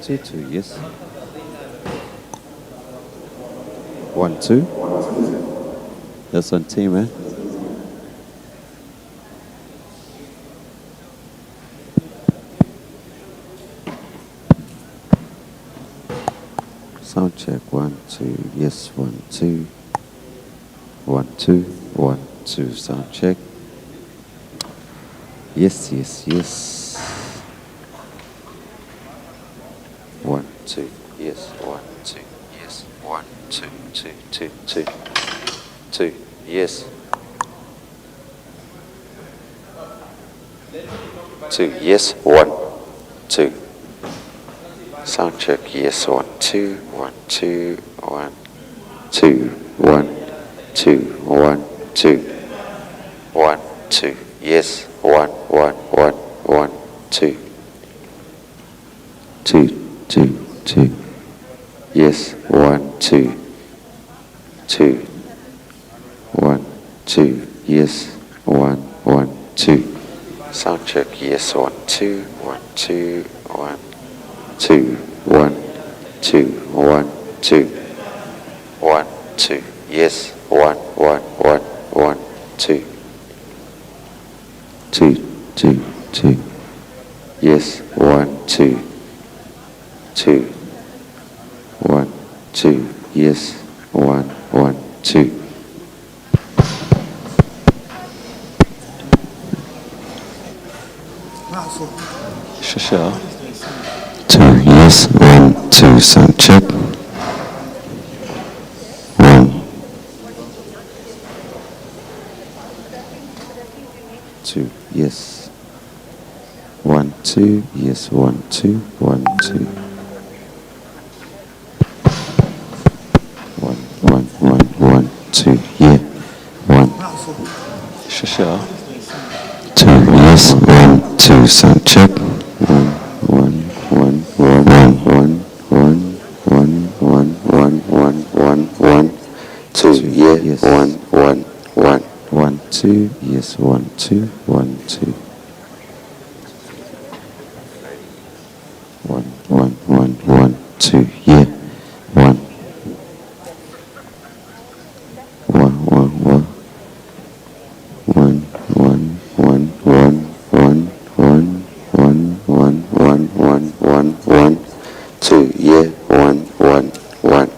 Two, yes. 1, 2. That's on team, man. Sound check. 1, 2, yes. 1, 2. 1, 2. 1, 2. Sound check. Yes, yes, yes. 1, 2, yes. 1, 2, yes. 1, 2, 2, 2, 2. 2, yes. 2, yes. 1, 2. Sound check. Yes. 1, 2. 1, 2. 1, 2. 1, 2. 1, 2. 1, 2. Yes. 1, 1, 1, 1, 2. 2, 2, 2. Yes. 1, 2. 2. 1, 2. Yes. 1, 1, 2. Sound check. Yes. 1, 2. 1, 2. 1, 2. 1, 2. 1, 2. 1, 2. Yes. 1, 1, 1, 1, 2. 2, 2, 2. Yes. 1, 2. 2. 1, 2. Yes. 1, 1, 2. 谢谢啊。2, yes. 1, 2. Sound check. 1, 2. Yes. 1, 2. Yes. 1, 2. 1, 2. 1, 1, 1, 1, 2. Yeah. 1. 谢谢啊。 2, yes. 1, 2. Sound check. 1, 1, 1, 1, 1, 1, 1, 1, 1, 1, 1, 1, 2. Yeah. Yes. 1, 1, 1. 1, 2. Yes. 1, 2. 1, 2. 1, 1, 1, 1, 2. Yeah. 1. 1, 1, 1. 1, 1, 1, 1, 1, 1, 1, 1, 1, 1, 1, 1, 2. Yeah. 1, 1, 1.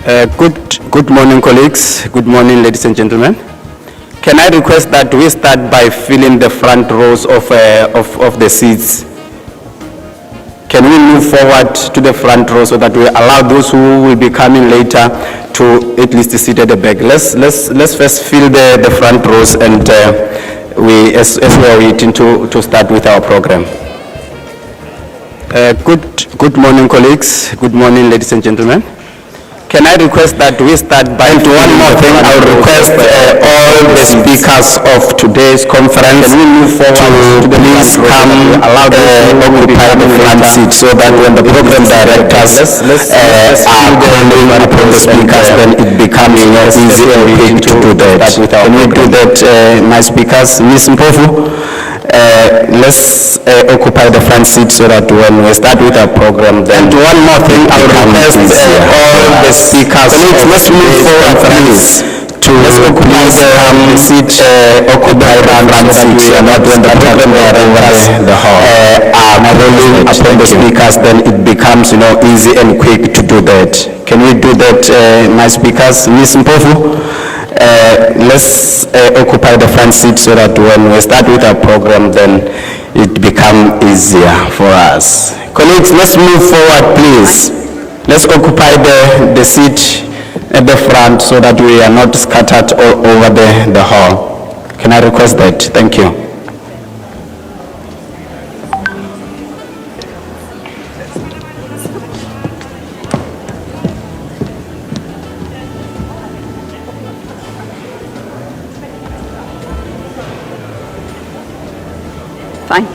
Good morning, colleagues. Good morning, ladies and gentlemen. Can I request that we start by filling the front rows of the seats? Can we move forward to the front row so that we allow those who will be coming later to at least sit at the back? Let's first fill the front rows, and as we are waiting to start with our program. Good morning, colleagues. Good morning, ladies and gentlemen. Can I request that we start by... And one more thing, I would request all the speakers of today's conference to please come occupy the front seat, so that when the program directors are calling upon the speakers, then it becomes easy and quick to do that. Can we do that, my speakers? Ms. Mpofu, let's occupy the front seat so that when we start with our program, then... And one more thing, I would request all the speakers... Let's move forward, please, to please seat occupy the front seat, so that when the program directors are calling upon the speakers, then it becomes, easy and quick to do that. Can we do that, my speakers? Ms. Mpofu? Let's occupy the front seat so that when we start with our program, then it becomes easier for us. Colleagues, let's move forward, please. Let's occupy the seat at the front so that we are not scattered all over the hall. Can I request that? Thank you. Fine.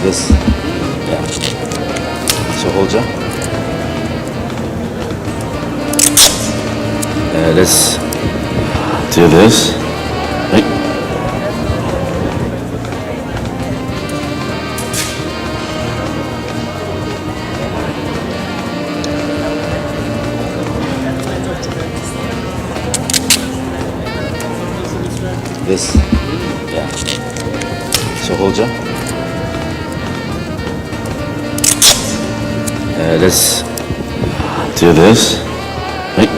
This. Yeah. So hold ya. Let's do this. Right. This. Yeah. So hold ya. Let's do this. Right.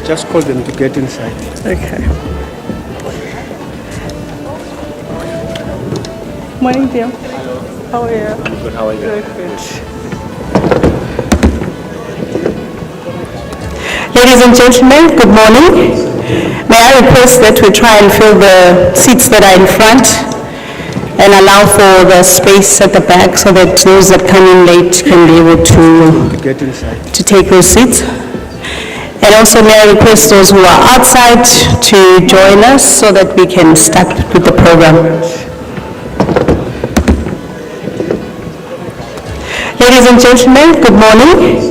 Just call them to get inside. Okay. Morning, dear. How are you? Good, how are you? Good, good. Ladies and gentlemen, good morning. May I request that we try and fill the seats that are in front and allow for the space at the back so that those that come in late can be able To get inside. to take those seats. And also may I request those who are outside to join us so that we can start with the program. Ladies and gentlemen, good morning.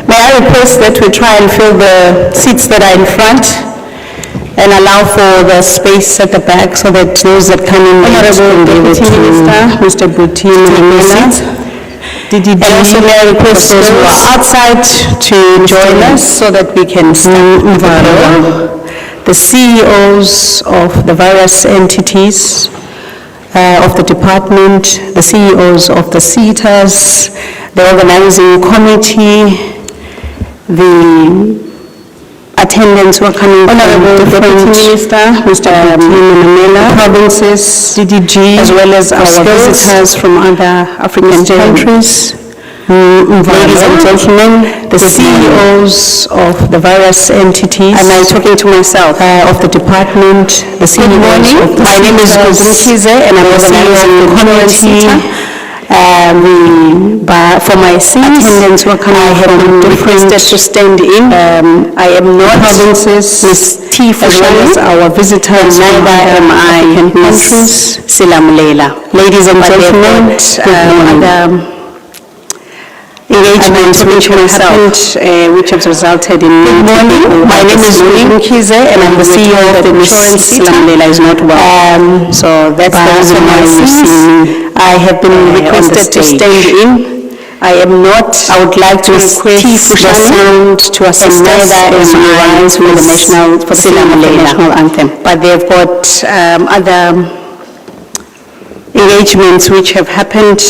May I request that we try and fill the seats that are in front and allow for the space at the back so that those that come in late can be able to Mr. Butini and seats. And also may I request those who are outside to join us so that we can start with the program. The CEOs of the various entities of the department, the CEOs of the SETAs, the organizing committee, the attendants who are coming from different Minister, Mr. Butini, provinces, DDG, as well as our visitors from other African countries. Ladies and gentlemen, the CEOs of the various entities. Am I talking to myself? Of the department, the CEOs. Good morning. My name is Guzumkize and I'm organizing the committee. For my attendants who are coming, I have been requested to stand in. I am not provinces, Ms. T. as well as our visitors, neither am I countries, Silamulela. Ladies and gentlemen, other engagements which have happened, which have resulted in me. Good morning. My name is Guzumkize and I'm the CEO of the insurance. Silamulela is not well. So that's the reason why you see me. I have been requested to stand in. I am not. I would like to request the sound to assist us as we rise for the national anthem. But they've got other engagements which have happened,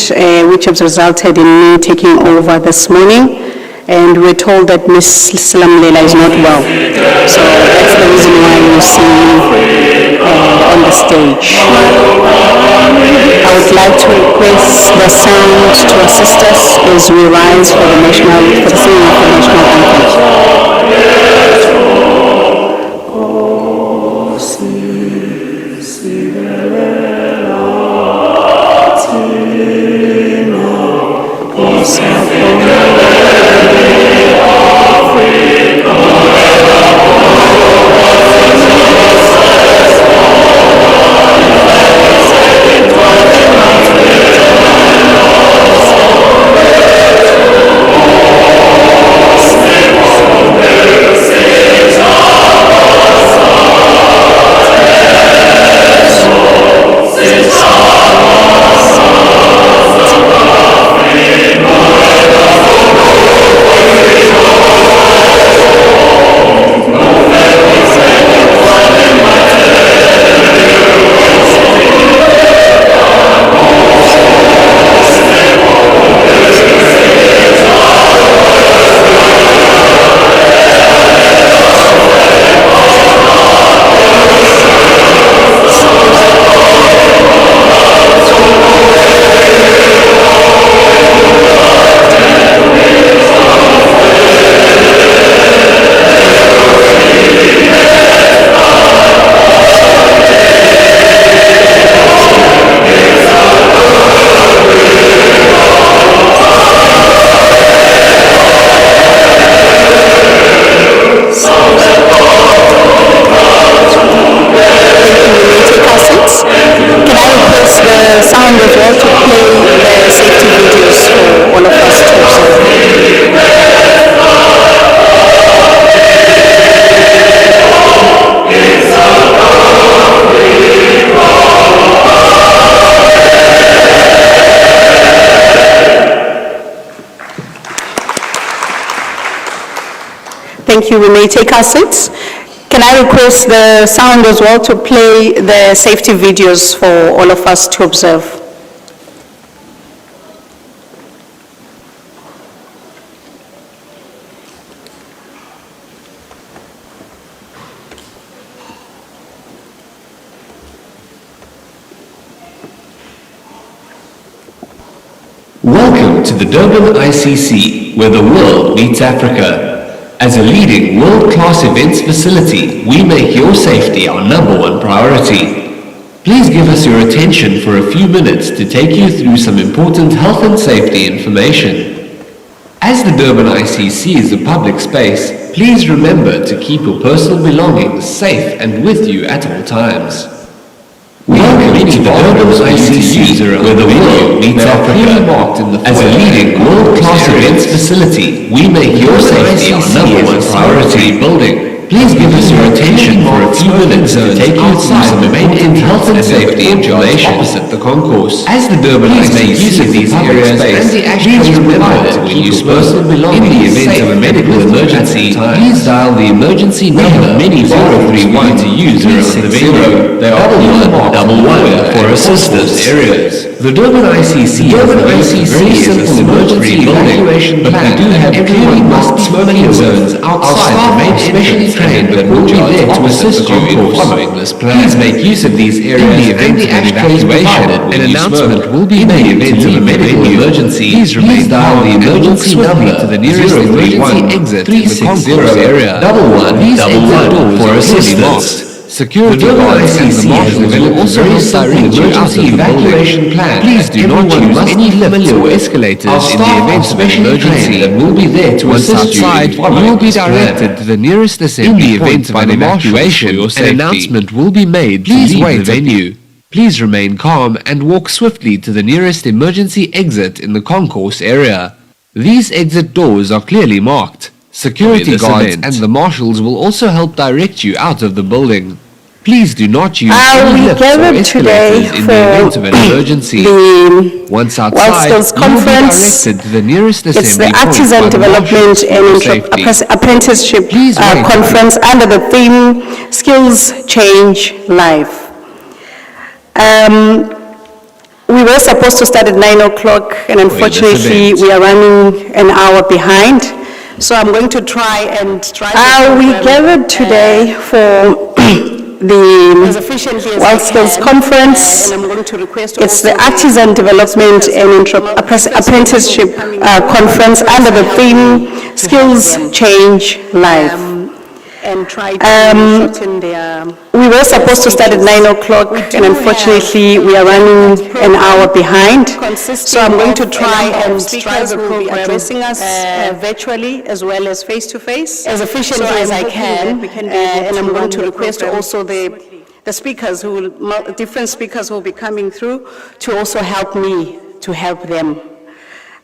which have resulted in me taking over this morning. And we're told that Ms. Silamulela is not well. So that's the reason why you see me on the stage. I would like to request the sound to assist us as we rise for the singing of the national anthem. Oh, Thank you. We may take our seats. Can I request the sound as well to play the safety videos for all of us to observe? Welcome to the Durban ICC, where the world meets Africa. As a leading world-class events facility, we make your safety our #1 priority. Please give us your attention for a few minutes to take you through some important health and safety information. As the Durban ICC is a public space, please remember to keep your personal belongings safe and with you at all times. Welcome to the Durban ICC, where the world meets Africa. As a leading world-class events facility, we make your safety our #1 priority. Please give us your attention for a few minutes to take you through some important health and safety information opposite the concourse. As the Durban ICC use of these areas, please remember to keep your personal belongings in the event of a medical emergency. Please dial the emergency number many 031 to use around the venue. They are 1111 for assistance areas. The Durban ICC is a very simple emergency evacuation plan, but we do have clearly marked smoking zones outside the main entrance, trained but will be there to assist you in following this plan. Please make use of these areas in the event of an evacuation. An announcement will be made in the event of a medical emergency. Please dial the emergency number to the nearest emergency exit in the concourse area. 1111 for assistance. Security guards and the marshals will also direct you out of the evacuation plan. Please do not use any lifts or escalators in the event of an emergency and will be there to assist you in following. You will be directed to the nearest assembly point by the evacuation. An announcement will be made to leave the venue. Please remain calm and walk swiftly to the nearest emergency exit in the concourse area. These exit doors are clearly marked. Security guards and the marshals will also help direct you out of the building. Please do not use any lifts or escalators in the event of an emergency. Once outside, you will be directed to the nearest assembly It's the point Artisan by the Development marshals and for safety. Apprenticeship Please wait. Conference under the theme Skills Change Life. We were supposed to start at 9 o'clock, and unfortunately, event. we are running an hour behind. So I'm going to try and we gathered today for the World Skills Conference. It's the Artisan Development and Apprenticeship Conference under the theme Skills Change Life. And try to shorten their... We were supposed to start at 9 o'clock, and unfortunately, we are running an hour behind. So I'm going to try and strive the program, addressing us virtually as well as face-to-face, as efficiently as I can. And I'm going to request also the speakers who will, different speakers who will be coming through to also help me to help them,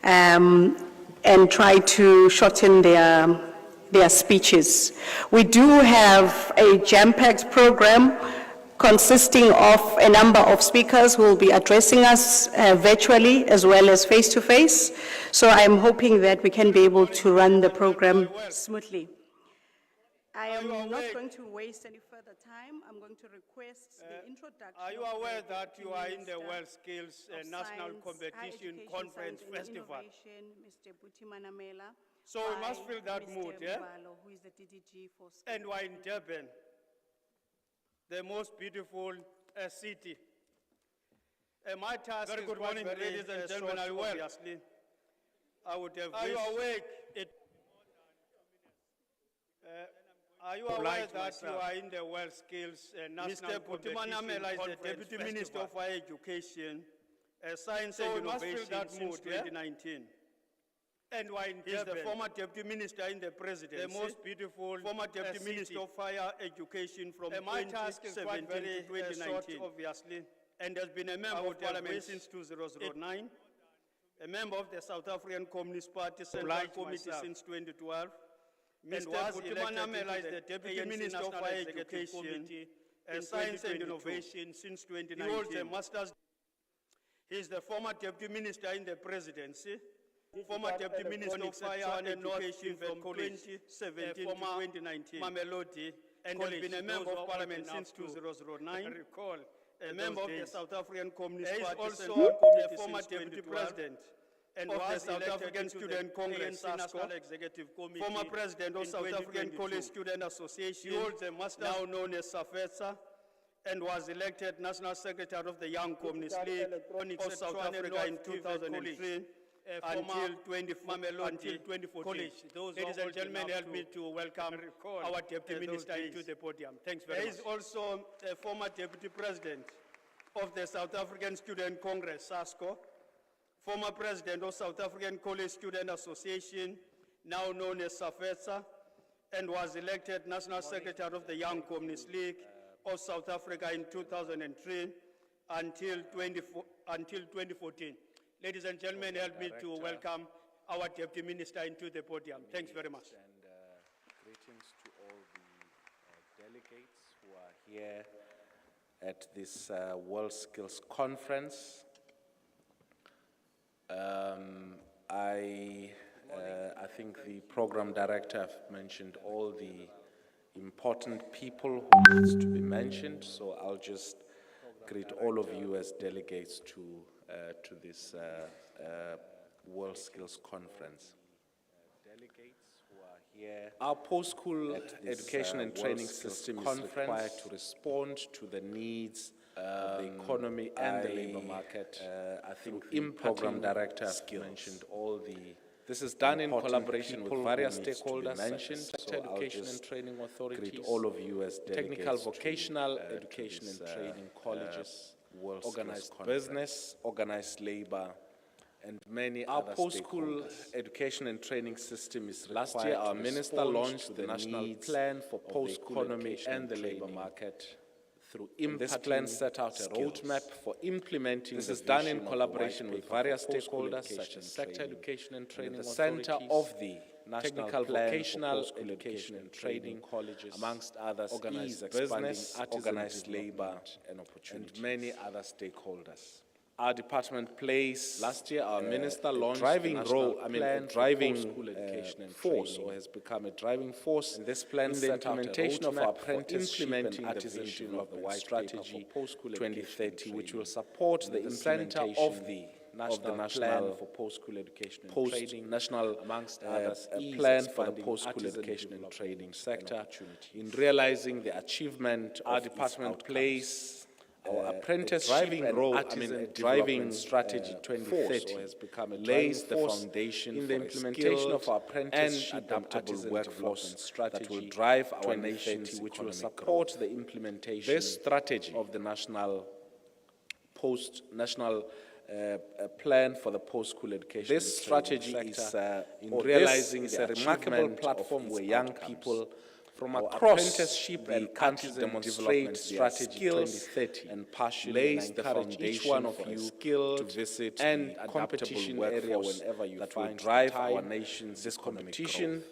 and try to shorten their speeches. We do have a jam-packed program consisting of a number of speakers who will be addressing us virtually as well as face-to-face. So I'm hoping that we can be able to run the program smoothly. I am not going to waste any further time. I'm going to request the introduction. Are you aware that you are in the World Skills National Competition Conference Festival? Mr. Butimanamela. So we must feel that mood, yeah? Who is the DDG for And we're in Durban, the most beautiful city. My task very good morning, ladies and gentlemen. Are you well? Obviously, I would have Are you awake? Are you aware that you are in the World Skills National Competition Conference? Is the Deputy Minister of Higher Education, Science and Innovation since 2019. And he's the former Deputy Minister in the Presidency. The most beautiful former Deputy Minister of Higher Education from 2017 to 2019. Obviously. And has been a member of Parliament since 2009. A member of the South African Communist Party Central Committee since 2012. Mr. Butimanamela is the Deputy Minister of Higher Education, Science and Innovation since 2019. He holds a master's. He is the former Deputy Minister in the Presidency. former Deputy Minister of Fire and Education from 2017 to 2019, Mamelodi, and has been a member of Parliament since 2009. Recall a member of the South African Communist Party. Also a former Deputy President and of the South African Student Congress, National Executive Committee, former President of South African College Student Association, now known as SAFESA, and was elected National Secretary of the Young Communist League of South Africa in 2003 until 2014. Ladies and gentlemen, help me to welcome our Deputy Minister into the podium. Thanks very much. There is also a former Deputy President of the South African Student Congress, SASCO, former President of South African College Student Association, now known as SAFESA, and was elected National Secretary of the Young Communist League of South Africa in 2003 until 2014. Ladies and gentlemen, help me to welcome our Deputy Minister into the podium. Thanks very much. And greetings to all the delegates who are here at this World Skills Conference. I think the program director have mentioned all the important people who needs to be mentioned, so I'll just greet all of you as delegates to this World Skills Conference. Delegates who are here. Our post-school education and training system is required to respond to the needs of the economy and the labor market. I think the program director has mentioned all the. This is done in collaboration with various stakeholders, so education and training authorities, greet all of you as technical vocational education and training colleges, organized business, organized labor, and many other stakeholders. Our post-school education and training system is required. Last year, our minister launched the National Plan for Post-School Education and the Labor Market. This plan set out a roadmap for implementing. This is done in collaboration with various stakeholders such as sector education and training authorities, the center of the technical vocational education and training colleges, amongst others, organized business, organized labor, and opportunity, and many other stakeholders. Our department plays. Last year, our minister launched driving role. Driving force, or has become a driving force. And this plan in the implementation of our apprenticeship and artisanship of the White Strategy 2030, which will support the implementation of the National Plan for Post-School Education and Training, national amongst others, a plan for the post-school education and training sector. In realizing the achievement, our department plays. Our apprenticeship and driving strategy 2030 has become a lays the foundation in the implementation of our apprenticeship and adaptable workforce strategy that will drive our nation's which will support the implementation this strategy of the national plan for the post-school education. This strategy is in realizing a remarkable platform where young people from across apprenticeship and country demonstrate their skills and passion, lays the foundation one of you to visit and competition area whenever you that will drive our nation's this competition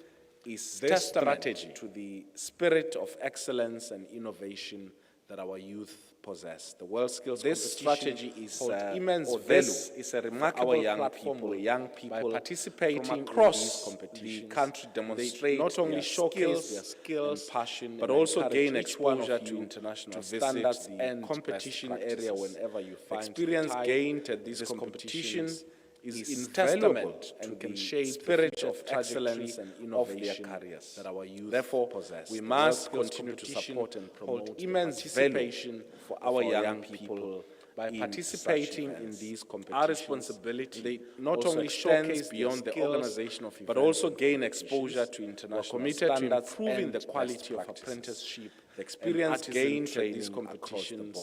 is testament to the spirit of excellence and innovation that our youth possess. The World Skills This strategy is immense value. This is a remarkable platform where young people by participating across the country demonstrate not only showcase their skills and passion, but also gain exposure to international standards and competition area whenever you find experience gained at these competitions is invaluable and can shape spirit of excellence and innovation of their careers that our youth therefore possess. We must continue to support and promote immense participation for our young people by participating in these competitions. Our responsibility they not only showcase beyond the organization of events, but also gain exposure to international standards, improving the quality of apprenticeship. The experience gained at these competitions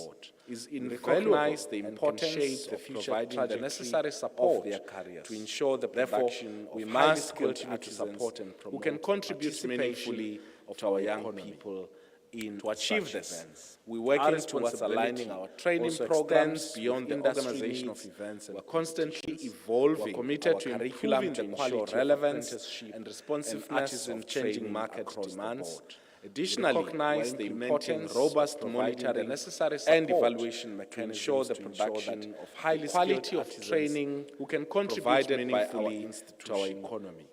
is invaluable the importance shape the future providing the necessary support of their careers to ensure the production we must continue to support and promote who can contribute meaningfully to our young people to achieve this. We're working towards aligning our training programs beyond the organization of events. We're constantly evolving. We're committed to improving the quality, relevance, and responsiveness of changing market demands. Additionally, recognize the importance robust monitoring necessary and evaluation mechanisms to ensure the production of highly quality of training who can contribute meaningfully to our economy.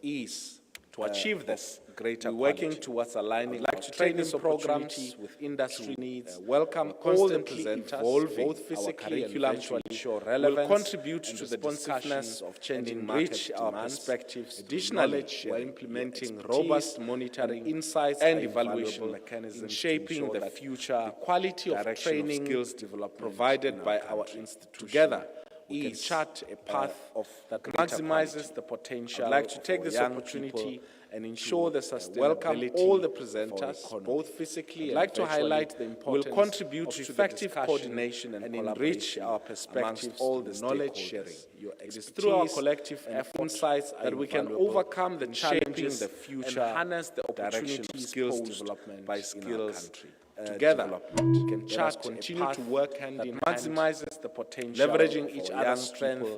To achieve this, we're working towards aligning our training programs with industry needs, welcome all the presenters, both physically and virtually, will contribute to the responsiveness of changing market our perspectives. Additionally, we're implementing robust monitoring, insights, and evaluation mechanisms shaping the future quality of training skills development provided by our institute. Together, we can chart a path that maximizes the potential. I'd like to take this opportunity and ensure the sustainability. Welcome all the presenters, both physically and virtually. I'd like to highlight the importance will contribute to effective coordination and enrich our perspectives, all the knowledge sharing. It is through our collective insights that we can overcome the challenges, the future, and harness the opportunities of skills development by skills. Together, we can chart, continue to work hand in hand, maximizes the potential, leveraging each other's strength,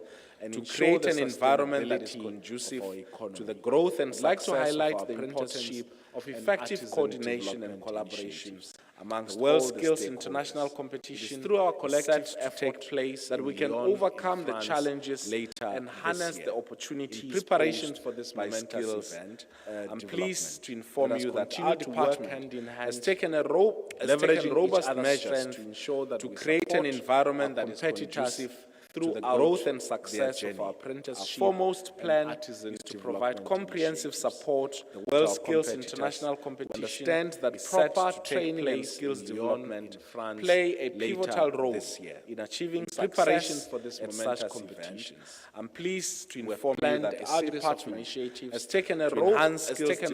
and to create an environment that is conducive to the growth and success. I'd like to highlight the importance of effective coordination and collaboration amongst World Skills International competition through our collective effort take place that we can overcome the challenges later and harness the opportunities in preparation for this momentous event. I'm pleased to inform you that our department has taken a leveraging robust measures to ensure that to create an environment that is conducive through the growth and success of our apprenticeship. Our foremost plan is to provide comprehensive support to the World Skills International competition. Understand that proper training and skills development play a pivotal role in achieving preparation for this momentous competition. I'm pleased to inform you that our department has taken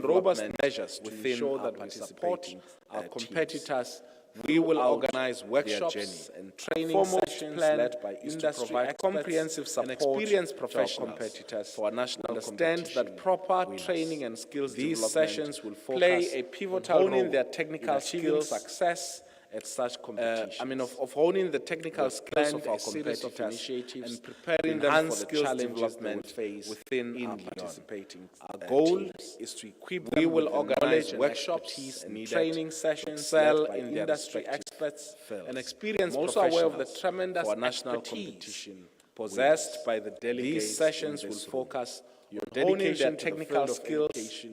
robust measures to ensure that we support our competitors. We will organize workshops and training sessions led by industry experts, comprehensive support and experienced professional competitors for our national understand that proper training and skills development sessions will play a pivotal role in their technical skills success at such competition. Of honing the technical skills of our competitors and preparing them for the challenges they will face within our participating. Our goal is to equip them. We will organize workshops and training sessions, excel in industry experts and experience. I'm also aware of the tremendous national competition possessed by the delegates. These sessions will focus on dedication to technical skills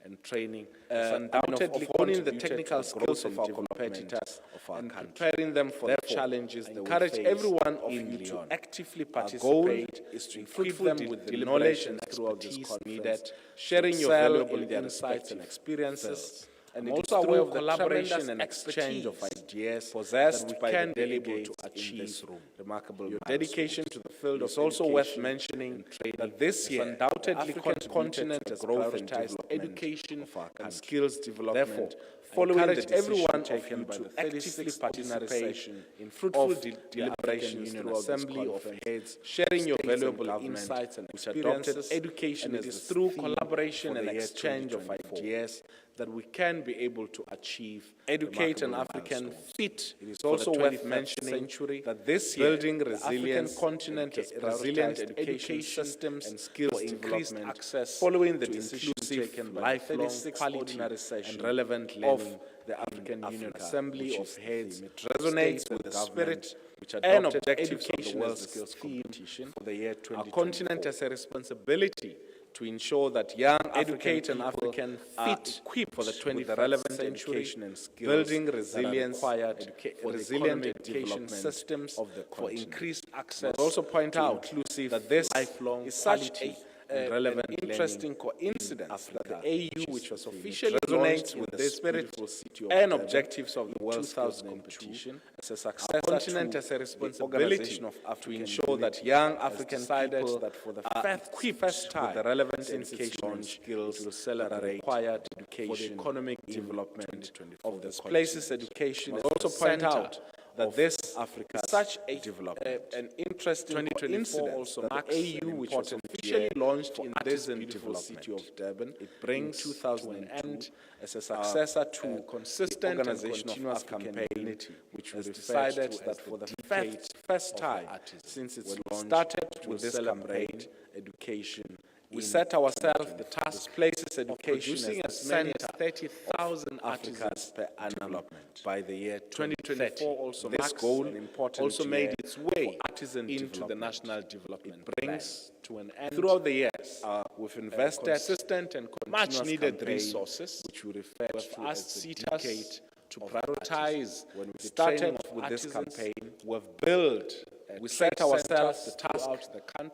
and training, undoubtedly honing the technical skills of our competitors and preparing them for the challenges they will face. Encourage every one of you to actively participate. Our goal is to equip them with the knowledge and expertise needed, sharing your valuable insights and experiences. And also aware of the collaboration and exchange of ideas possessed by the delegates to achieve remarkable. Your dedication to the field is also worth mentioning that this year undoubtedly continent has prioritized education and skills development. Following the every one of you to actively participate in fruitful deliberations through assembly of heads, sharing your valuable insights and experiences. Education is through collaboration and exchange of ideas that we can be able to achieve educate an African fit. It is also worth mentioning that this year, building resilient continent has resilient education systems and skills increased access following the inclusive, lifelong, quality and relevant learning. The African Union Assembly of Heads resonates with the spirit and objectives of the World Skills Competition for the year 2024. Our continent has a responsibility to ensure that young African fit equipped for the 21st relevant century and skills, building resilience for resilient education systems for increased access. I also point out inclusive that this lifelong is such a relevant interesting coincidence that the AU, which was officially resonates with the spirit and objectives of the World Skills Competition, as a successor continent has a responsibility to ensure that young African people that for the first time the relevant education skills will celebrate required education for the economic development of the places. Education is also point out that this Africa is such a an interesting coincidence also that the AU, which was officially launched in this beautiful city of Durban, it brings 2002 as a successor to consistent and continuous campaign, which was decided that for the first time since its launch started with this campaign, education We set ourselves the task places education as many as 30,000 artisans per annum by the year 2024. Also, this goal also made its way into the national development. It brings to an end. Throughout the years, we've invested consistent and much needed resources, which we refer to as CETAs, to prioritize. When we started with this campaign, we've built. We set ourselves the task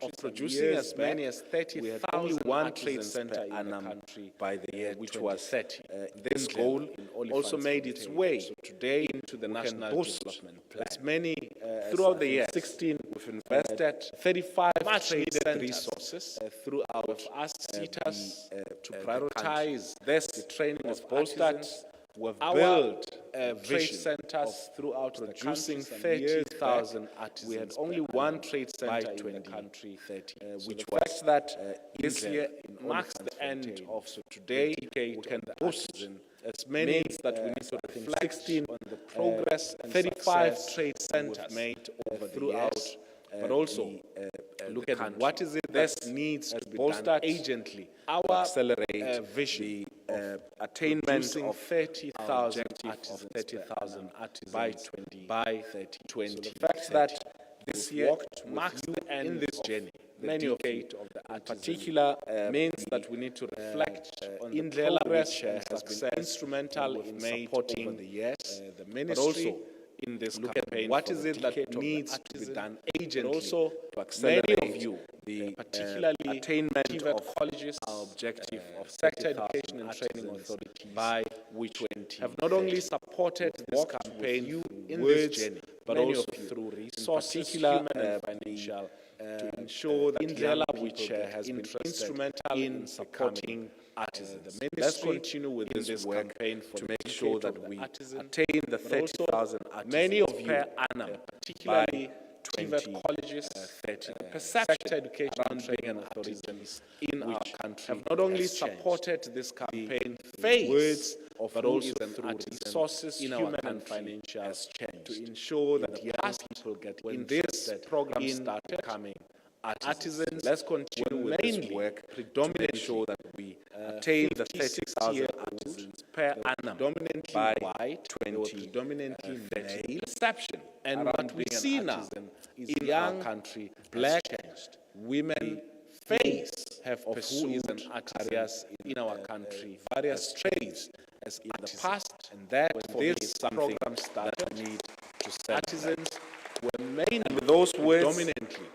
of producing as many as 30,000 one trade center in the country by the year which was 30. This goal also made its way today into the national development plan. As many throughout the year 16, we've invested 35 much needed resources throughout us CETAs to prioritize this. The training of bolstered. We've built trade centers throughout producing 30,000 artisans. We had only one trade center in the country, which was that this year marks the end of. So today we can boast as many that we need to reflect on the progress and 35 trade centers made over throughout. But also look at what is it that needs to be done urgently. Our accelerate vision, the attainment of 30,000 artisans by 2020. So the fact that this year marks the end in this journey. Many of it, in particular, means that we need to reflect on the progress which has been instrumental in supporting over the years, the ministry. But also, in this campaign, what is it that needs to be done urgently also to accelerate many of you, particularly attainment of colleges, our objective of sector education and training authority by which 20 have not only supported this campaign you in this journey, but also through resources, human and financial, to ensure that Indlela which has been instrumental in supporting artisans. Let's continue with this campaign to make sure that we attain the 30,000 artisans many of you per annum, particularly 20 colleges, sector education and training authorities in our country have not only supported this campaign through words, but also through resources, human and financial, to ensure that young people get when this program started coming. Artisans, let's continue with this work predominantly to ensure that we attain the 30,000 artisans per annum by 2020. Predominantly male perception, and what we see now is in our country, black women have pursued careers in our country, various trades as in the past, and that this program started that need to set artisans were mainly with those words dominantly.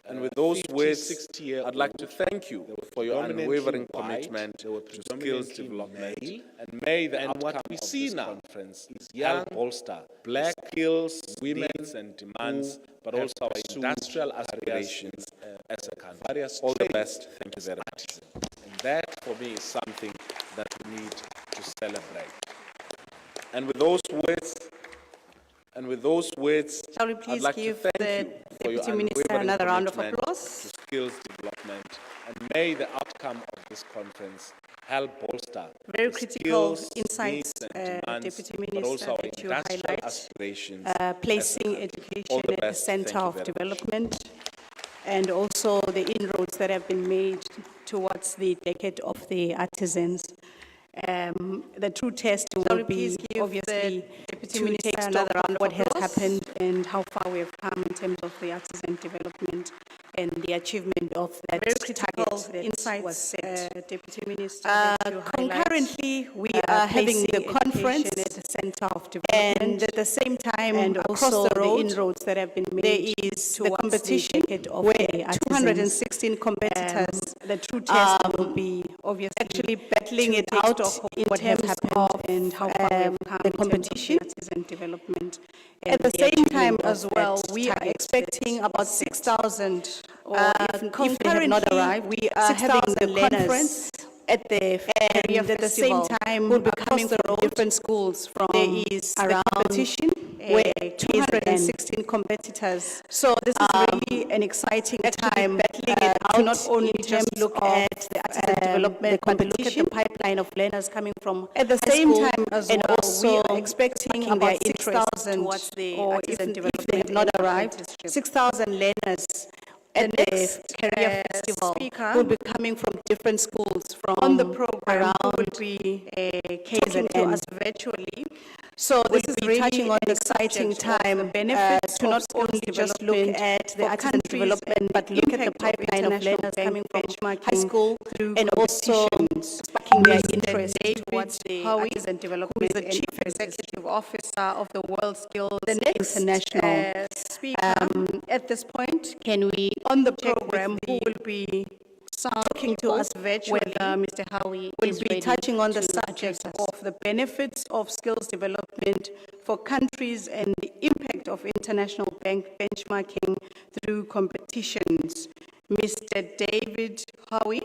And with those words, I'd like to thank you for your unwavering commitment to skills development. And may the outcome of this conference is young, bolster, black skills, women's and demands, but also our industrial aspirations as a country. All the best. Thank you very much. And that, for me, is something that we need to celebrate. And with those words, Shall we I'd please like to give thank the you for your Deputy Minister unwavering another round of commitment applause? to skills development, and may the outcome of this conference help bolster Very the critical skills, insights, needs and demands, Deputy but Minister, also our that you industrial highlight, aspirations. placing All education the at the best. Thank center you of very much. development, and also the inroads that have been made towards the decade of the artisans. The true test will be obviously to take stock of what has happened and how far we have come in terms of the artisan development and the achievement of that target that was set. Deputy Minister, that you highlight. Concurrently, we are having the conference at the center of development, and at the same time, and across the road, inroads that have been made. There is the competition where 216 competitors. The true test will be obviously actually battling it out of what has happened and how far we have come the competition and development. At the same time as well, we are expecting about 6,000, or if they have not arrived, we are having the conference at the area at the same time. We'll be coming from different schools from there is around the competition where 216 competitors. So this is really an exciting time battling it out to not only just look at the artisan development, but look at the pipeline of learners coming from at the same time as well. Also, we are expecting about 6,000 towards the artisan development. If they have not arrived, 6,000 learners at the career festival will be coming from different schools from on the program around KZN to us virtually. So this is really touching on an exciting time to not only just look at the artisan development, but look at the pipeline of learners coming from high school and also sparking their interest towards the artisan development. Who is the Chief Executive Officer of the World Skills International speaker. At this point, can we on the program who will be talking to us virtually, whether Mr. Howie will be touching on the subject of the benefits of skills development for countries and the impact of international benchmarking through competitions. Mr. David Howie,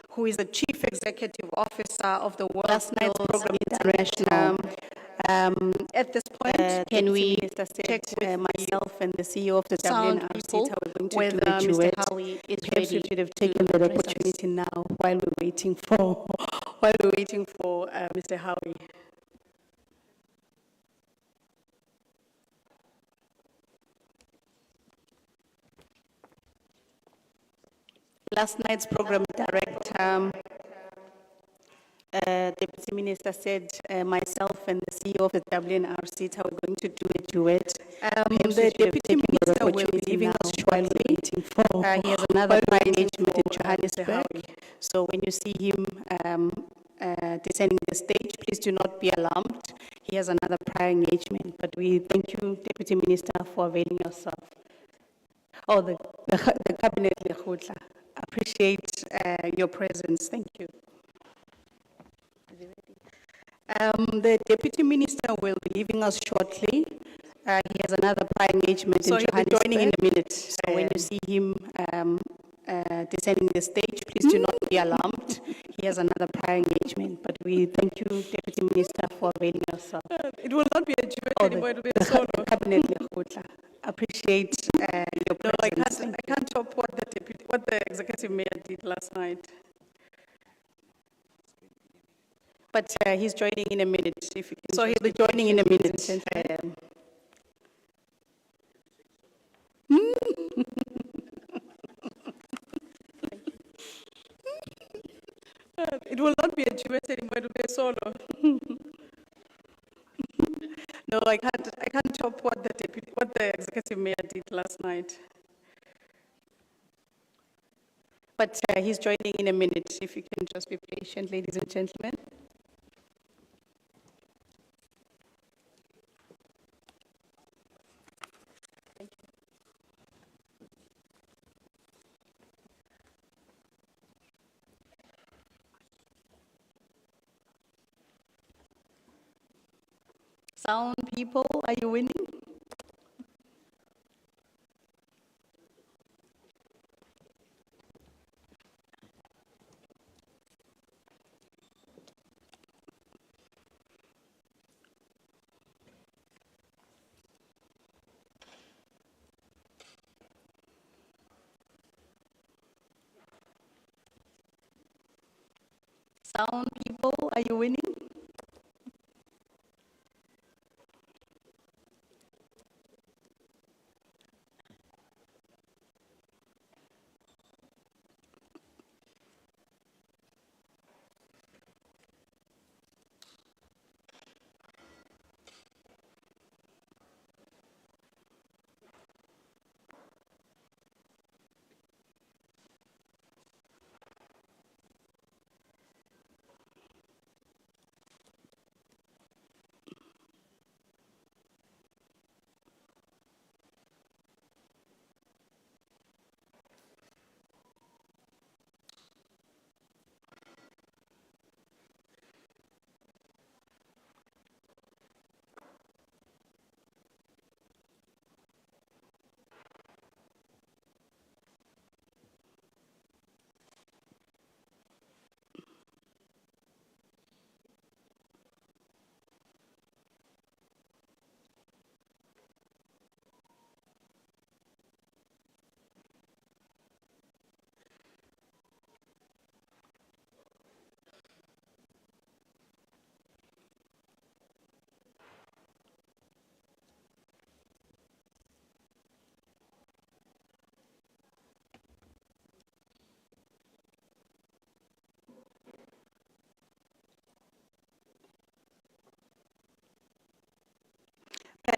who is the Chief Executive Officer of the World Skills Program International. At this point, can we check with myself and the CEO of the WNRC how we're going to do a duet? Mr. Howie is perhaps we should have taken that opportunity now while we're waiting for Mr. Howie. Last night's program director, Deputy Minister said myself and the CEO of the WNRC how we're going to do a duet. The Deputy Minister will be leaving us shortly. He has another prior engagement in Johannesburg. So when you see him descending the stage, please do not be alarmed. He has another prior engagement. But we thank you, Deputy Minister, for availing yourself. Oh, the Cabinet Lekgotla. Appreciate your presence. Thank you. The Deputy Minister will be leaving us shortly. He has another prior engagement in Johannesburg. So he'll be joining in a minute. So when you see him descending the stage, please do not be alarmed. He has another prior engagement. But we thank you, Deputy Minister, for availing yourself. It will not be a duet anymore. It will be a solo. Cabinet Lekgotla. Appreciate your presence. No, I can't top what the Executive Mayor did last night. But he's joining in a minute. If you can so he'll be joining in a minute. It will not be a duet anymore. It will be a solo. No, I can't top what the Executive Mayor did last night. But he's joining in a minute. If you can just be patient, ladies and gentlemen. Sound people, are you winning? Sound people, are you winning?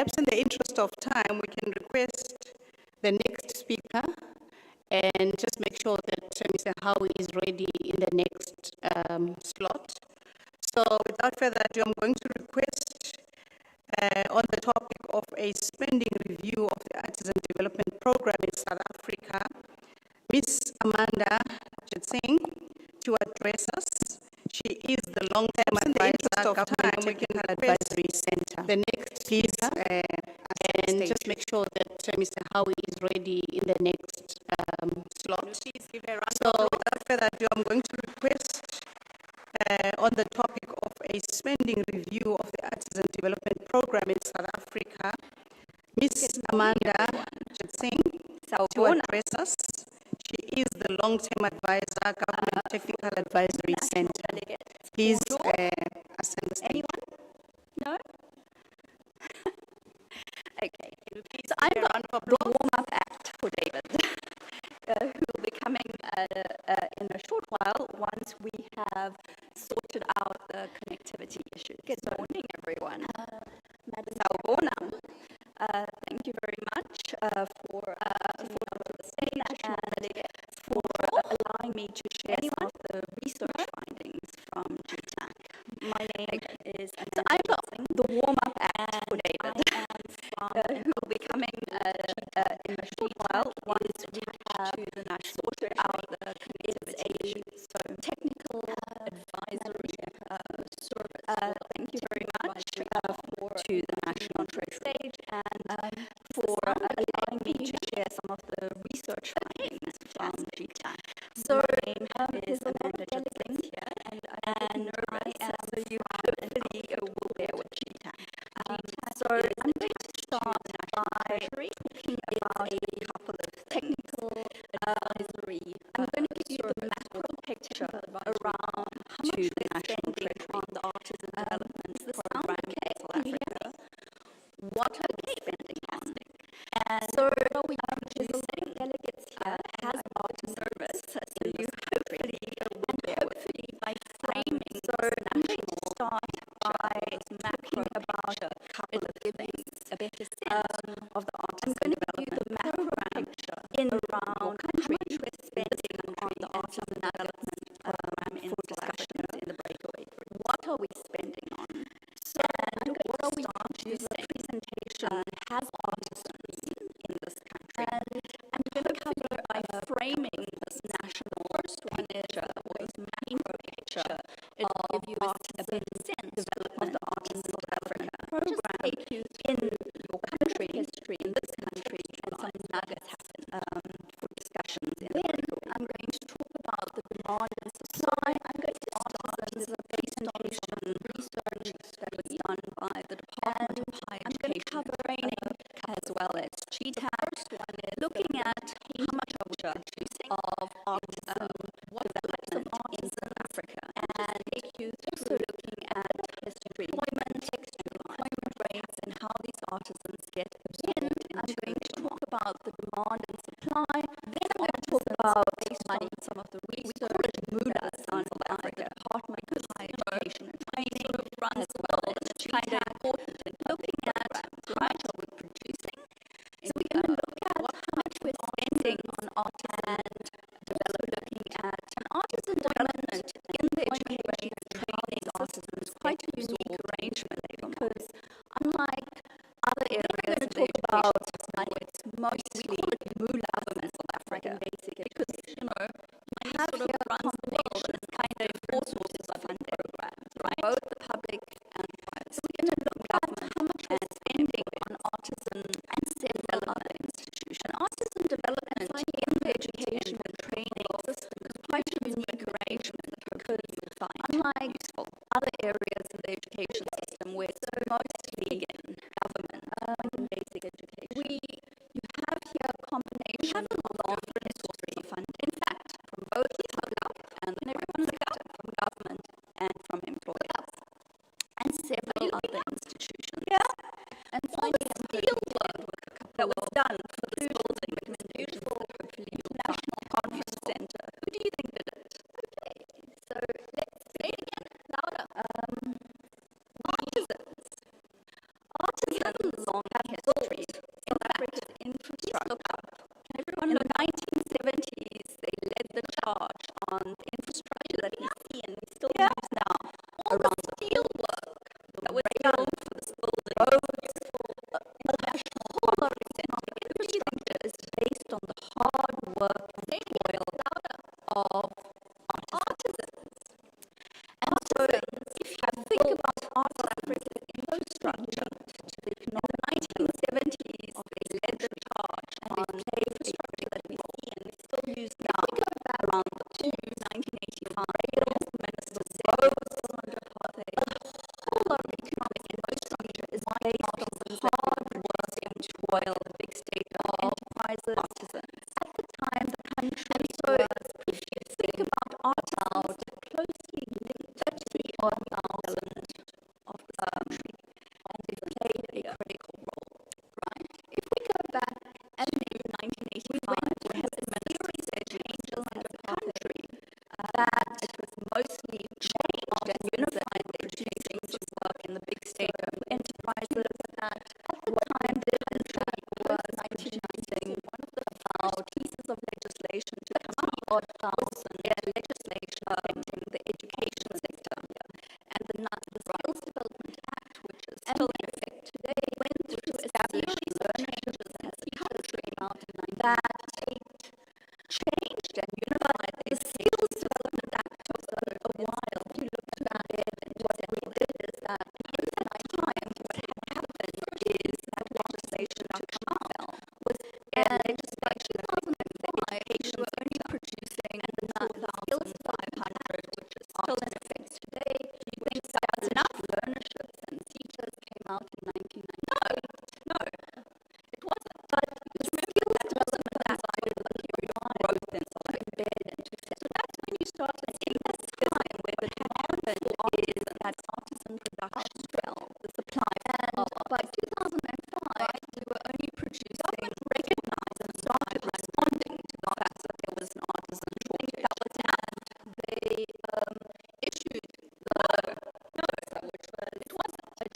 perhaps in the interest of time, we can request the next speaker and just make sure that Mr. Howie is ready in the next slot. So without further ado, I'm going to request on the topic of a spending review of the Artisan Development Program in South Africa, Ms. Amanda Jetsing to address us. She is the long-term advisor of Government Technical Advisory Center. The next speaker, and just make sure that Mr. Howie is ready in the next slot. So without further ado, I'm going to request on the topic of a spending review of the Artisan Development Program in South Africa, Ms. Amanda Jetsing to address us. She is the long-term advisor, Government Technical Advisory Center. Please ascend the stage. Anyone? No? Okay. So I've got the warm-up act for David, who will be coming in a short while once we have sorted out the connectivity issues. Good morning, everyone. Madam Sawubona. Thank you very much for the stage and for allowing me to share some of the research findings from GTAC. My name is So I've got the warm-up act for David, who will be coming in a short while once we have sorted out the connectivity issues. So technical advisory service. Thank you very much to the National Trade Stage and for allowing me to share some of the research findings from GTAC. So my name is Amanda Jetsing here, and I'm nervous, so you hopefully will bear with GTAC. So I'm going to start by talking about a couple of technical advisory. I'm going to give you the macro picture around how much the National Treasury on the Artisan Development Program in South Africa. What are we spending on? And so what are we producing? Delegates here has about nervous, so you hopefully will bear with me by framing the national start by mapping about a couple of things, a better sense of the artisan development program in around how much we're spending on the artisan development program in discussions in the breakaway group. What are we spending on? So and what are we producing? Presentation has artisans in this country. And I'm going to cover by framing this national picture or this macro picture. It will give you a better sense of the Artisan South Africa program in your country, history in this country, and some nuggets happen for discussions in the breakaway. I'm going to talk about the demand and supply. I'm going to start with a presentation research that was done by the Department of Higher Education and Training as well as GTAC, looking at how much are we producing of artisan development in South Africa, and also looking at history, employment rates, and how these artisans get absorbed. I'm going to talk about the demand and supply. Then I'm going to talk about some of the research MUDAs done by the Department of Higher Education and Training as well as it's kind of important looking at how much are we producing. So we're going to look at how much we're spending on artisan development, looking at an artisan development in the education and training artisans is quite a unique arrangement because unlike other areas of the education system, it's mostly government in South Africa, basically, because, you know, you have here runs the world and it's kind of four sources of funding programs, right? Both the public and private. So we're going to look at how much we're spending on artisan and several other institutions. Artisan development in the education and training system is quite a unique arrangement because you'll find unlike other areas of the education system where it's mostly in government and basic education. You have here a combination of different sources of funding. In fact, from both the public and everyone's from government and from employers and several other institutions. Yeah. And finally, some field work that was done for this building recommendation for hopefully National Conference Center. Who do you think did it? Okay, so let's say it again, louder. Artisans. Artisans have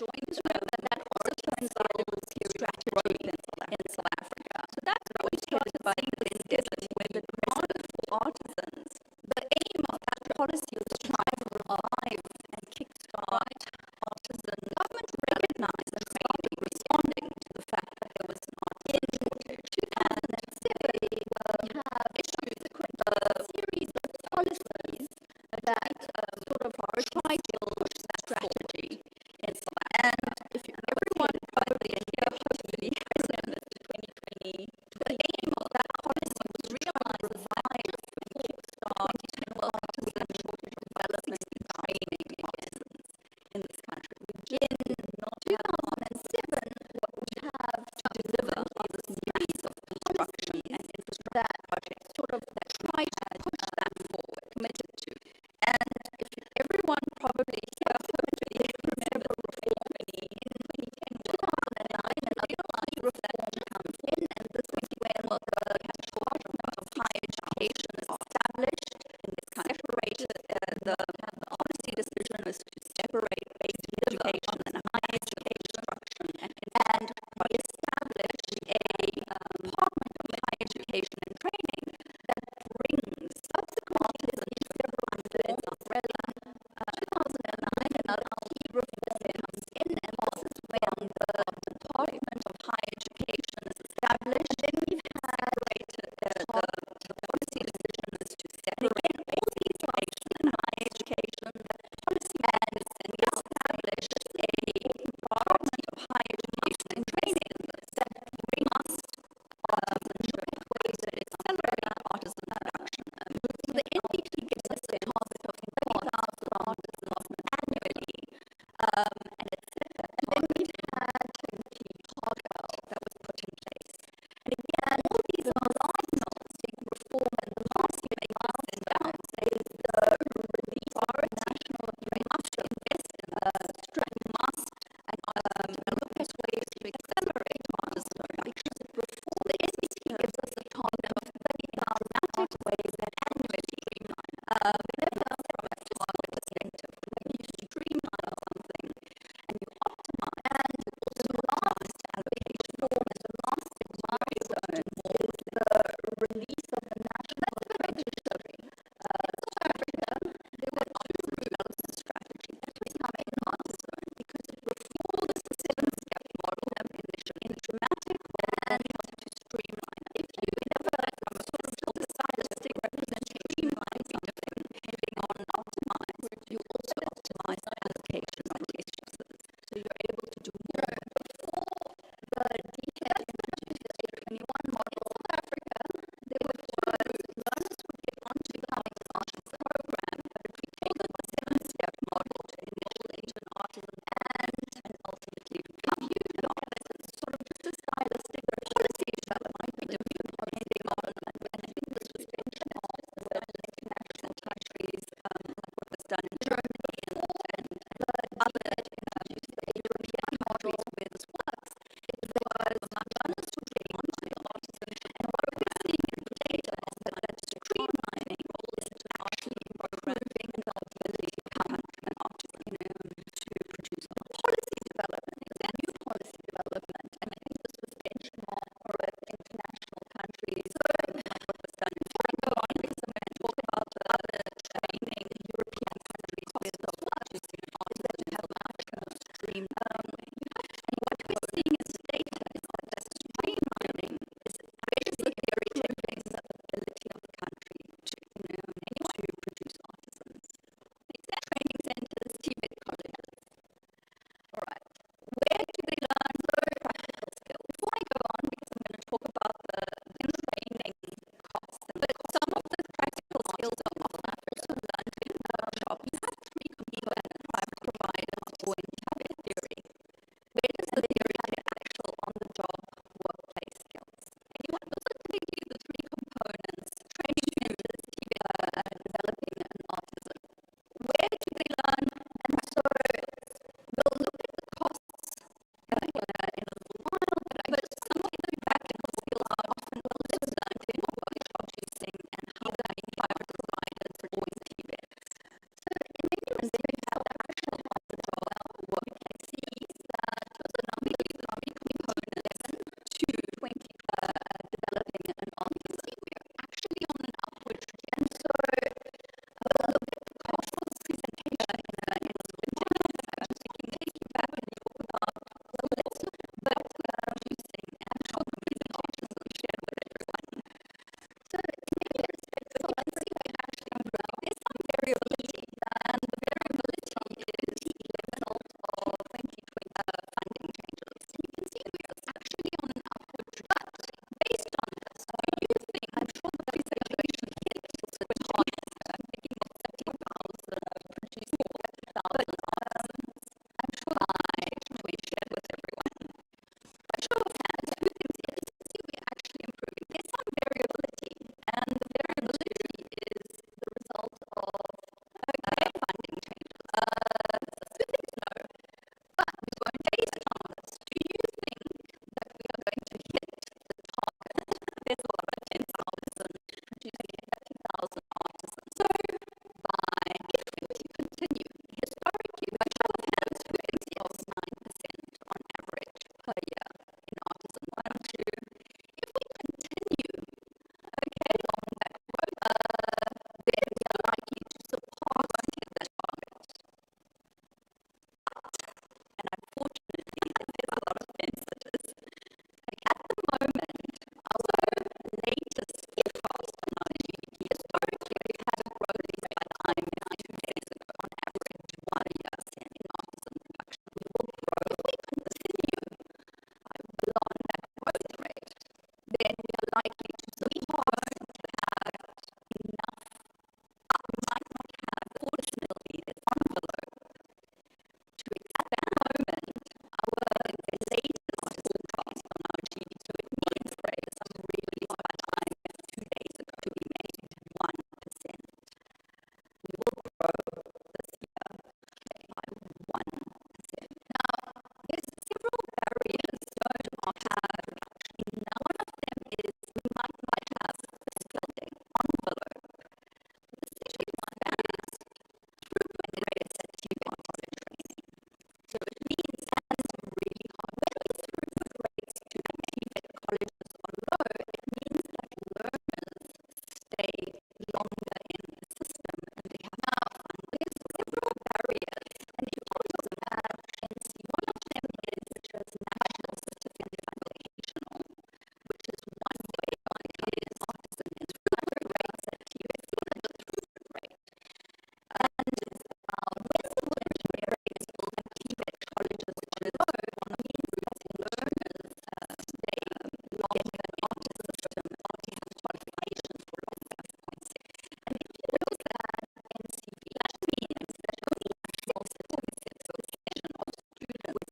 and that also coincides with strategy in South Africa. So that's what we started by the business with the artisans. The aim of that policy was to try to revive and kickstart artisan government recognized and maybe responding to the fact that there was an artisan shortage. 2007, we have issued a series of policies that sort of prioritize to push that strategy in South Africa. And if everyone probably in here, hopefully, is in the 2020, the aim of that policy was realized revive and kickstart artisan shortage development and training artisans in this country. In 2007, what we have to deliver are this series of construction and infrastructure projects sort of that try to push that forward, committed to. And if everyone probably here hopefully remember reform in 2009, another reform comes in, and this is when the Department of Higher Education is established and it's separated. The policy decision is to separate basic education and higher education and we established a Department of Higher Education and Training that brings subsequently under its umbrella. 2009, another key reform comes in, and this is when the Department of Higher Education is established. Then we've had the policy decision is to separate all the education and higher education, the policy and we established a Department of Higher Education and Training that must ways that accelerate artisan production. So the NDT gives us a target of 30,000 artisans annually, and etc. And then we've had Cargo that was put in place. And again, all these are marginal reform, and the last thing they must announce is the release of national, you must invest in we must look at ways to accelerate artisan production. Reform, the NDT gives us a target of 30,000 ways that annually, never from a target perspective, when you streamline something,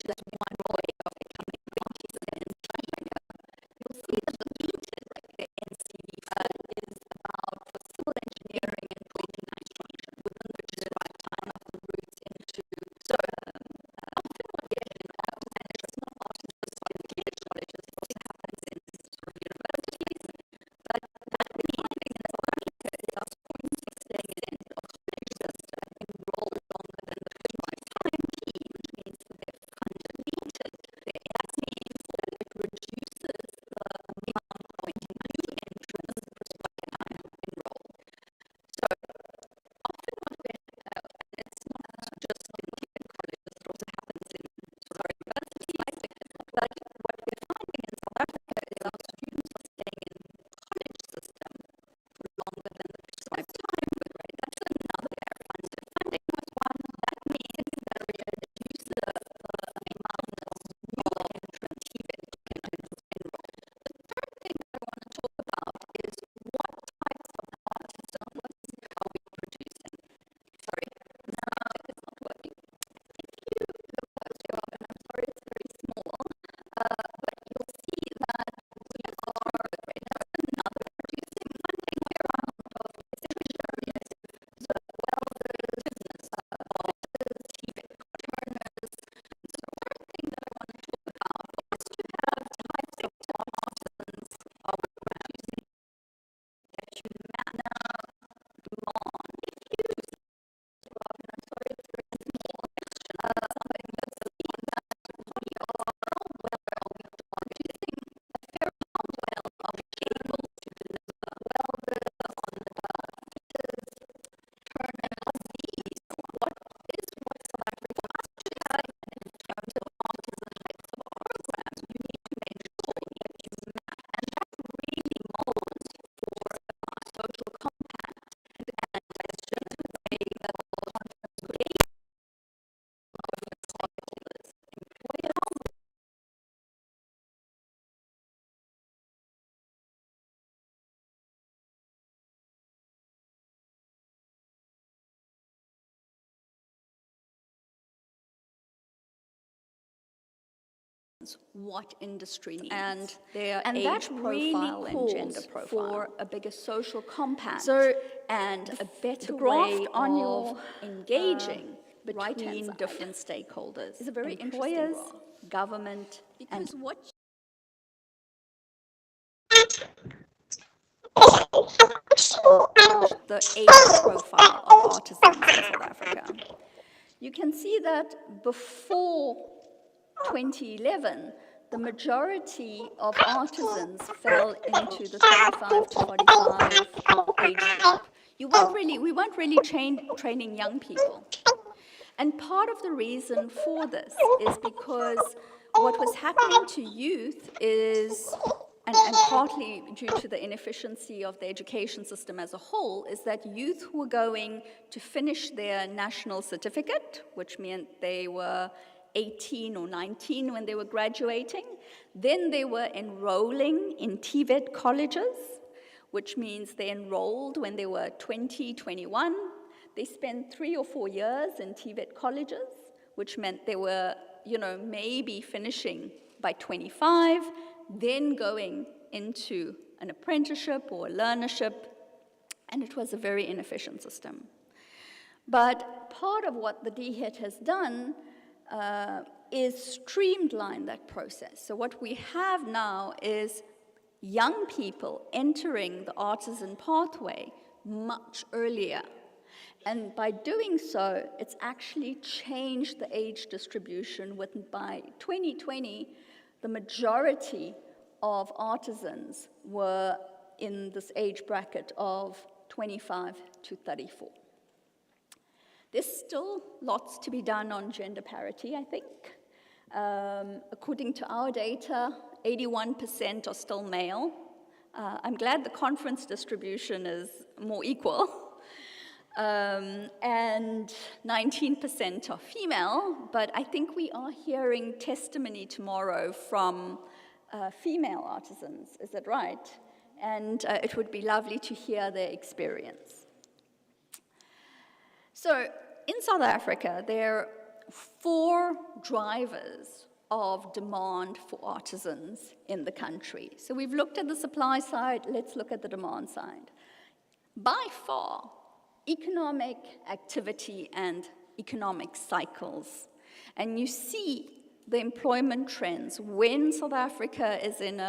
that's one way of becoming artisan in China. You'll see that the meter, like the NCV, is about for civil engineering and building construction, within which is right time of the routes into. So often what we get and it's not often in theatre colleges, it also happens in sort of universities, but that meaning in South Africa is our 0.6% of colleges that enroll longer than the prescribed time key, which means that they're funded. That means that it reduces the amount of new entrants prescribed time enroll. So often what we and it's not just in theatre colleges, it also happens in universities, but what we're finding in South Africa is our students are staying in the college system for longer than the prescribed time, right? That's another area. Funding was one. That means that we reduce the amount of new entrants enroll. The third thing that I want to talk about is what types of artisans are we producing? Sorry, now it's not working. If you look closely up, and I'm sorry it's very small, but you'll see that we are another producing funding amount of research areas, so welders, artists, TVET turners. So one thing that I want to talk about is to have types of artisans are we producing that Humana demand. If you and I'm sorry it's very small, something that's seen that we are, whether are we producing a fair amount, well, are we able to deliver welders on the fitters, turners, these, what South Africa actually has in terms of artisan types of programs, you need to make sure that you match, and that really molds for a social compact, and as soon as they create stakeholders, employers, what industry needs and their age that profile really and gender profile for a bigger social compact, and a better way of engaging between different stakeholders. Is a very employers, government, because and what the age profile of artisans in South Africa. You can see that before 2011, the majority of artisans fell into the 35 to 45 age group. We weren't really training young people. And part of the reason for this is because what was happening to youth is, and partly due to the inefficiency of the education system as a whole, is that youth were going to finish their national certificate, which meant they were 18 or 19 when they were graduating. Then they were enrolling in TVET colleges, which means they enrolled when they were 20, 21. They spent 3 or 4 years in TVET colleges, which meant they were, maybe finishing by 25, then going into an apprenticeship or a learnership, and it was a very inefficient system. But part of what the DHET has done is streamline that process. So what we have now is young people entering the artisan pathway much earlier. And by doing so, it's actually changed the age distribution by 2020, the majority of artisans were in this age bracket of 25 to 34. There's still lots to be done on gender parity, I think. According to our data, 81% are still male. I'm glad the conference distribution is more equal. And 19% are female, but I think we are hearing testimony tomorrow from female artisans, is that right? And it would be lovely to hear their experience. So in South Africa, there 4 drivers of demand for artisans in the country. So we've looked at the supply side, let's look at the demand side. By far, economic activity and economic cycles. And you see the employment trends when South Africa is in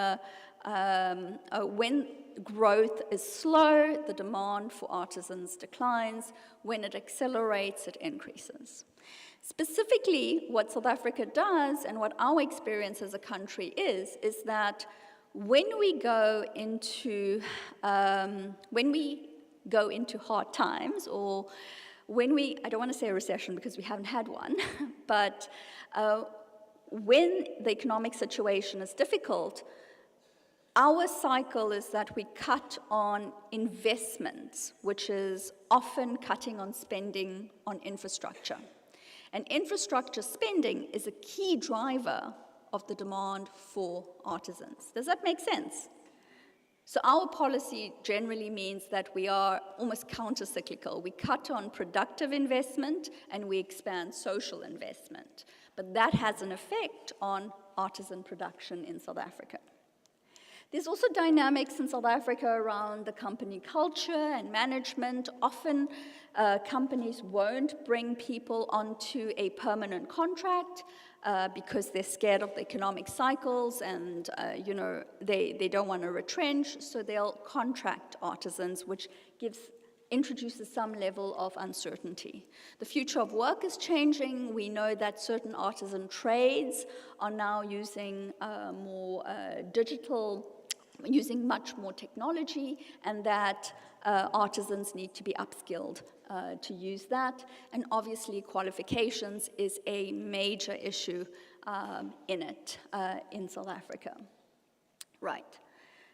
when growth is slow, the demand for artisans declines. When it accelerates, it increases. Specifically, what South Africa does and what our experience as a country is that when we go into hard times, or I don't want to say a recession because we haven't had one, but when the economic situation is difficult, our cycle is that we cut on investments, which is often cutting on spending on infrastructure. And infrastructure spending is a key driver of the demand for artisans. Does that make sense? So our policy generally means that we are almost counter-cyclical. We cut on productive investment and we expand social investment. But that has an effect on artisan production in South Africa. There's also dynamics in South Africa around the company culture and management. Often companies won't bring people onto a permanent contract because they're scared of the economic cycles and they don't want to retrench, so they'll contract artisans, which introduces some level of uncertainty. The future of work is changing. We know that certain artisan trades are now using using much more technology, and that artisans need to be upskilled to use that. And obviously, qualifications is a major issue in South Africa. Right.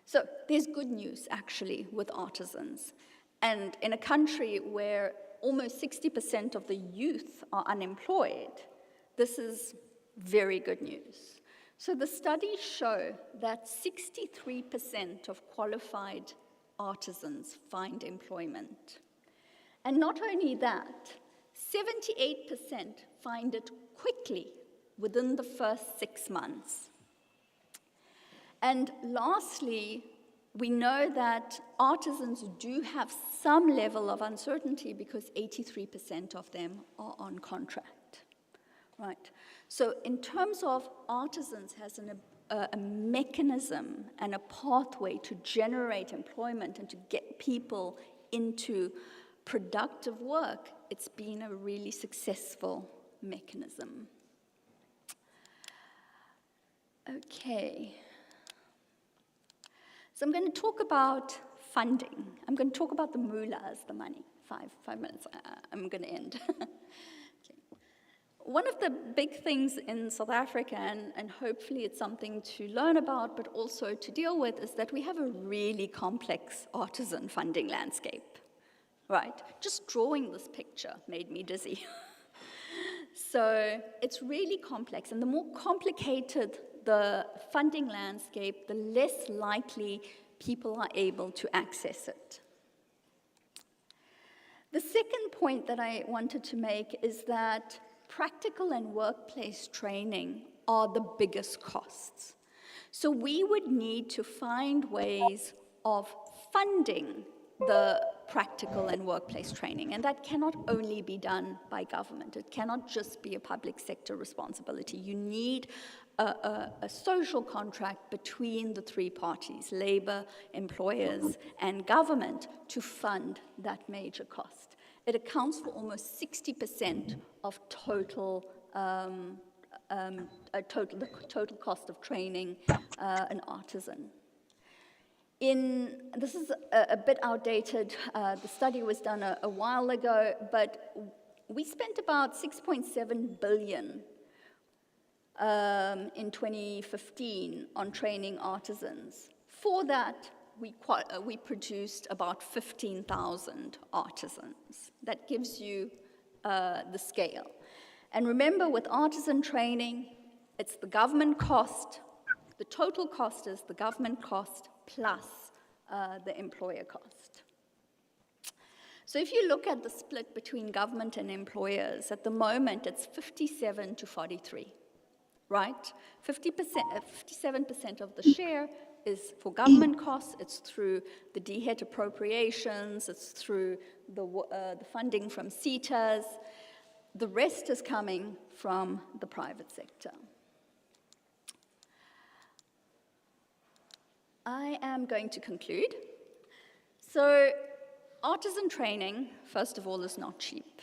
So there's good news, actually, with artisans. And in a country where almost 60% of the youth are unemployed, this is very good news. So the studies show that 63% of qualified artisans find employment. And not only that, 78% find it quickly within the first 6 months. And lastly, we know that artisans do have some level of uncertainty because 83% of them are on contract, right? So in terms of artisans has a mechanism and a pathway to generate employment and to get people into productive work, it's been a really successful mechanism. Okay. So I'm going to talk about funding. I'm going to talk about the mullahs, the money. Five minutes, I'm going to end. One of the big things in South Africa, and hopefully it's something to learn about, but also to deal with, is that we have a really complex artisan funding landscape, right? Just drawing this picture made me dizzy. So it's really complex, and the more complicated the funding landscape, the less likely people are able to access it. The second point that I wanted to make is that practical and workplace training are the biggest costs. So we would need to find ways of funding the practical and workplace training, and that cannot only be done by government. It cannot just be a public sector responsibility. You need a social contract between the three parties, labor, employers, and government, to fund that major cost. It accounts for almost 60% of the total cost of training an artisan. This is a bit outdated. The study was done a while ago, but we spent about 6.7 billion in 2015 on training artisans. For that, we produced about 15,000 artisans. That gives you the scale. And remember, with artisan training, it's the government cost. The total cost is the government cost plus the employer cost. So if you look at the split between government and employers, at the moment it's 57 to 43, right? 57% of the share is for government costs, it's through the DHET appropriations, it's through the funding from CETAs. The rest is coming from the private sector. I am going to conclude. So, artisan training, first of all, is not cheap.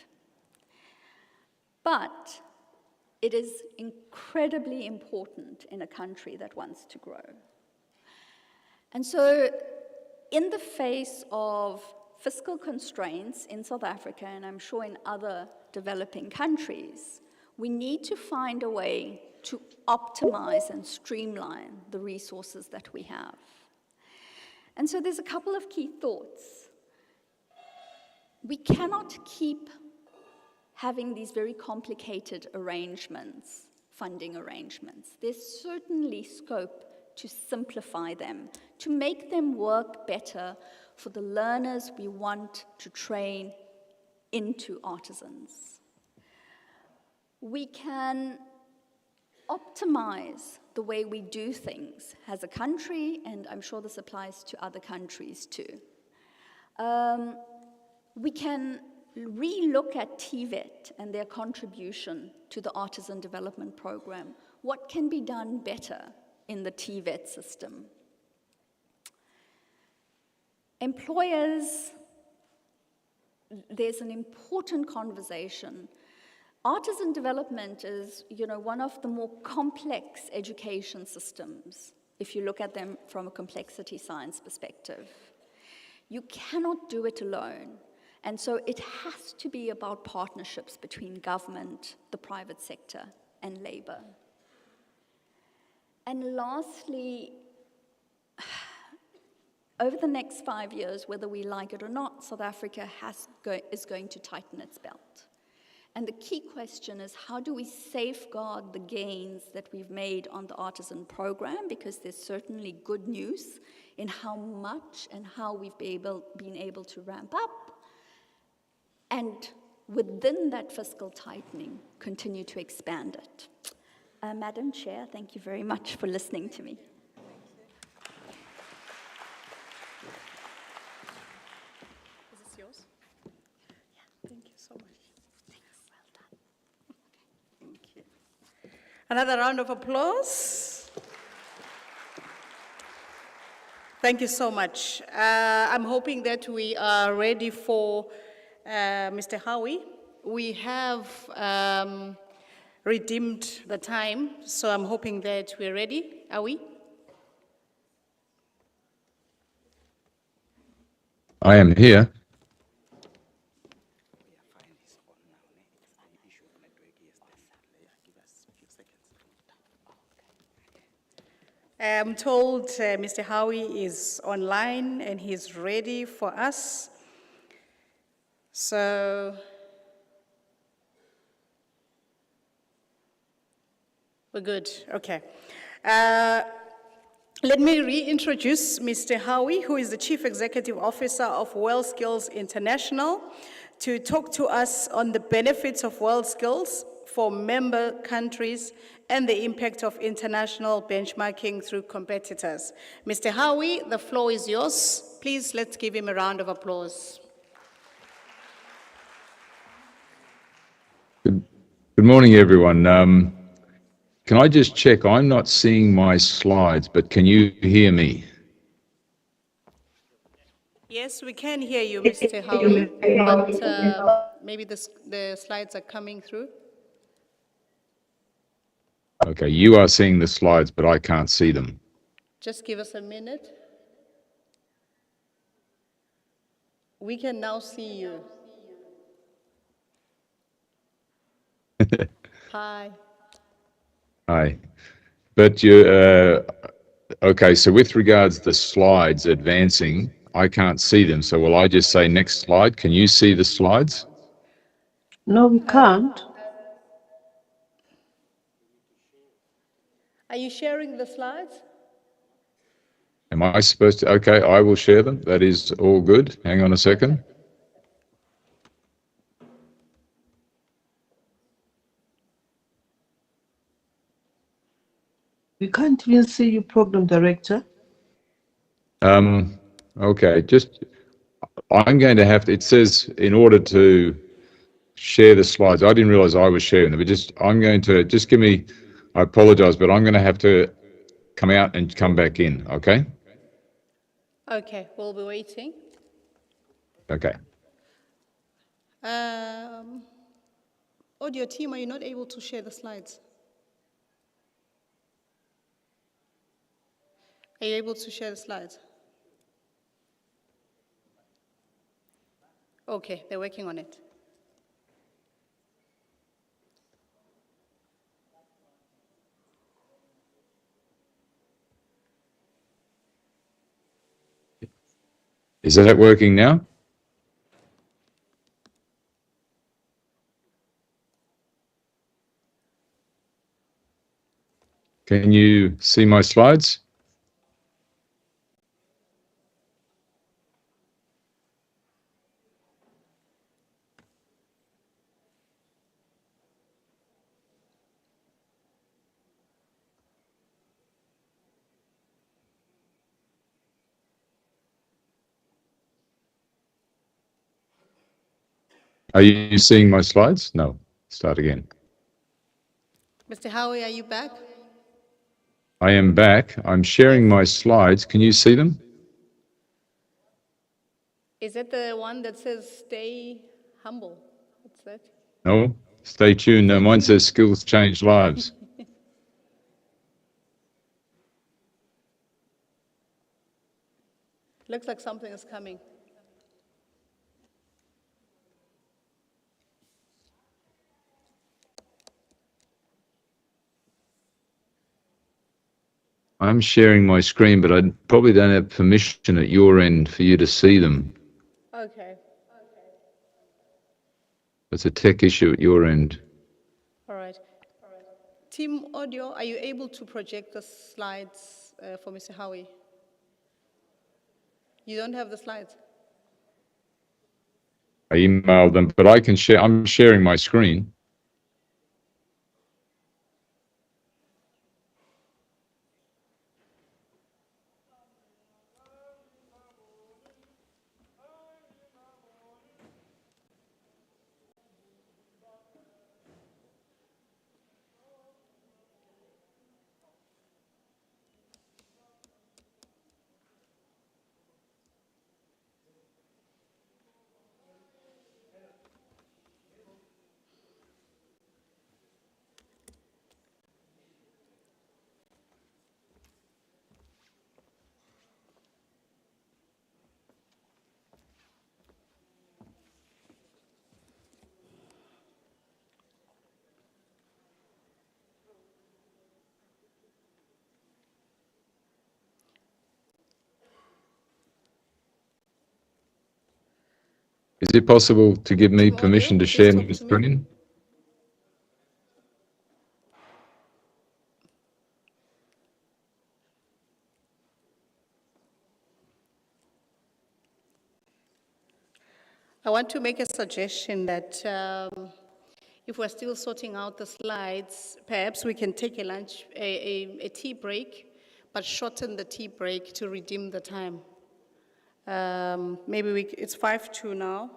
But it is incredibly important in a country that wants to grow. And so, in the face of fiscal constraints in South Africa, and I'm sure in other developing countries, we need to find a way to optimize and streamline the resources that we have. And so there's a couple of key thoughts. We cannot keep having these very complicated arrangements, funding arrangements. There's certainly scope to simplify them, to make them work better for the learners we want to train into artisans. We can optimize the way we do things as a country, and I'm sure this applies to other countries too. We can re-look at TVET and their contribution to the Artisan Development Program. What can be done better in the TVET system? Employers, there's an important conversation. Artisan development is, one of the more complex education systems, if you look at them from a complexity science perspective. You cannot do it alone. And so it has to be about partnerships between government, the private sector, and labor. And lastly, over the next 5 years, whether we like it or not, South Africa is going to tighten its belt. And the key question is, how do we safeguard the gains that we've made on the artisan program? Because there's certainly good news in how much and how we've been able to ramp up. And within that fiscal tightening, continue to expand it. Madam Chair, thank you very much for listening to me. Is this yours? Yeah, thank you so much. Thanks. Well done. Thank you. Another round of applause. Thank you so much. I'm hoping that we are ready for Mr. Howie. We have redeemed the time, so I'm hoping that we're ready. Are we? I am here. I'm told Mr. Howie is online and he's ready for us. So, we're good, okay. Let me reintroduce Mr. Howie, who is the Chief Executive Officer of WorldSkills International, to talk to us on the benefits of WorldSkills for member countries and the impact of international benchmarking through competitors. Mr. Howie, the floor is yours. Please, let's give him a round of applause. Good morning, everyone. Can I just check? I'm not seeing my slides, but can you hear me? Yes, we can hear you, Mr. Howie, but maybe the slides are coming through. Okay, you are seeing the slides, but I can't see them. Just give us a minute. We can now see you. Hi. Hi. But you, okay, so with regards to the slides advancing, I can't see them. So will I just say next slide? Can you see the slides? No, we can't. Are you sharing the slides? Am I supposed to? Okay, I will share them. That is all good. Hang on a second. We can't even see you, Program Director. Okay, I'm going to have to, it says in order to share the slides, I didn't realize I was sharing them, but I'm going to, just give me, I apologize, but I'm going to have to come out and come back in, okay? Okay, we'll be waiting. Okay. Audio team, are you not able to share the slides? Are you able to share the slides? Okay, they're working on it. Is that working now? Can you see my slides? Are you seeing my slides? No. Start again. Mr. Howie, are you back? I am back. I'm sharing my slides. Can you see them? Is that the one that says stay humble? What's that? No. Stay tuned. No, mine says skills change lives. Looks like something is coming. I'm sharing my screen, but I probably don't have permission at your end for you to see them. Okay. It's a tech issue at your end. All right. Team Audio, are you able to project the slides for Mr. Howie? You don't have the slides? I emailed them, but I can share. I'm sharing my screen. Is it possible to give me Team Audio, permission to please share talk my to me. screen? I want to make a suggestion that if we're still sorting out the slides, perhaps we can take a lunch, a tea break, but shorten the tea break to redeem the time. Maybe it's 5 to now,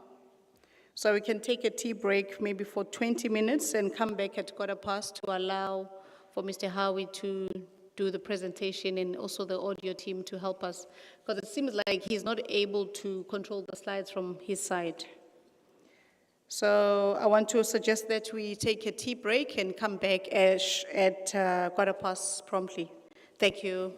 so we can take a tea break maybe for 20 minutes and come back at 1:15 to allow for Mr. Howie to do the presentation and also the audio team to help us, because it seems like he's not able to control the slides from his side. So I want to suggest that we take a tea break and come back at 1:15 promptly. Thank you.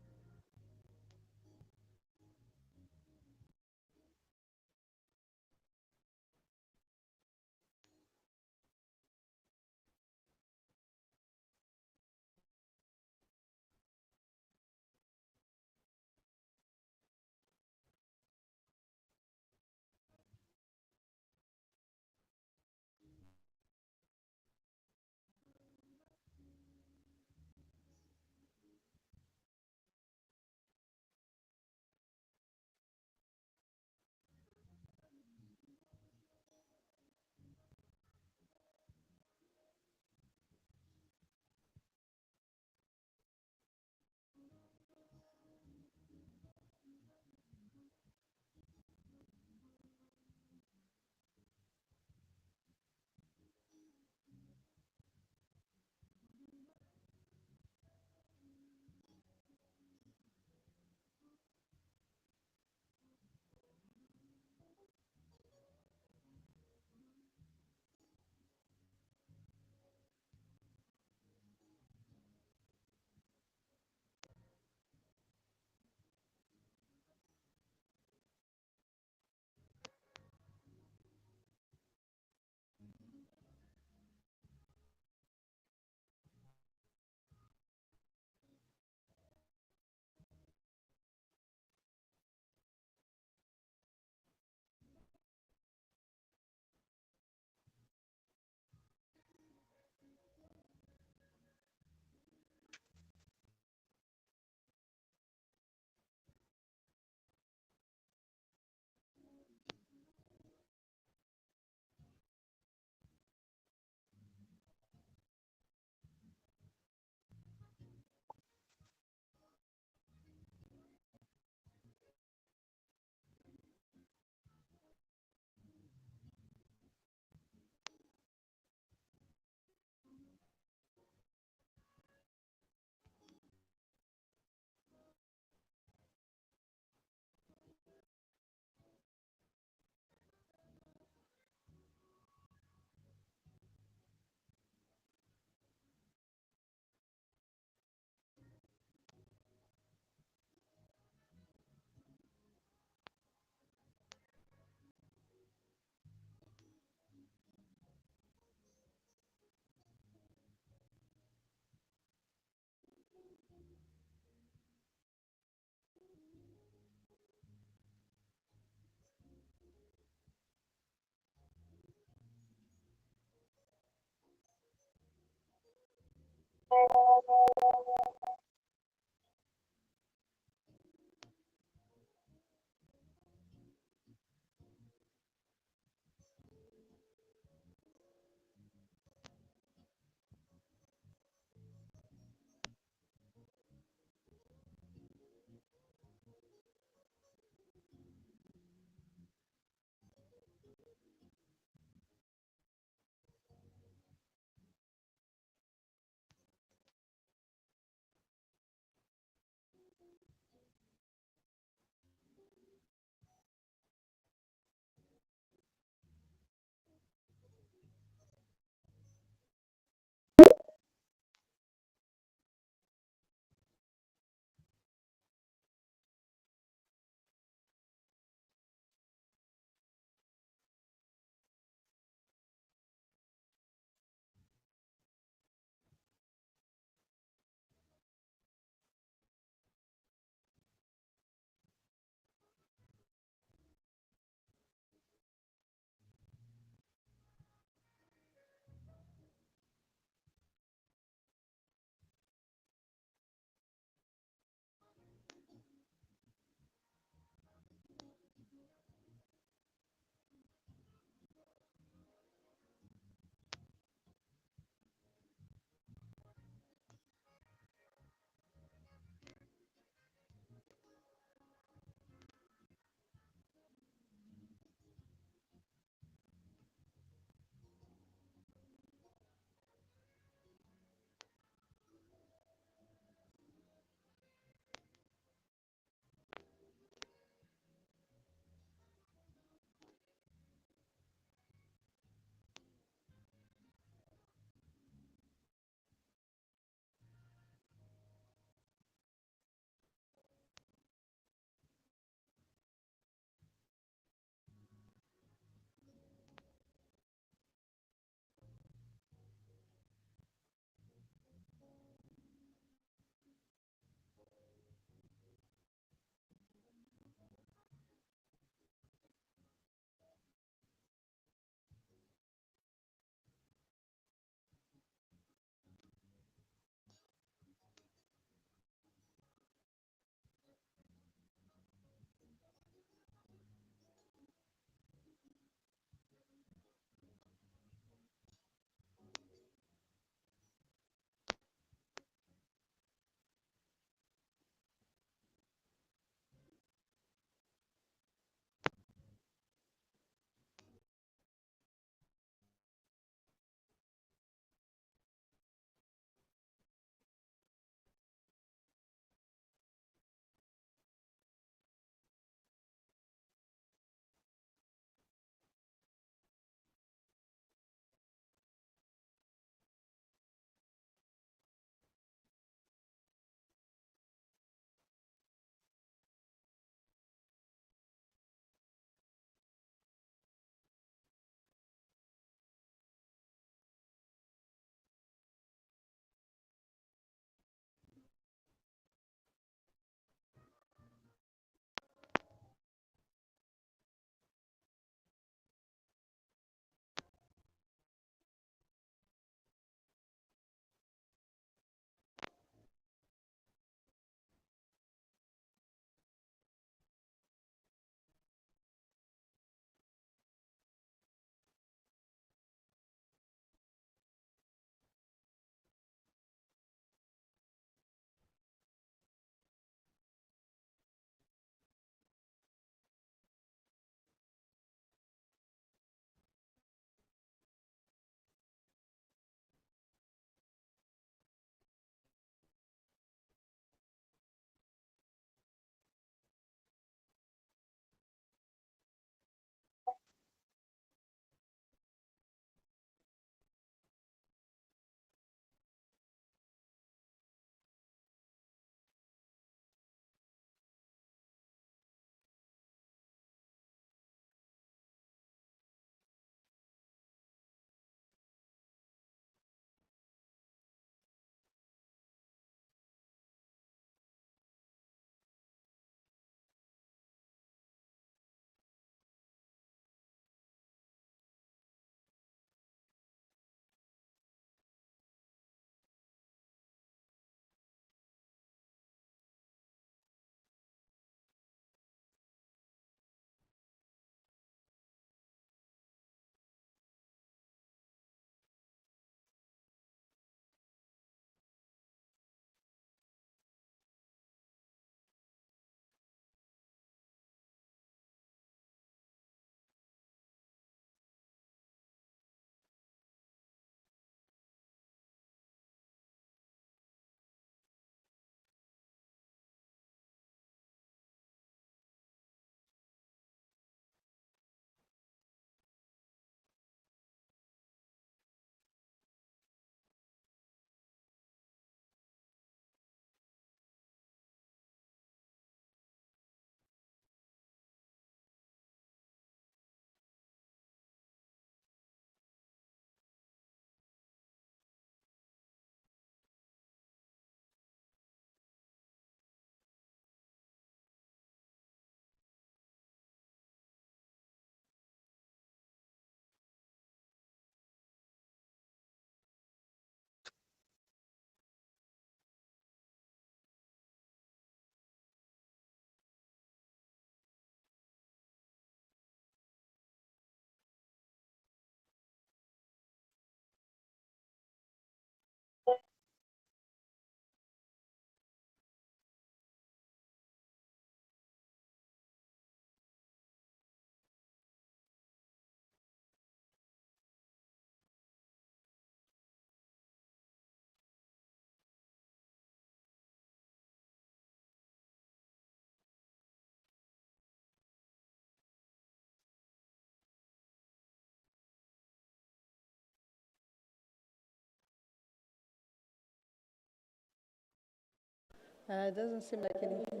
It doesn't seem like anything.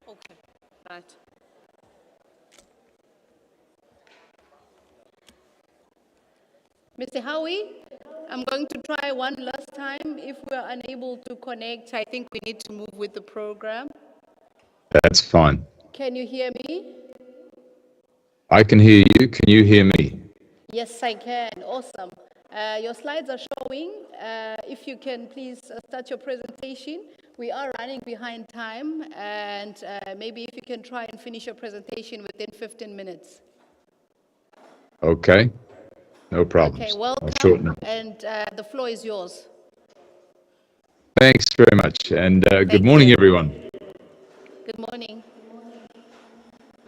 Okay, right. Mr. Howie, I'm going to try one last time. If we're unable to connect, I think we need to move with the program. That's fine. Can you hear me? I can hear you. Can you hear me? Yes, I can. Awesome. Your slides are showing. If you can please start your presentation. We are running behind time, and maybe if you can try and finish your presentation within 15 minutes. Okay. No Okay, problems. I'll welcome, shorten it. and the floor is yours. Thanks very much. And good Thank morning, you. everyone. Good morning.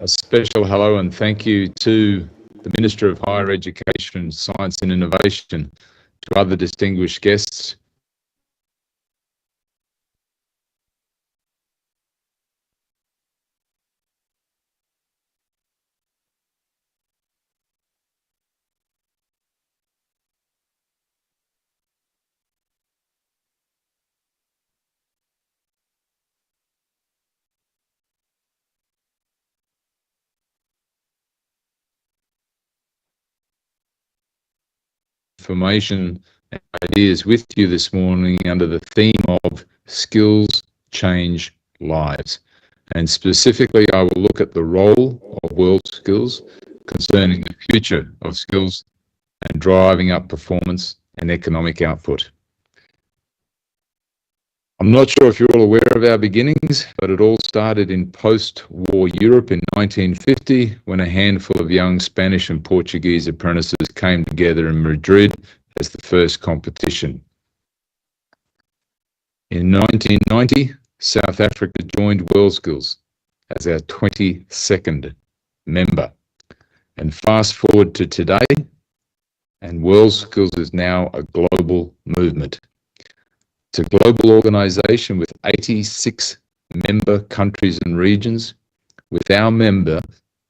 A special hello and thank you to the Minister of Higher Education, Science and Innovation, to other distinguished guests. Information and ideas with you this morning under the theme of skills change lives. And specifically, I will look at the role of world skills concerning the future of skills and driving up performance and economic output. I'm not sure if you're all aware of our beginnings, but it all started in post-war Europe in 1950 when a handful of young Spanish and Portuguese apprentices came together in Madrid as the first competition. In 1990, South Africa joined WorldSkills as our 22nd member. And fast forward to today, and WorldSkills is now a global movement. It's a global organization with 86 member countries and regions, with our member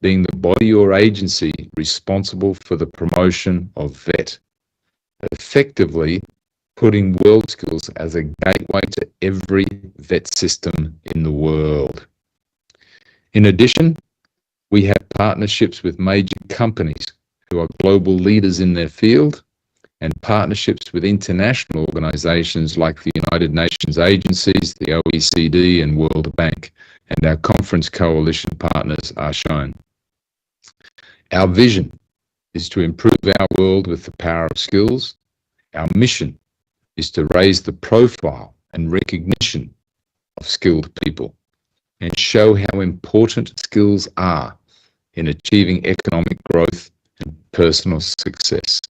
being the body or agency responsible for the promotion of VET, effectively putting WorldSkills as a gateway to every VET system in the world. In addition, we have partnerships with major companies who are global leaders in their field, and partnerships with international organizations like the United Nations agencies, the OECD and World Bank, and our conference coalition partners are shown. Our vision is to improve our world with the power of skills. Our mission is to raise the profile and recognition of skilled people and show how important skills are in achieving economic growth and personal success.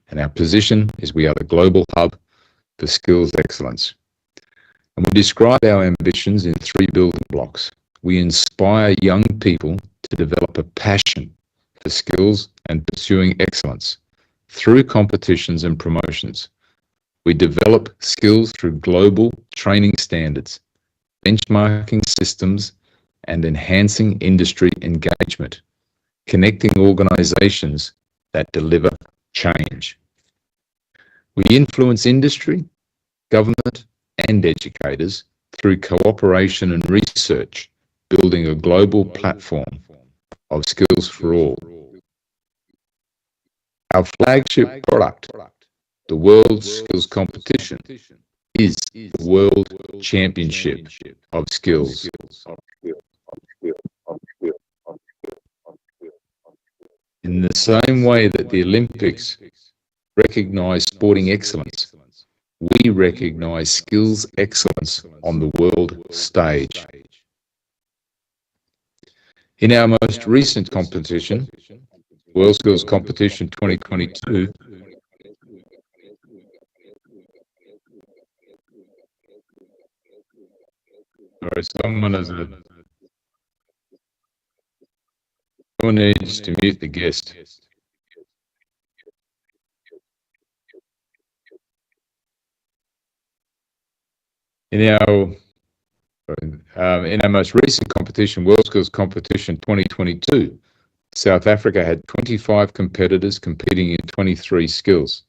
And our position is we are the global hub for skills excellence. And we describe our ambitions in 3 building blocks. We inspire young people to develop a passion for skills and pursuing excellence through competitions and promotions. We develop skills through global training standards, benchmarking systems, and enhancing industry engagement, connecting organizations that deliver change. We influence industry, government, and educators through cooperation and research, building a global platform of skills for all. Our flagship product The World Skills Competition is the World Championship of Skills. In the same way that the Olympics recognise sporting excellence, we recognise skills excellence on the world stage. In our most recent competition, World Skills Competition 2022, someone needs to mute the guest. In our most recent competition, World Skills Competition 2022, South Africa had 25 competitors competing in 23 skills.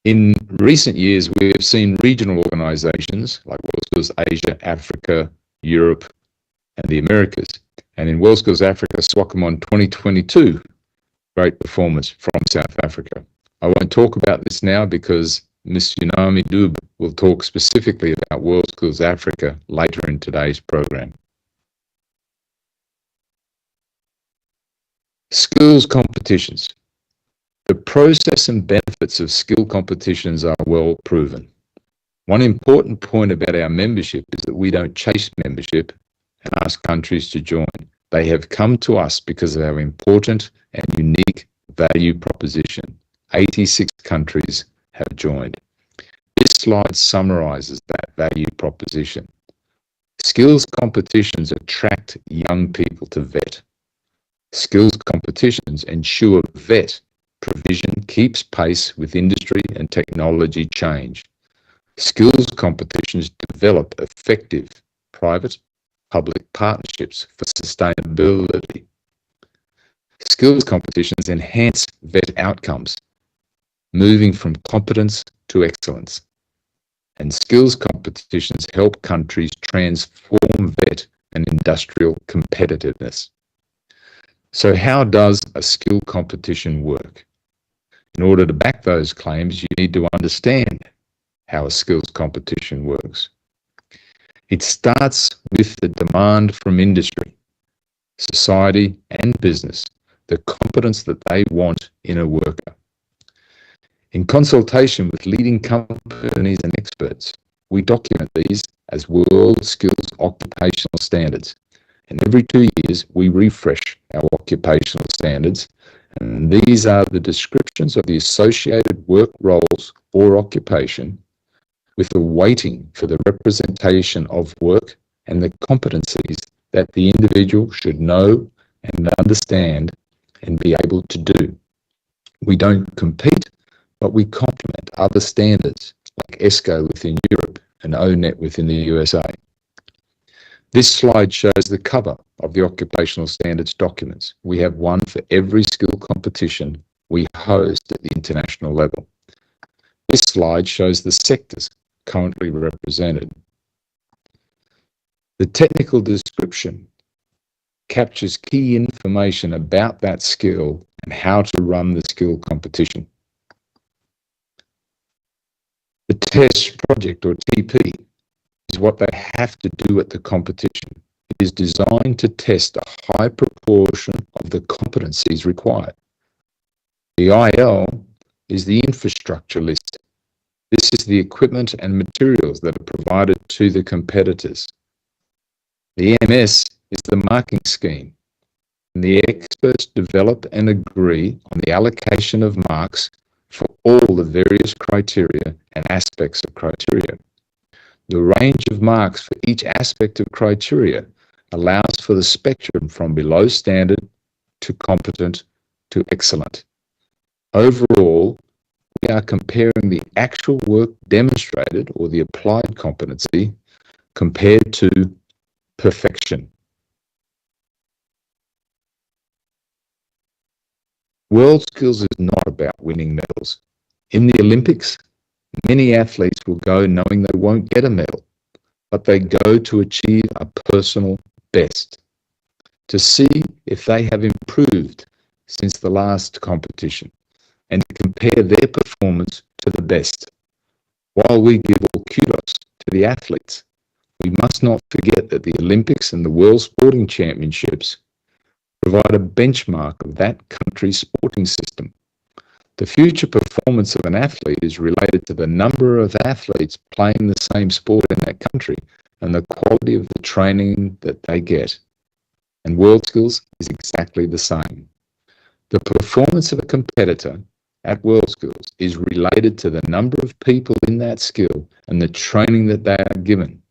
In recent years, we have seen regional organisations like World Skills Asia, Africa, Europe, and the Americas. And in World Skills Africa, Swakopmund 2022, great performance from South Africa. I won't talk about this now because Ms. Unami Dube will talk specifically about World Skills Africa later in today's program. Skills competitions. The process and benefits of skill competitions are well proven. One important point about our membership is that we don't chase membership and ask countries to join. They have come to us because of our important and unique value proposition. 86 countries have joined. This slide summarises that value proposition. Skills competitions attract young people to VET. Skills competitions ensure VET provision keeps pace with industry and technology change. Skills competitions develop effective private-public partnerships for sustainability. Skills competitions enhance VET outcomes, moving from competence to excellence. And skills competitions help countries transform VET and industrial competitiveness. So how does a skill competition work? In order to back those claims, you need to understand how a skills competition works. It starts with the demand from industry, society, and business, the competence that they want in a worker. In consultation with leading companies and experts, we document these as World Skills Occupational Standards. And every 2 years, we refresh our occupational standards. And these are the descriptions of the associated work roles or occupation with a weighting for the representation of work and the competencies that the individual should know and understand and be able to do. We don't compete, but we complement other standards like ESCO within Europe and ONET within the USA. This slide shows the cover of the occupational standards documents. We have one for every skill competition we host at the international level. This slide shows the sectors currently represented. The technical description captures key information about that skill and how to run the skill competition. The test project, or TP, is what they have to do at the competition. It is designed to test a high proportion of the competencies required. The IL is the infrastructure list. This is the equipment and materials that are provided to the competitors. The MS is the marking scheme. And the experts develop and agree on the allocation of marks for all the various criteria and aspects of criteria. The range of marks for each aspect of criteria allows for the spectrum from below standard to competent to excellent. Overall, we are comparing the actual work demonstrated or the applied competency compared to perfection. World Skills is not about winning medals. In the Olympics, many athletes will go knowing they won't get a medal, but they go to achieve a personal best, to see if they have improved since the last competition, and to compare their performance to the best. While we give all kudos to the athletes, we must not forget that the Olympics and the World Sporting Championships provide a benchmark of that country's sporting system. The future performance of an athlete is related to the number of athletes playing the same sport in that country and the quality of the training that they get. And World Skills is exactly the same. The performance of a competitor at World Skills is related to the number of people in that skill and the training that they are given.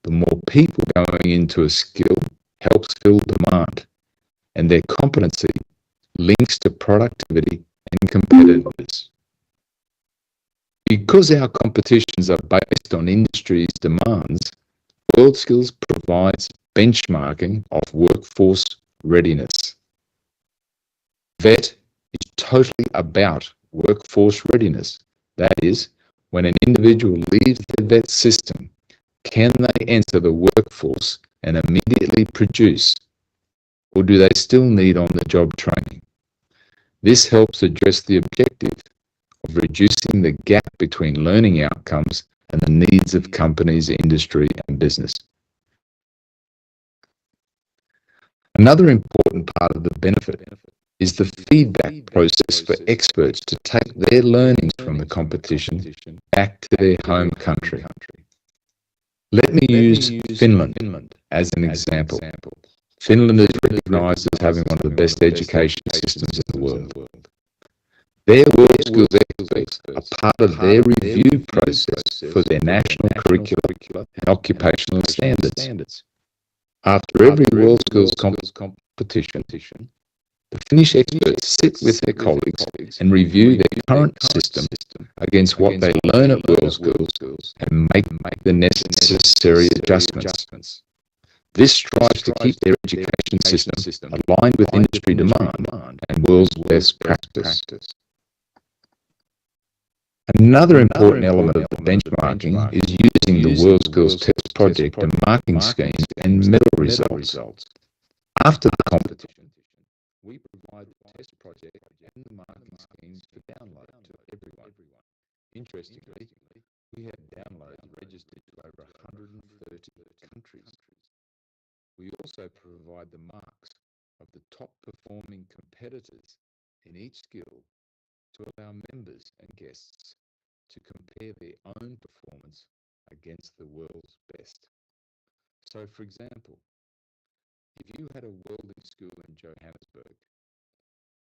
The more people going into a skill helps fill demand, and their competency links to productivity and competitiveness. Because our competitions are based on industry's demands, World Skills provides benchmarking of workforce readiness. VET is totally about workforce readiness. That is, when an individual leaves the VET system, can they enter the workforce and immediately produce, or do they still need on-the-job training? This helps address the objective of reducing the gap between learning outcomes and the needs of companies, industry, and business. Another important part of the benefit is the feedback process for experts to take their learnings from the competition back to their home country. Let me use Finland as an example. Finland is recognised as having one of the best education systems in the world. Their World Skills experts are part of their review process for their national curricula and occupational standards. After every World Skills competition, the Finnish experts sit with their colleagues and review their current system against what they learn at World Skills and make the necessary adjustments. This strives to keep their education system aligned with industry demand and world's best practice. Another important element of the benchmarking is using the World Skills Test Project and marking schemes and medal results. After the competition, we provide the test project and the marking schemes for download to everyone. Interestingly, we have downloads registered to over 130 countries. We also provide the marks of the top performing competitors in each skill to allow members and guests to compare their own performance against the world's best. So, for example, if you had a welding school in Johannesburg,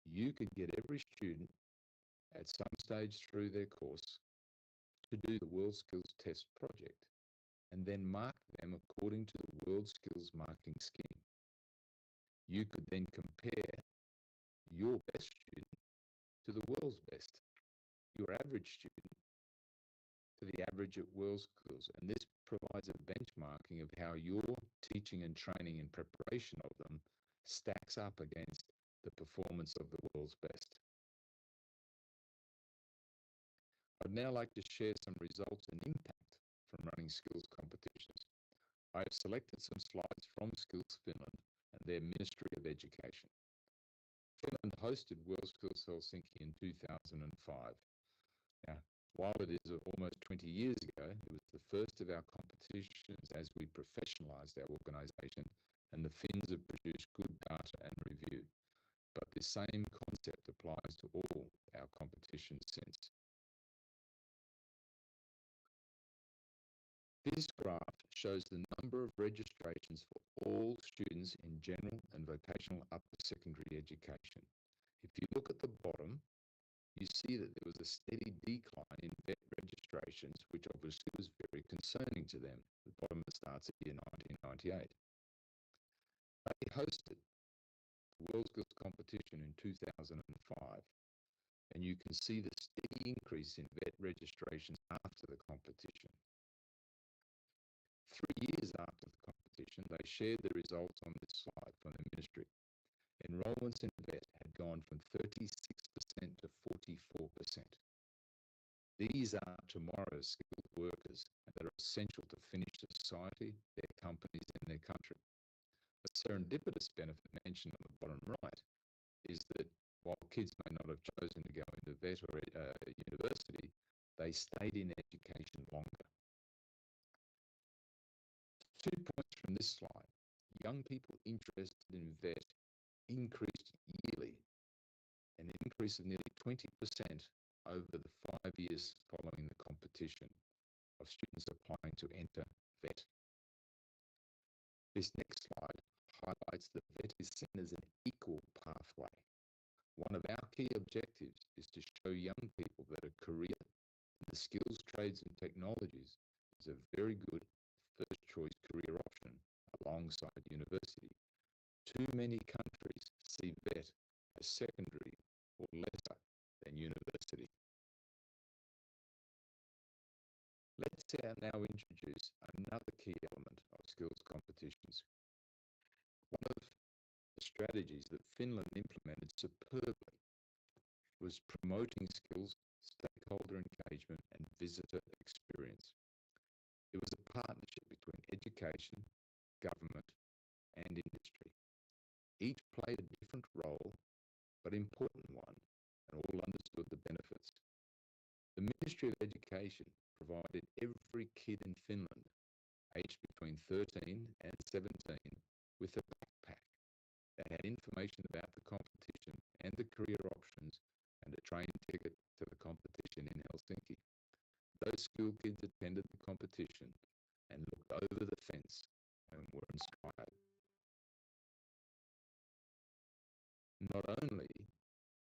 you could get every student at some stage through their course to do the World Skills Test Project and then mark them according to the World Skills marking scheme. You could then compare your best student to the world's best, your average student to the average at World Skills, and this provides a benchmarking of how your teaching and training in preparation of them stacks up against the performance of the world's best. I'd now like to share some results and impact from running skills competitions. I have selected some slides from Skills Finland and their Ministry of Education. Finland hosted World Skills Helsinki in 2005. Now, while it is almost 20 years ago, it was the first of our competitions as we professionalised our organisation, and the Finns have produced good data and review. But this same concept applies to all our competitions since. This graph shows the number of registrations for all students in general and vocational upper secondary education. If you look at the bottom, you see that there was a steady decline in VET registrations, which obviously was very concerning to them. The bottom starts at year 1998. They hosted the World Skills competition in 2005, and you can see the steady increase in VET registrations after the competition. 3 years after the competition, they shared the results on this slide from the ministry. Enrolments in VET had gone from 36% to 44%. These are tomorrow's skilled workers that are essential to Finnish society, their companies, and their country. A serendipitous benefit mentioned on the bottom right is that while kids may not have chosen to go into vet or university, they stayed in education longer. 2 points from this slide. Young people interested in vet increased yearly, an increase of nearly 20% over the 5 years following the competition of students applying to enter vet. This next slide highlights that vet is seen as an equal pathway. One of our key objectives is to show young people that a career in the skills, trades and technologies is a very good first choice career option alongside university. Too many countries see vet as secondary or lesser than university. Let's now introduce another key element of skills competitions. One of the strategies that Finland implemented superbly was promoting skills, stakeholder engagement and visitor experience. It was a partnership between education, government and industry. Each played a different role, but important one, and all understood the benefits. The Ministry of Education provided every kid in Finland, aged between 13 and 17, with a backpack that had information about the competition and the career options and a train ticket to the competition in Helsinki. Those school kids attended the competition and looked over the fence and were inspired. Not only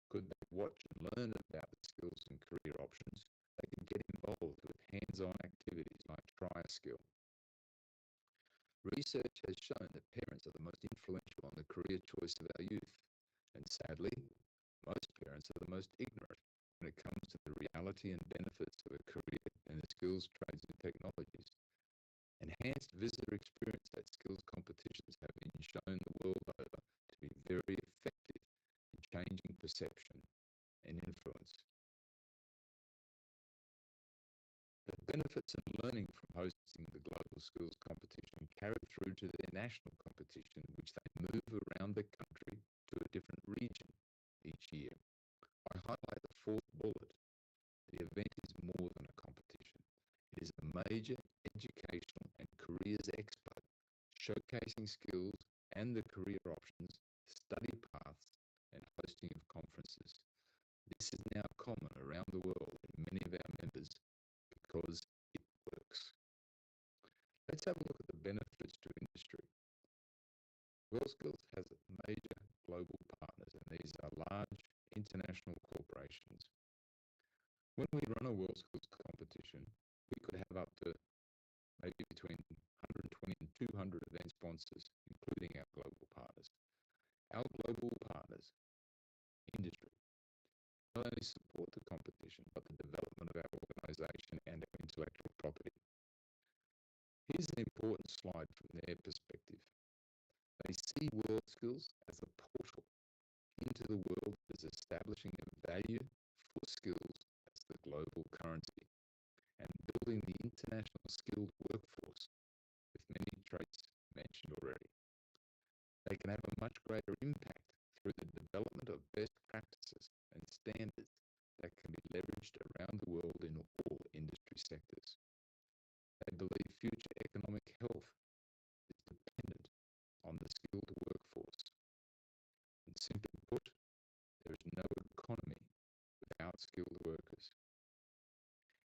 could they watch and learn about the skills and career options, they could get involved with hands-on activities like try a skill. Research has shown that parents are the most influential on the career choice of our youth, and sadly, most parents are the most ignorant when it comes to the reality and benefits of a career in the skills, trades and technologies. Enhanced visitor experience at skills competitions have been shown the world over to be very effective in changing perception and influence. The benefits of learning from hosting the global skills competition carried through to their national competition, which they move around the country to a different region each year. I highlight the fourth bullet. The event is more than a competition. It is a major educational and careers expo, showcasing skills and the career options, study paths, and hosting of conferences. This is now common around the world in many of our members because it works. Let's have a look at the benefits to industry. WorldSkills has major global partners, and these are large international corporations. When we run a WorldSkills competition, we could have up to maybe between 120 and 200 event sponsors, including our global partners. Our global partners, industry, not only support the competition, but the development of our organisation and our intellectual property. Here's an important slide from their perspective. They see WorldSkills as a portal into the world as establishing a value for skills as the global currency and building the international skilled workforce with many traits mentioned already. They can have a much greater impact through the development of best practices and standards that can be leveraged around the world in all industry sectors. They believe future economic health is dependent on the skilled workforce. And simply put, there is no economy without skilled workers.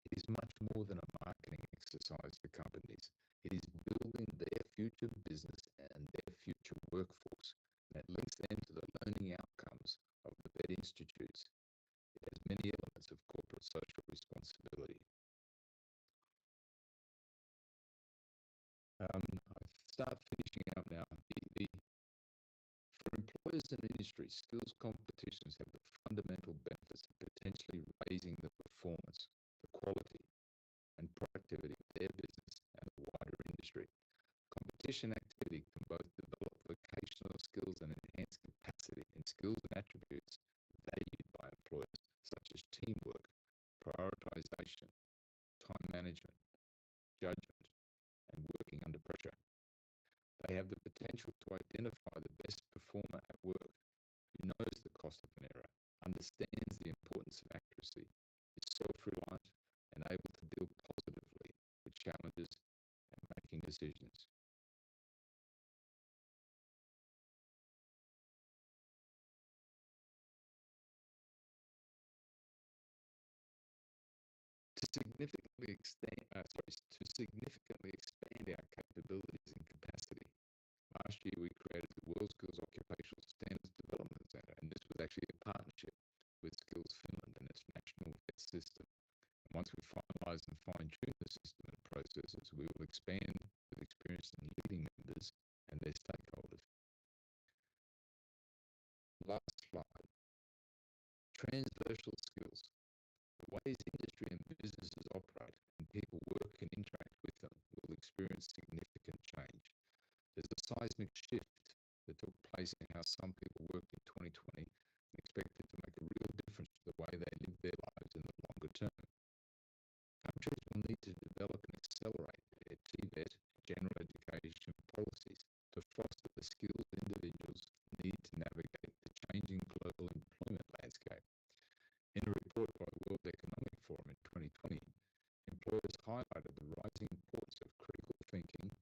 It is much more than a marketing exercise for companies. It is building their future business and their future workforce, and it links them to the learning outcomes of the vet institutes. It has many elements of corporate social responsibility. I start finishing out now. For employers and industry, skills competitions have the fundamental benefits of potentially raising the performance, the quality, and productivity of their business and the wider industry. Competition activity can both develop vocational skills and enhance capacity in skills and attributes valued by employers, such as teamwork, prioritization, time management, judgment, and working under pressure. They have the potential to identify the best performer at work who knows the cost of an error, understands the importance of accuracy, is self-reliant, and able to deal positively with challenges and making decisions. To significantly expand our capabilities and capacity, last year we created the WorldSkills Occupational Standards Development Centre, and this was actually a partnership with Skills Finland and its national vet system. And once we finalise and fine-tune the system and processes, we will expand with experienced and leading members and their stakeholders. Last slide. Transversal skills. The ways industry and businesses operate and people work and interact with them will experience significant change. There's a seismic shift that took place in how some people worked in 2020 and expected to make a real difference to the way they live their lives in the longer term. Countries will need to develop and accelerate their TVET general education policies to foster the skills individuals need to navigate the changing global employment landscape. In a report by the World Economic Forum in 2020, employers highlighted the rising importance of critical thinking,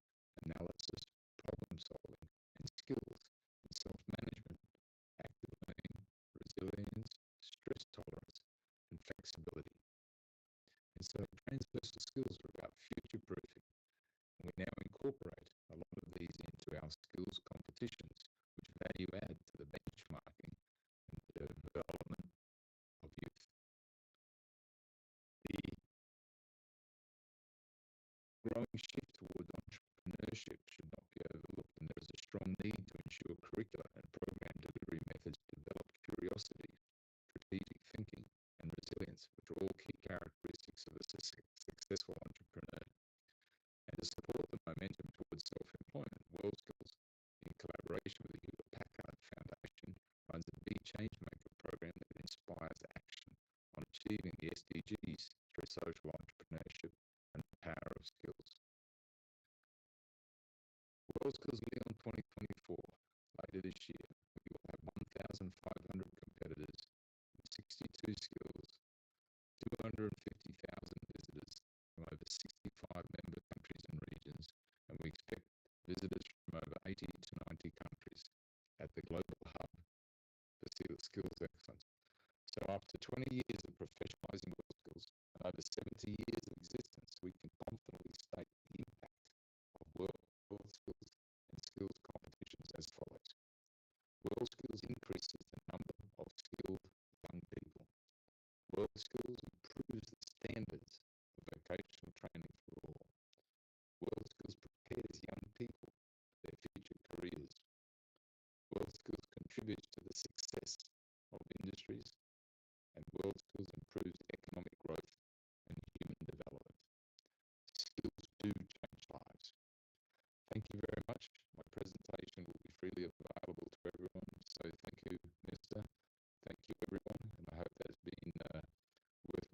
analysis, problem solving, and skills in self-management, active learning, resilience, stress tolerance, and flexibility. And so transversal skills are about future-proofing. We now incorporate a lot of these into our skills competitions, which value add to the benchmarking and the development of youth. The growing shift towards entrepreneurship should not be overlooked, and there is a strong need to ensure curricula and program delivery methods develop curiosity, strategic thinking, and resilience, which are all key characteristics of a successful entrepreneur. And to support the momentum towards self-employment, WorldSkills, in collaboration with the Hewlett-Packard Foundation, runs a Be Changemaker program that inspires action on achieving the SDGs through social entrepreneurship and the power of skills. WorldSkills Leon 2024. Later this year, we will have 1,500 competitors with 62 skills, 250,000 visitors from over 65 member countries and regions, and we expect visitors from over 80 to 90 countries at the global hub for skills excellence. So after 20 years of professionalising WorldSkills and over 70 years of existence, we can confidently state the impact of WorldSkills and skills competitions as follows. WorldSkills increases the number of skilled young people. WorldSkills improves the standards of vocational training for all. WorldSkills prepares young people for their future careers. WorldSkills contributes to the success of industries, and WorldSkills improves economic growth and human development. Skills do change lives. Thank you very much. My presentation will be freely available to everyone, so thank you, Minister. Thank you, everyone, and I hope that has been worth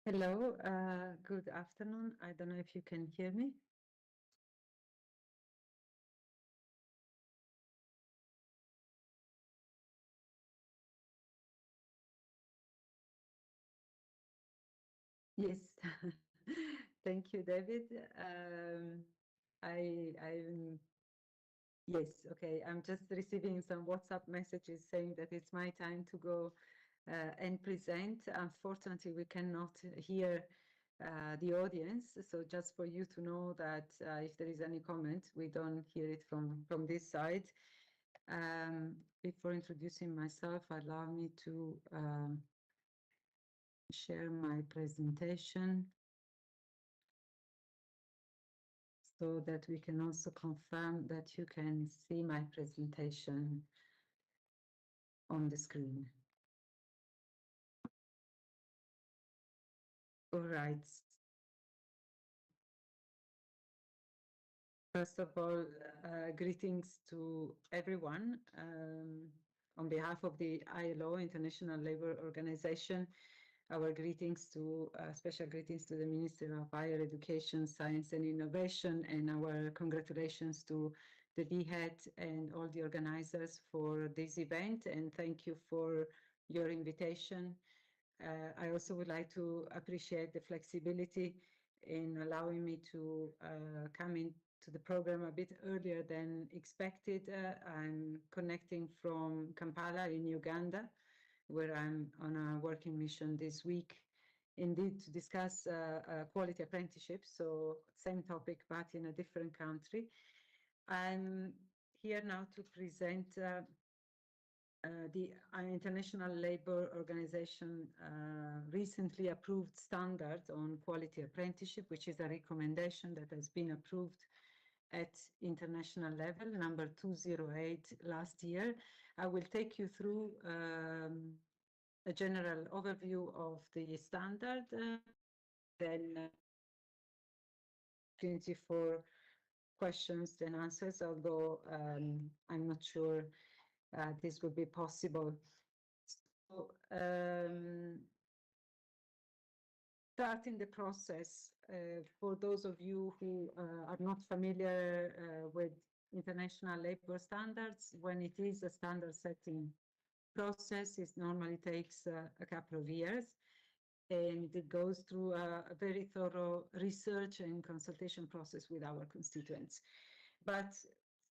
Hello, good afternoon. I don't know if you can hear me. Yes, thank you, David. Yes, okay. I'm just receiving some WhatsApp messages saying that it's my time to go and present. Unfortunately, we cannot hear the audience. So just for you to know that if there is any comment, we don't hear it from this side. Before introducing myself, allow me to share my presentation so that we can also confirm that you can see my presentation on the screen. All right. First of all, greetings to everyone. On behalf of the ILO, International Labour Organization, our greetings to, special greetings to the Minister of Higher Education, Science and Innovation, and our congratulations to the DHET and all the organizers for this event, and thank you for your invitation. I also would like to appreciate the flexibility in allowing me to come into the program a bit earlier than expected. I'm connecting from Kampala in Uganda, where I'm on a working mission this week, indeed to discuss quality apprenticeship, so same topic but in a different country. I'm here now to present the International Labour Organization recently approved standard on quality apprenticeship, which is a recommendation that has been approved at international level, number 208 last year. I will take you through a general overview of the standard, then opportunity for questions and answers, although I'm not sure this will be possible. So, starting the process, for those of you who are not familiar with international labor standards, when it is a standard setting process, it normally takes a couple of years, and it goes through a very thorough research and consultation process with our constituents. But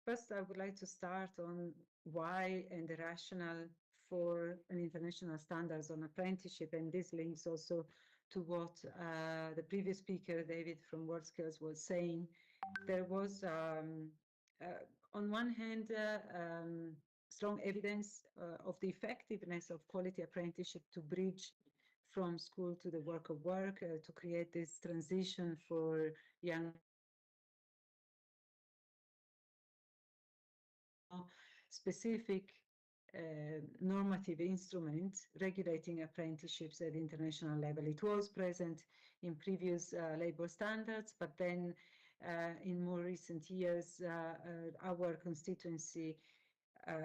first, I would like to start on why and the rationale for an international standards on apprenticeship, and this links also to what the previous speaker, David from WorldSkills, was saying. There was, on one hand, strong evidence of the effectiveness of quality apprenticeship to bridge from school to the work of work, to create this transition for young specific normative instrument regulating apprenticeships at international level. It was present in previous labor standards, but then in more recent years, our constituency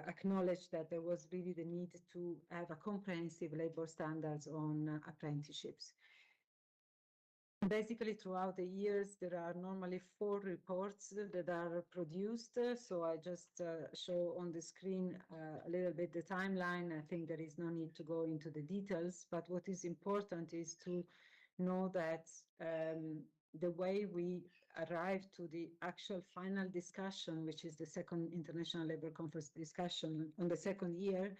acknowledged that there was really the need to have a comprehensive labor standards on apprenticeships. Basically, throughout the years, there are normally 4 reports that are produced. So I just show on the screen a little bit the timeline. I think there is no need to go into the details, but what is important is to know that the way we arrive to the actual final discussion, which is the second International Labour Conference discussion on the second year,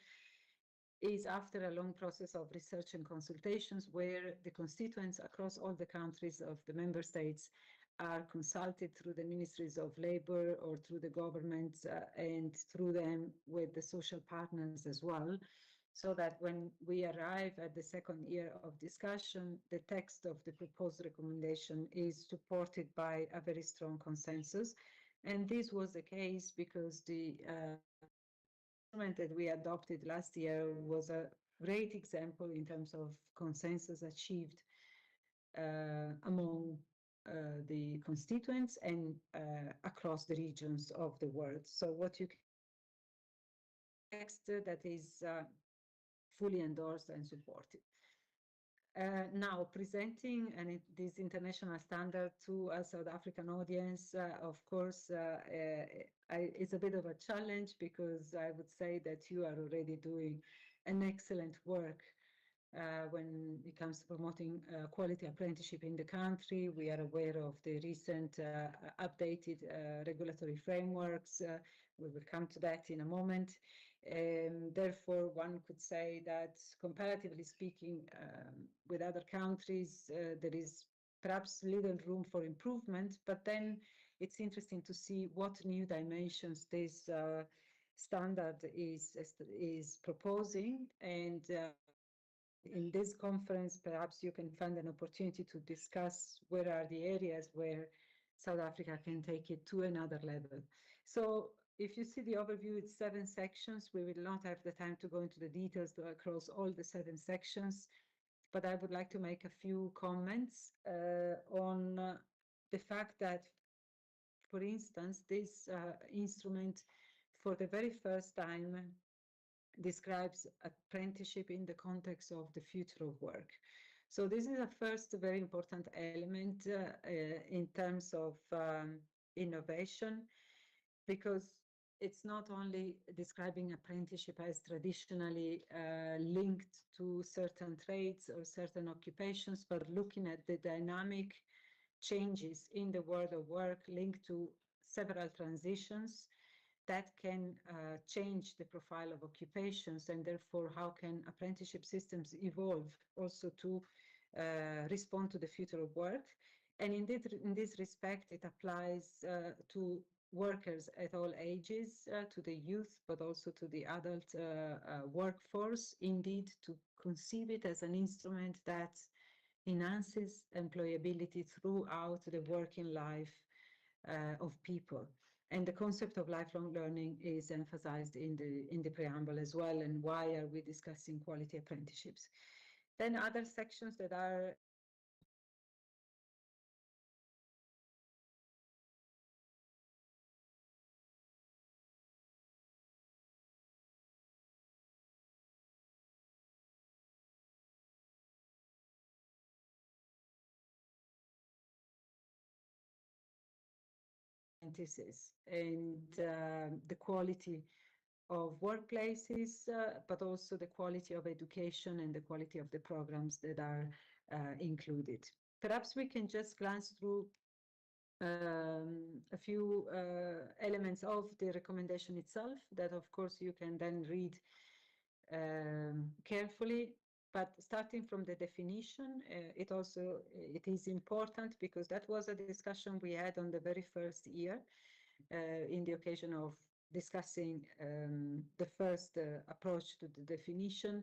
is after a long process of research and consultations where the constituents across all the countries of the member states are consulted through the ministries of labor or through the governments and through them with the social partners as well, so that when we arrive at the second year of discussion, the text of the proposed recommendation is supported by a very strong consensus. And this was the case because the instrument that we adopted last year was a great example in terms of consensus achieved among the constituents and across the regions of the world. So what you can text that is fully endorsed and supported. Now, presenting this international standard to a South African audience, of course, is a bit of a challenge because I would say that you are already doing an excellent work when it comes to promoting quality apprenticeship in the country. We are aware of the recent updated regulatory frameworks. We will come to that in a moment. Therefore, one could say that comparatively speaking, with other countries, there is perhaps little room for improvement, but then it's interesting to see what new dimensions this standard is proposing. And in this conference, perhaps you can find an opportunity to discuss where are the areas where South Africa can take it to another level. So if you see the overview, it's 7 sections. We will not have the time to go into the details across all the 7 sections, but I would like to make a few comments on the fact that, for instance, this instrument for the very first time describes apprenticeship in the context of the future of work. So this is a first very important element in terms of innovation, because it's not only describing apprenticeship as traditionally linked to certain trades or certain occupations, but looking at the dynamic changes in the world of work linked to several transitions that can change the profile of occupations, and therefore how can apprenticeship systems evolve also to respond to the future of work. And in this respect, it applies to workers at all ages, to the youth, but also to the adult workforce, indeed to conceive it as an instrument that enhances employability throughout the working life of people. And the concept of lifelong learning is emphasized in the preamble as well. And why are we discussing quality apprenticeships? Then other sections that are apprentices and the quality of workplaces, but also the quality of education and the quality of the programs that are included. Perhaps we can just glance through a few elements of the recommendation itself that, of course, you can then read carefully. But starting from the definition, it is important because that was a discussion we had on the very first year in the occasion of discussing the first approach to the definition.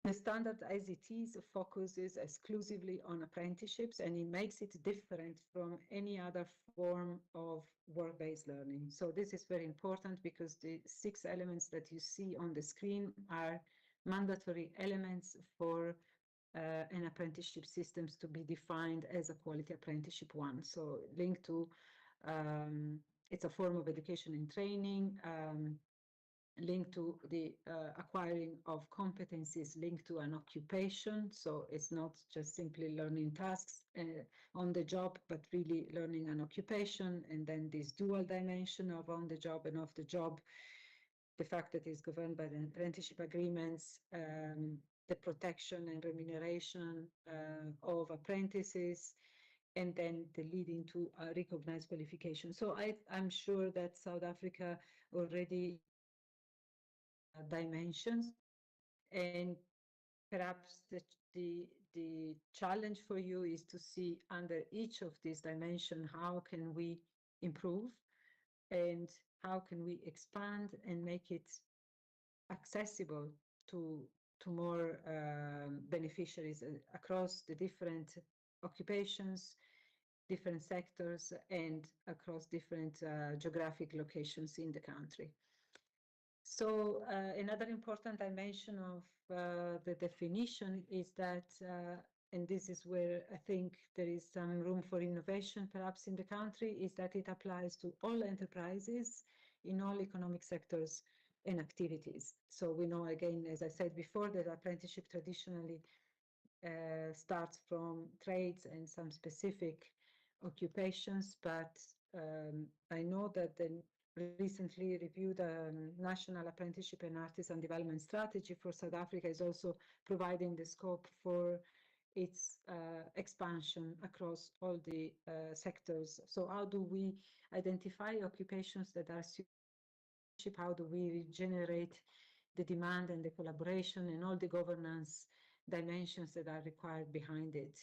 The standard as it is focuses exclusively on apprenticeships, and it makes it different from any other form of work-based learning. So this is very important because the 6 elements that you see on the screen are mandatory elements for an apprenticeship systems to be defined as a quality apprenticeship one. So linked to, it's a form of education and training, linked to the acquiring of competencies linked to an occupation. So it's not just simply learning tasks on the job, but really learning an occupation, and then this dual dimension of on the job and off the job, the fact that it's governed by the apprenticeship agreements, the protection and remuneration of apprentices, and then the leading to a recognized qualification. So I'm sure that South Africa already dimensions, and perhaps the challenge for you is to see under each of these dimensions, how can we improve and how can we expand and make it accessible to more beneficiaries across the different occupations, different sectors, and across different geographic locations in the country. So another important dimension of the definition is that, and this is where I think there is some room for innovation perhaps in the country, is that it applies to all enterprises in all economic sectors and activities. So we know, again, as I said before, that apprenticeship traditionally starts from trades and some specific occupations, but I know that the recently reviewed National Apprenticeship and Artisan Development Strategy for South Africa is also providing the scope for its expansion across all the sectors. So how do we identify occupations that are suitable? How do we generate the demand and the collaboration and all the governance dimensions that are required behind it?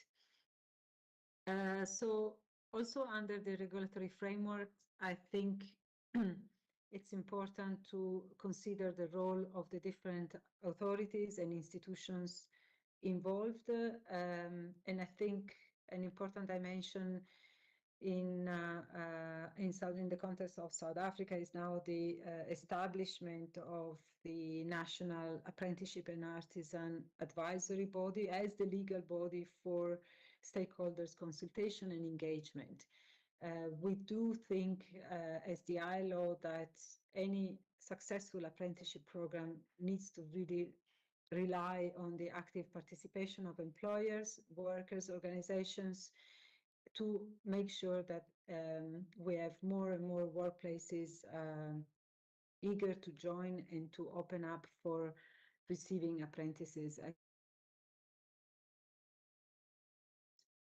So also under the regulatory framework, I think it's important to consider the role of the different authorities and institutions involved. And I think an important dimension in the context of South Africa is now the establishment of the National Apprenticeship and Artisan Advisory Body as the legal body for stakeholders' consultation and engagement. We do think as the ILO that any successful apprenticeship program needs to really rely on the active participation of employers, workers, organizations, to make sure that we have more and more workplaces eager to join and to open up for receiving apprentices.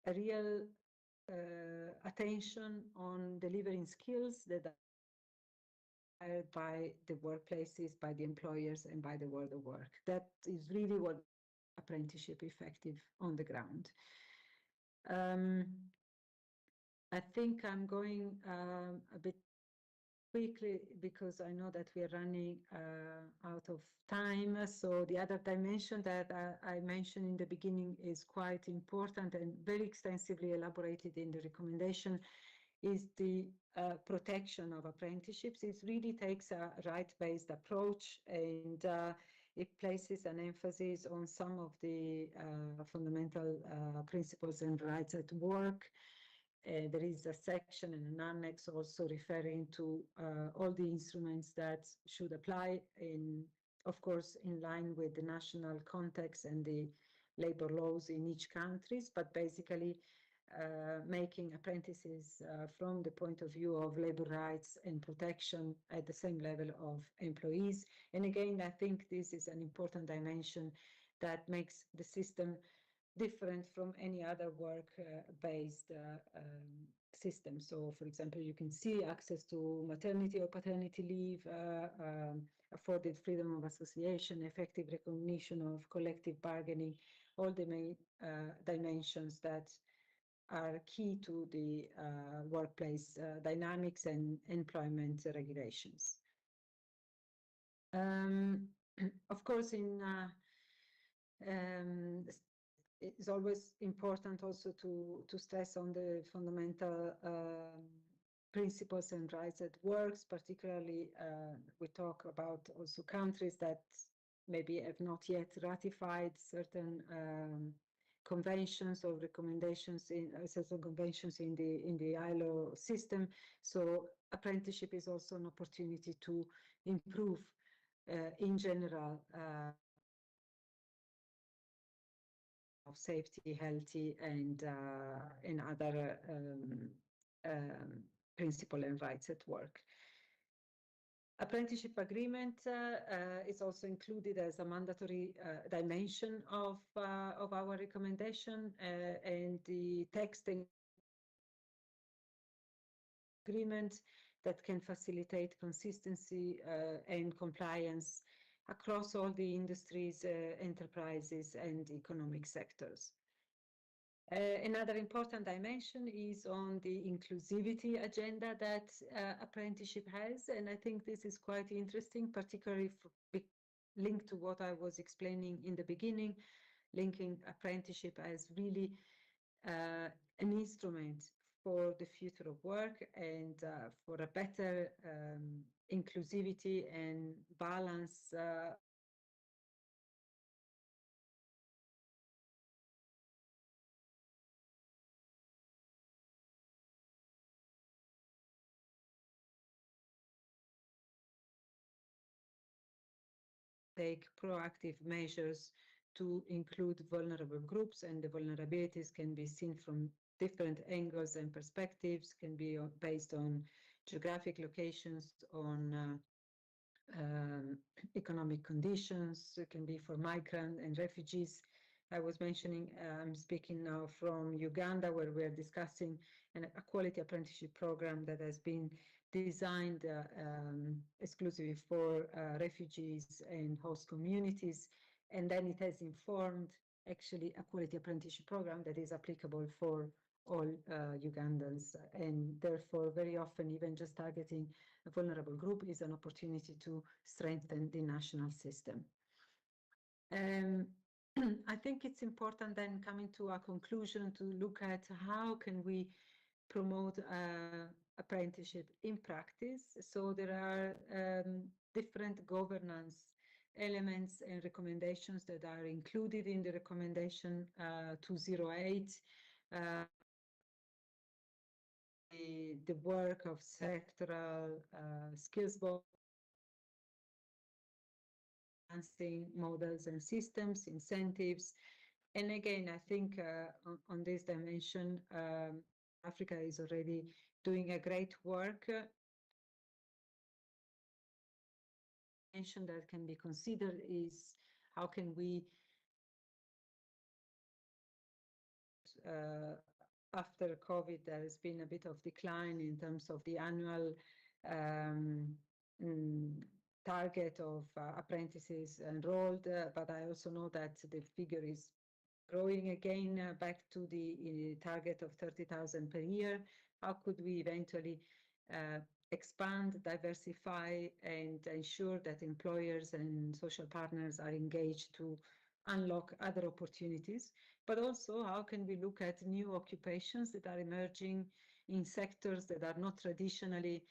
A real attention on delivering skills that are required by the workplaces, by the employers, and by the world of work. That is really what apprenticeship effective on the ground. I think I'm going a bit quickly because I know that we are running out of time. So the other dimension that I mentioned in the beginning is quite important and very extensively elaborated in the recommendation is the protection of apprenticeships. It really takes a right-based approach, and it places an emphasis on some of the fundamental principles and rights at work. There is a section and an annex also referring to all the instruments that should apply in, of course, in line with the national context and the labor laws in each country, but basically making apprentices from the point of view of labor rights and protection at the same level of employees. And again, I think this is an important dimension that makes the system different from any other work-based system. So, for example, you can see access to maternity or paternity leave, afforded freedom of association, effective recognition of collective bargaining, all the main dimensions that are key to the workplace dynamics and employment regulations. Of course, it's always important also to stress on the fundamental principles and rights at work, particularly we talk about also countries that maybe have not yet ratified certain conventions or recommendations in certain conventions in the ILO system. So apprenticeship is also an opportunity to improve in general, of safety, healthy, and other principle and rights at work. Apprenticeship agreement is also included as a mandatory dimension of our recommendation, and the text and agreement that can facilitate consistency and compliance across all the industries, enterprises, and economic sectors. Another important dimension is on the inclusivity agenda that apprenticeship has, and I think this is quite interesting, particularly linked to what I was explaining in the beginning, linking apprenticeship as really an instrument for the future of work and for a better inclusivity and balance take proactive measures to include vulnerable groups, and the vulnerabilities can be seen from different angles and perspectives, can be based on geographic locations, on economic conditions, it can be for migrant and refugees. I was mentioning, I'm speaking now from Uganda, where we're discussing a quality apprenticeship program that has been designed exclusively for refugees and host communities. And then it has informed actually a quality apprenticeship program that is applicable for all Ugandans. And therefore, very often, even just targeting a vulnerable group is an opportunity to strengthen the national system. I think it's important then, coming to a conclusion, to look at how can we promote apprenticeship in practice. So there are different governance elements and recommendations that are included in the recommendation 208. The work of sectoral skills board, enhancing models and systems, incentives. And again, I think on this dimension, Africa is already doing a great work. That can be considered is how can we after COVID, there has been a bit of decline in terms of the annual target of apprentices enrolled, but I also know that the figure is growing again back to the target of 30,000 per year. How could we eventually expand, diversify, and ensure that employers and social partners are engaged to unlock other opportunities? But also, how can we look at new occupations that are emerging in sectors that are not traditionally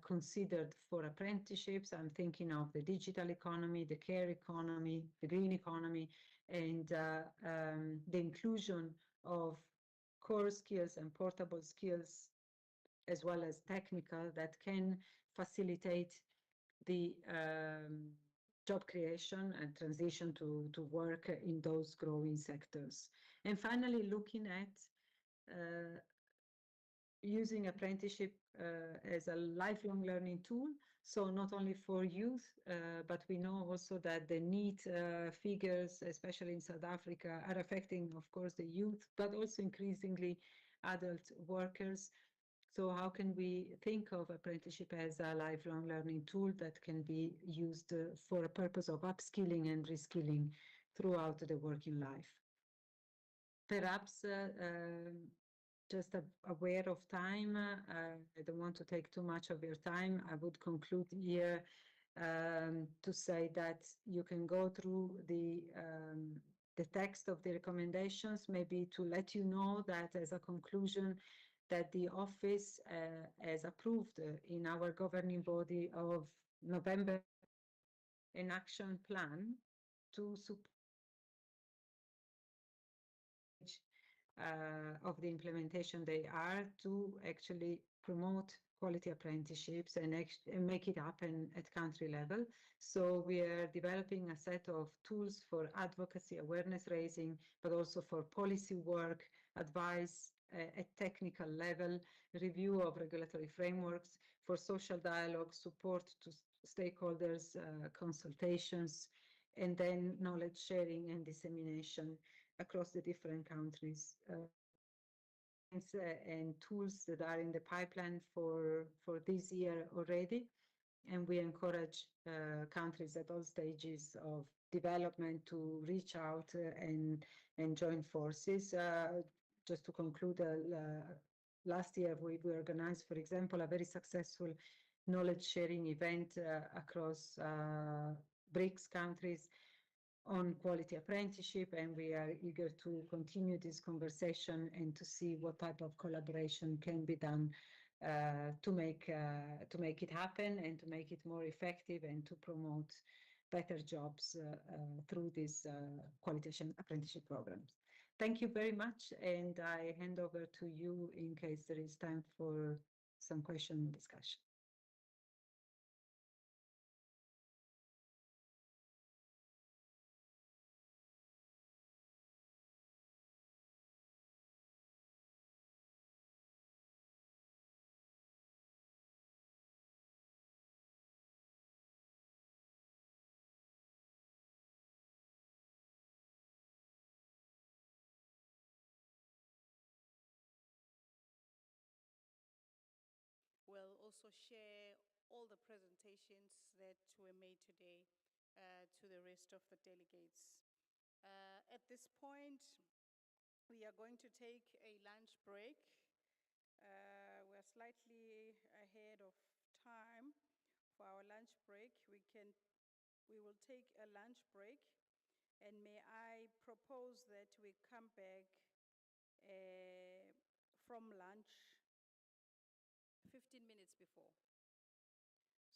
considered for apprenticeships? I'm thinking of the digital economy, the care economy, the green economy, and the inclusion of core skills and portable skills, as well as technical, that can facilitate the job creation and transition to work in those growing sectors. And finally, looking at using apprenticeship as a lifelong learning tool. So not only for youth, but we know also that the need figures, especially in South Africa, are affecting, of course, the youth, but also increasingly adult workers. So how can we think of apprenticeship as a lifelong learning tool that can be used for a purpose of upskilling and reskilling throughout the working life? Perhaps just aware of time, I don't want to take too much of your time. I would conclude here to say that you can go through the text of the recommendations, maybe to let you know that as a conclusion, that the office has approved in our governing body of November an action plan to support of the implementation, they are to actually promote quality apprenticeships and make it happen at country level. So we are developing a set of tools for advocacy, awareness raising, but also for policy work, advice at technical level, review of regulatory frameworks, for social dialogue, support to stakeholders, consultations, and then knowledge sharing and dissemination across the different countries. And tools that are in the pipeline for this year already. And we encourage countries at all stages of development to reach out and join forces. Just to conclude, last year we organized, for example, a very successful knowledge sharing event across BRICS countries on quality apprenticeship, and we are eager to continue this conversation and to see what type of collaboration can be done to make it happen and to make it more effective and to promote better jobs through these quality apprenticeship programs. Thank you very much, and I hand over to you in case there is time for some question and discussion. We'll also share all the presentations that were made today to the rest of the delegates. At this point, we are going to take a lunch break. We're slightly ahead of time for our lunch break. We will take a lunch break, and may I propose that we come back from lunch 15 minutes before.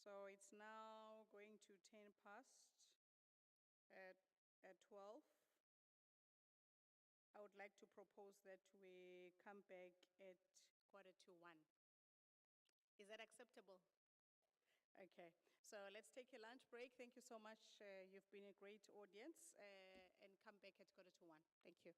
So it's now going to 10 past at 12. I would like to propose that we come back at 1:45. Is that acceptable? Okay, so let's take a lunch break. Thank you so much. You've been a great audience, and come back at 1:45. Thank you.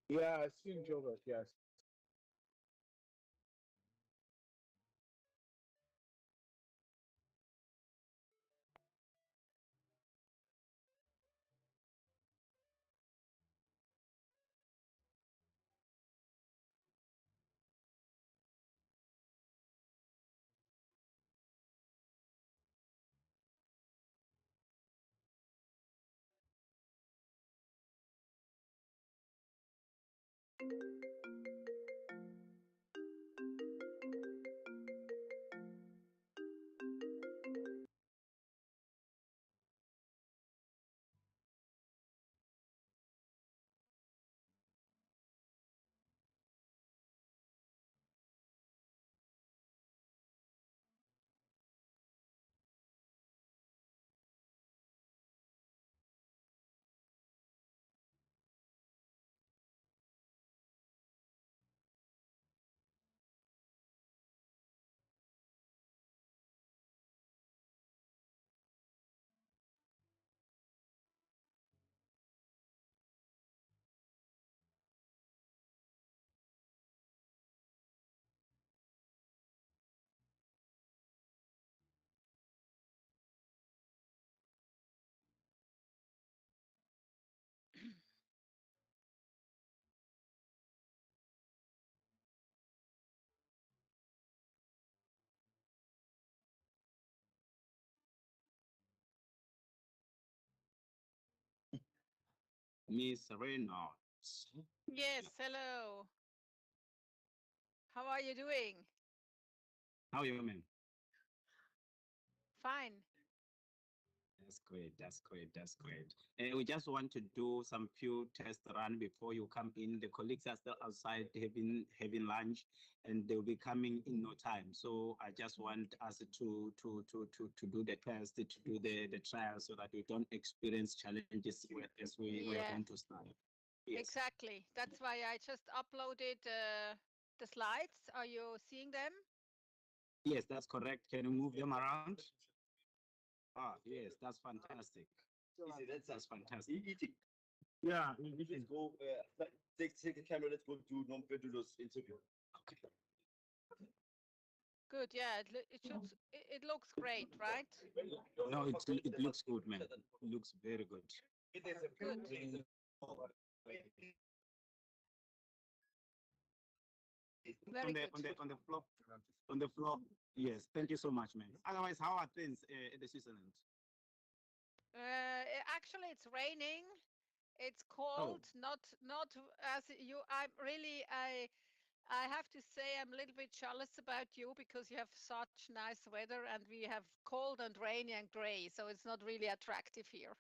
Yeah, I've seen Jobert, yes. Miss Reynolds. Yes, hello. How are you doing? How are you, man? Fine. That's great. That's great. That's great. We just want to do some few test run before you come in. The colleagues are still outside having lunch, and they'll be coming in no time. So I just want us to do the test, to do the trial, so that we don't experience challenges as we're Yeah, going to start. Yes. exactly. That's why I just uploaded the slides. Are you seeing them? Yes, that's correct. Can you move them around? Ah, yes, that's fantastic. That's fantastic. Yeah, let's go. Take the camera. Let's go do non-videos interview. Okay. Good. Yeah, it looks great, right? No, it looks good, man. It looks very good. Good. Very good. On the floor. Yes, thank you so much, man. Otherwise, how are things in the Switzerland? Actually, it's raining. It's cold. Not as you. I have to say I'm a little bit jealous about you because you have such nice weather and we have cold and rainy and gray, so it's not really attractive here.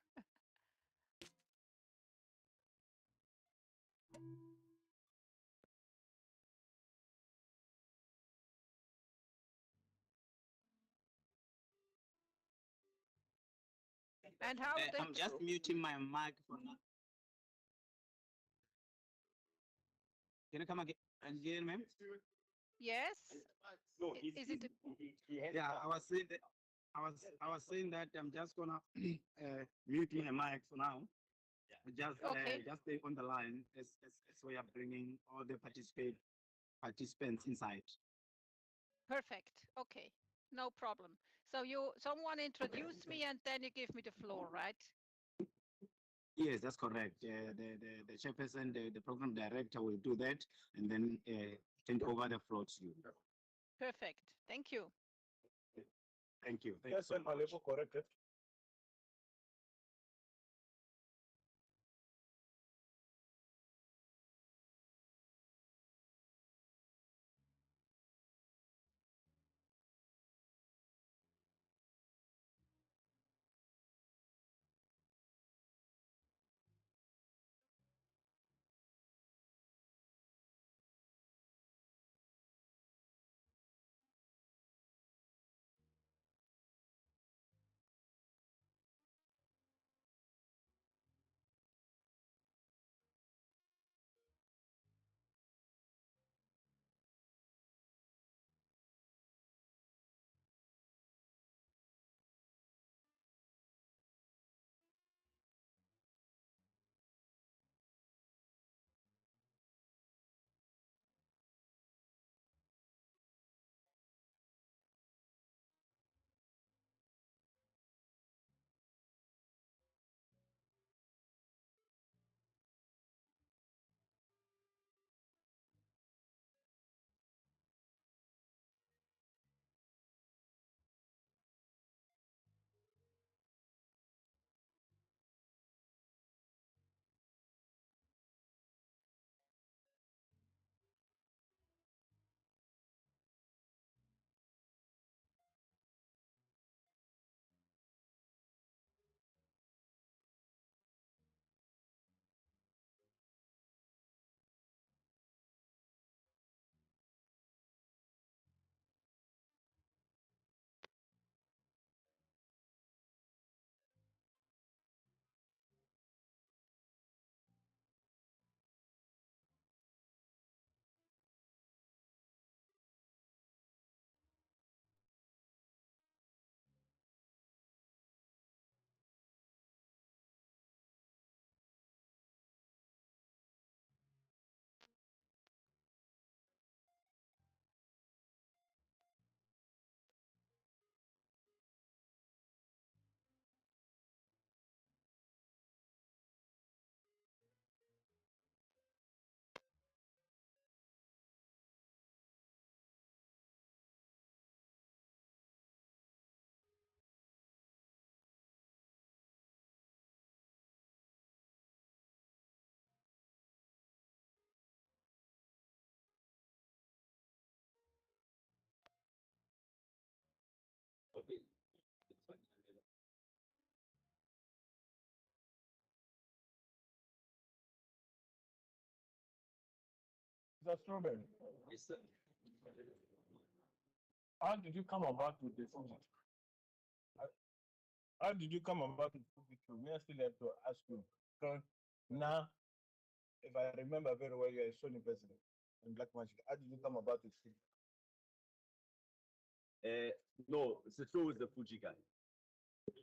And how they... I'm just muting my mic for now. Can you come again, ma'am? Yes? Is it... Yeah, I was saying that. I was saying that I'm just gonna mute my mic for now. Okay. Just stay on the line as we are bringing all the participants inside. Perfect. Okay. No problem. So someone introduced me and then you give me the floor, right? Yes, that's correct. The chairperson, the program director will do that and then turn over the floor to you. Perfect. Thank you. Thank you. Thank Yes, you so my much. level corrected. The strawberry. How did you come about with this? How did you come about with it? We still have to ask you. Because now, if I remember very well, you're a Sony president in Black Magic. How did you come about with it? No, it's the show is the Fuji guy.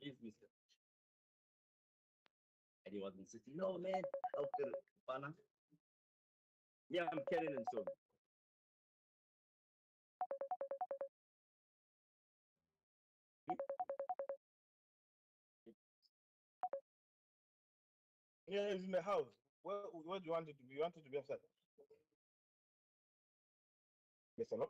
He's Mr. And he wasn't sitting. No, man. Okay, Bana. Yeah, I'm Karen and Sony. Yeah, he's in the house. What do you want it to be? You want it to be upset? Yes or no?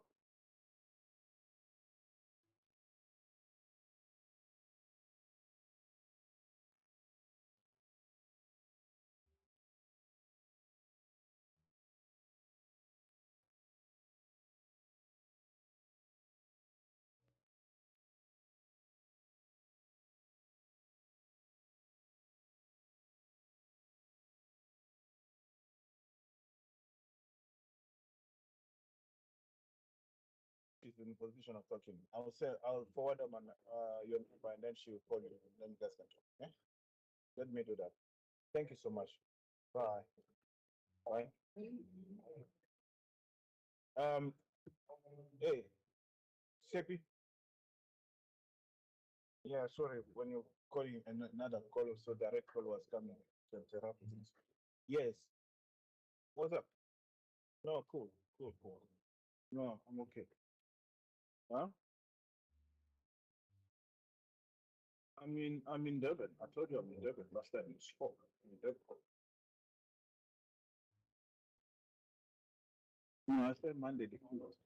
in the position of talking. I'll forward them on your number, and then she will call you, and then you guys can talk. Yeah? Let me do that. Thank you so much. Bye. Bye. Hey, Sepi. Yeah, sorry, when you're calling another call, so direct call was coming to interrupt things. Yes. What's up? No, cool, cool, cool. No, I'm okay. Huh? I'm in Durban. I told you I'm in Durban last time we spoke. I'm in Durban. No, I said Monday the call was.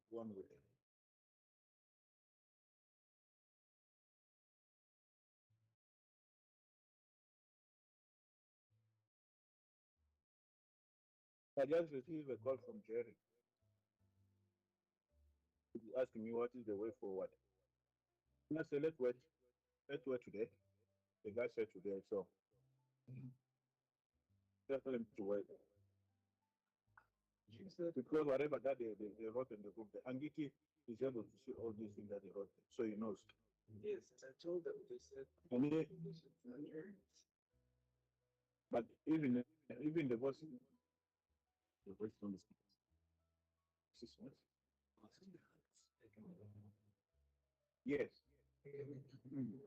One week. I just received a call from Jerry. He's asking me what is the way forward. And I said, let's wait. Let's wait today. The guy said today, so just tell him to wait. Because whatever that they wrote in the book, the Angiki is able to see all these things that they wrote, so he knows. Yes, I told them. They said. And but even the voice on the 6 months. Yes. Mm.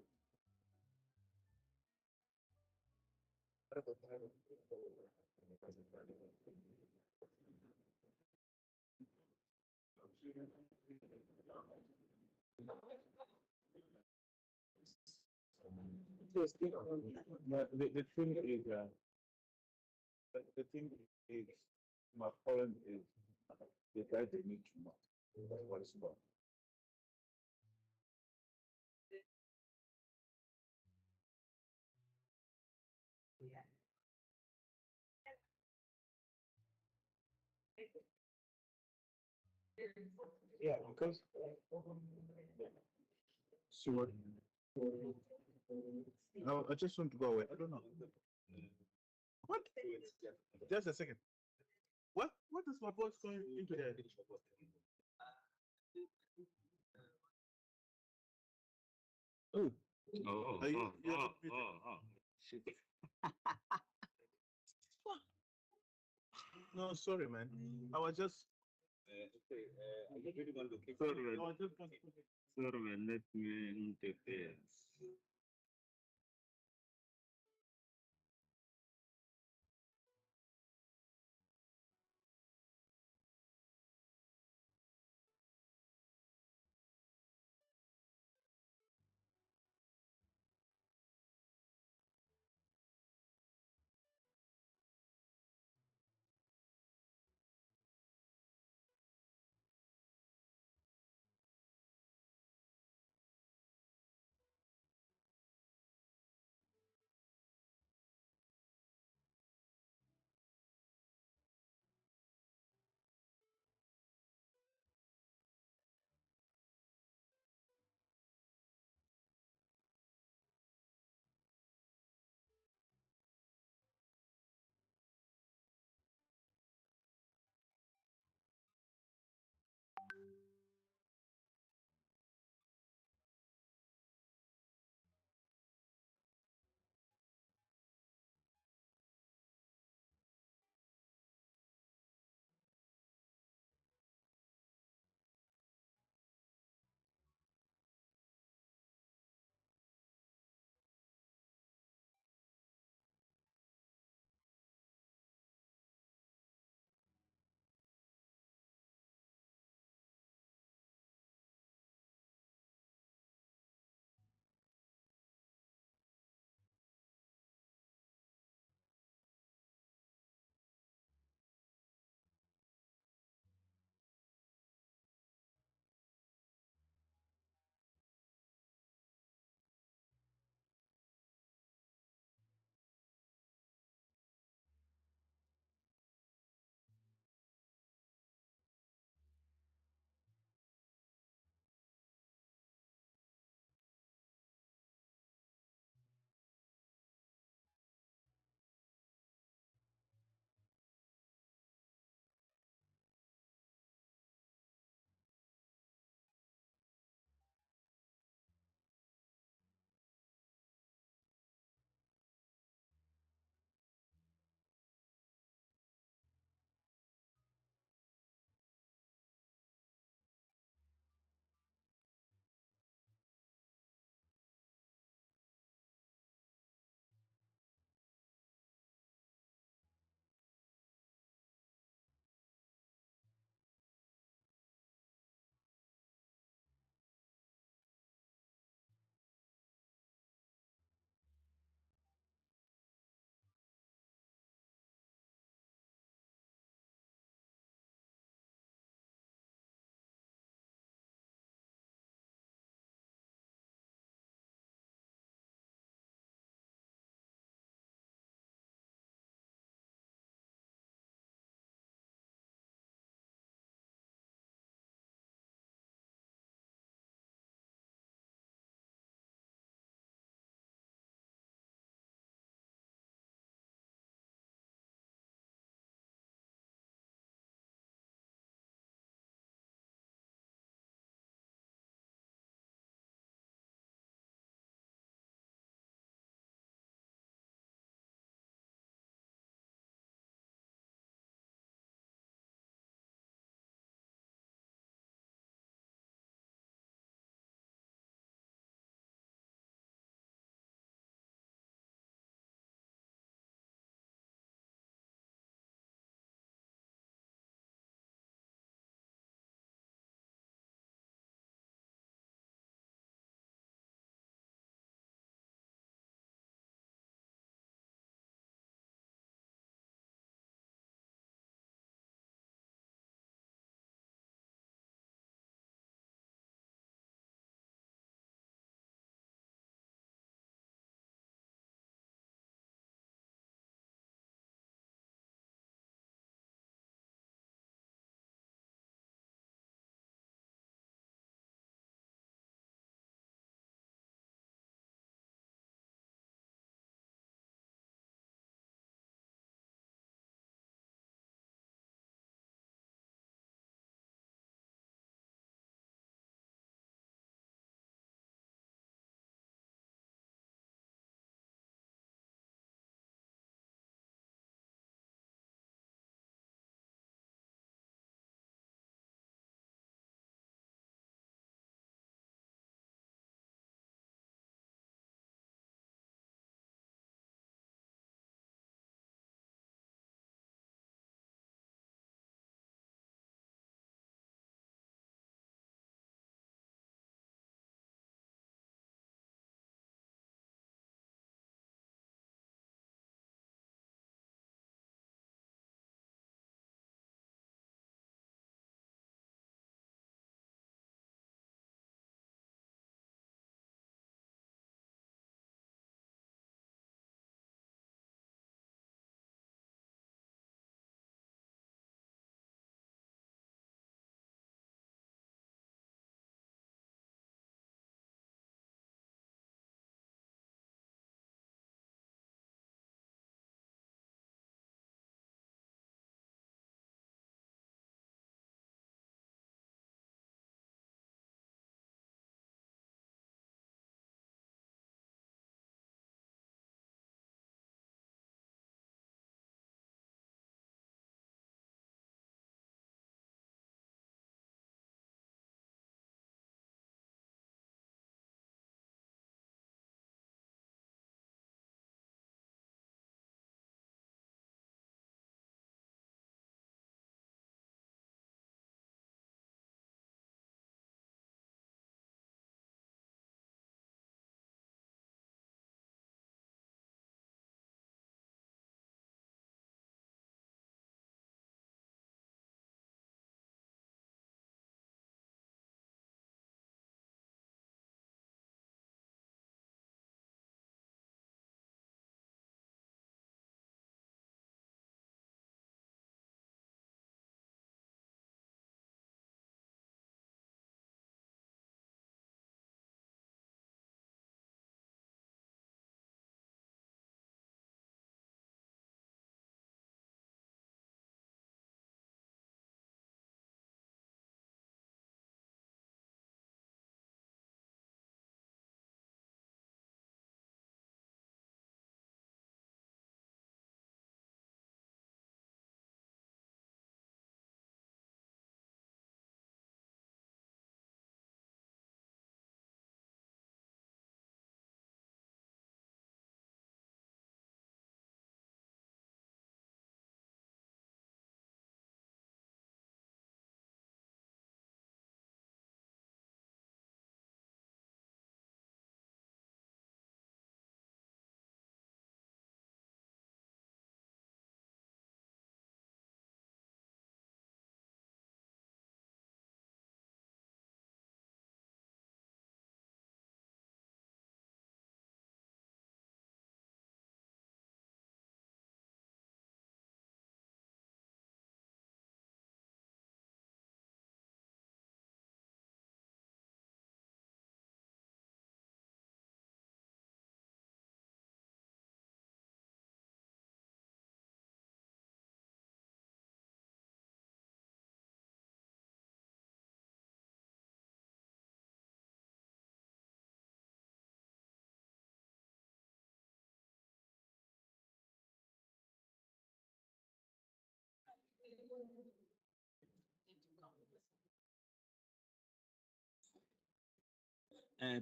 No, the thing is, the thing is, my problem is the guys they need too much. That's what it's about. Yeah, because see what? No, I just want to go away. I don't know. What? Just a second. What? What is my voice going into there? Oh. Oh, Are you, oh, you're oh, not muted. oh, oh. Shit. No, sorry, man. I was just. Okay, I just really want to keep. Sorry, man. I was just going to put it. Sorry, man, let me interfere.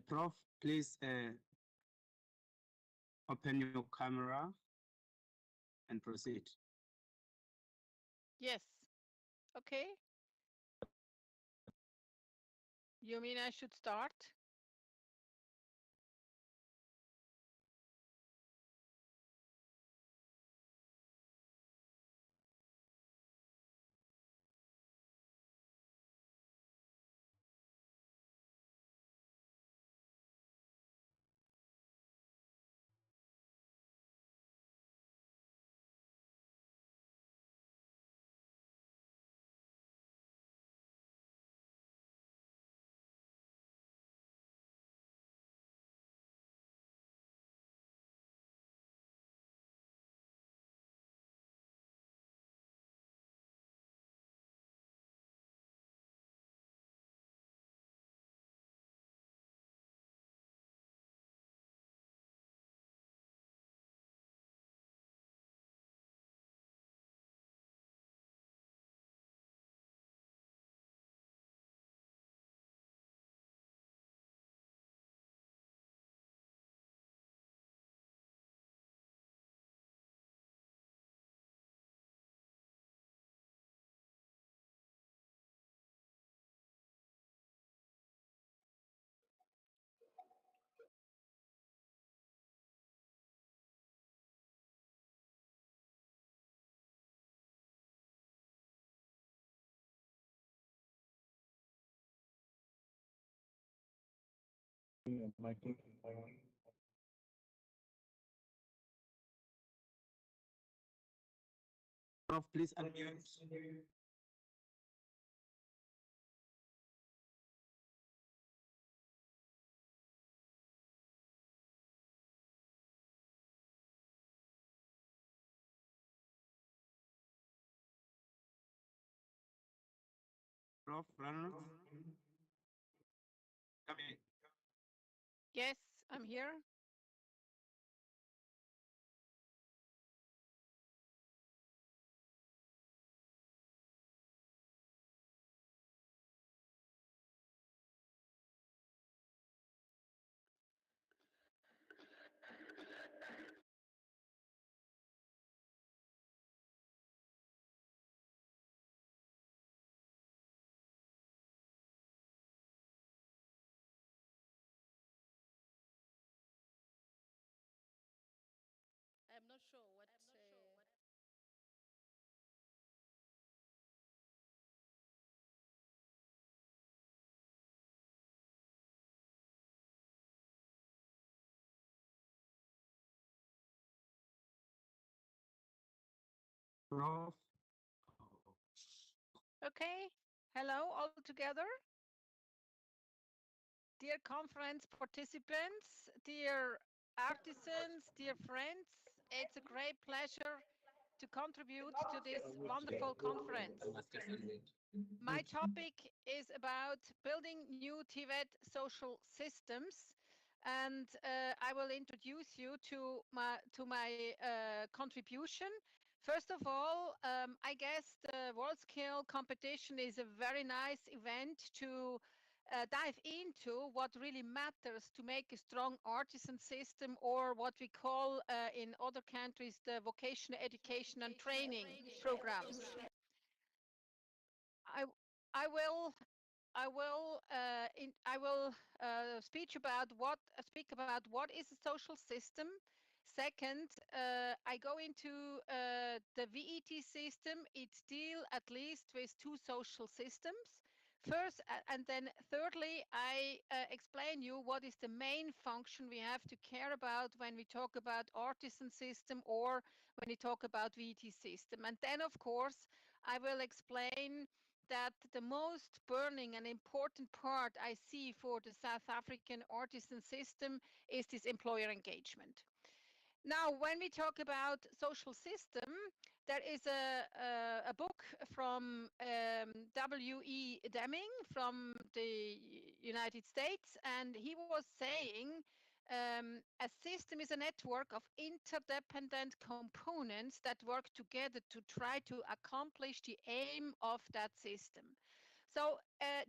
Prof, please open your camera and proceed. Yes. Okay. You mean I should start? Prof, please unmute. Prof, Ronald, come in. Yes, I'm here. I'm not sure what. Prof. Okay. Hello, all together. Dear conference participants, dear artisans, dear friends, it's a great pleasure to contribute to this wonderful conference. My topic is about building new TVET social systems, and I will introduce you to my contribution. First of all, I guess the World Scale competition is a very nice event to dive into what really matters to make a strong artisan system, or what we call in other countries the vocational education and training programs. I, I will speak about what is a social system. Second, I go into the VET system. It deal at least with two social systems. First, and then thirdly, I explain you what is the main function we have to care about when we talk about artisan system or when we talk about VET system. And then, of course, I will explain that the most burning and important part I see for the South African artisan system is this employer engagement. Now, when we talk about social system, there is a book from W.E. Deming from the United States, and he was saying a system is a network of interdependent components that work together to try to accomplish the aim of that system. So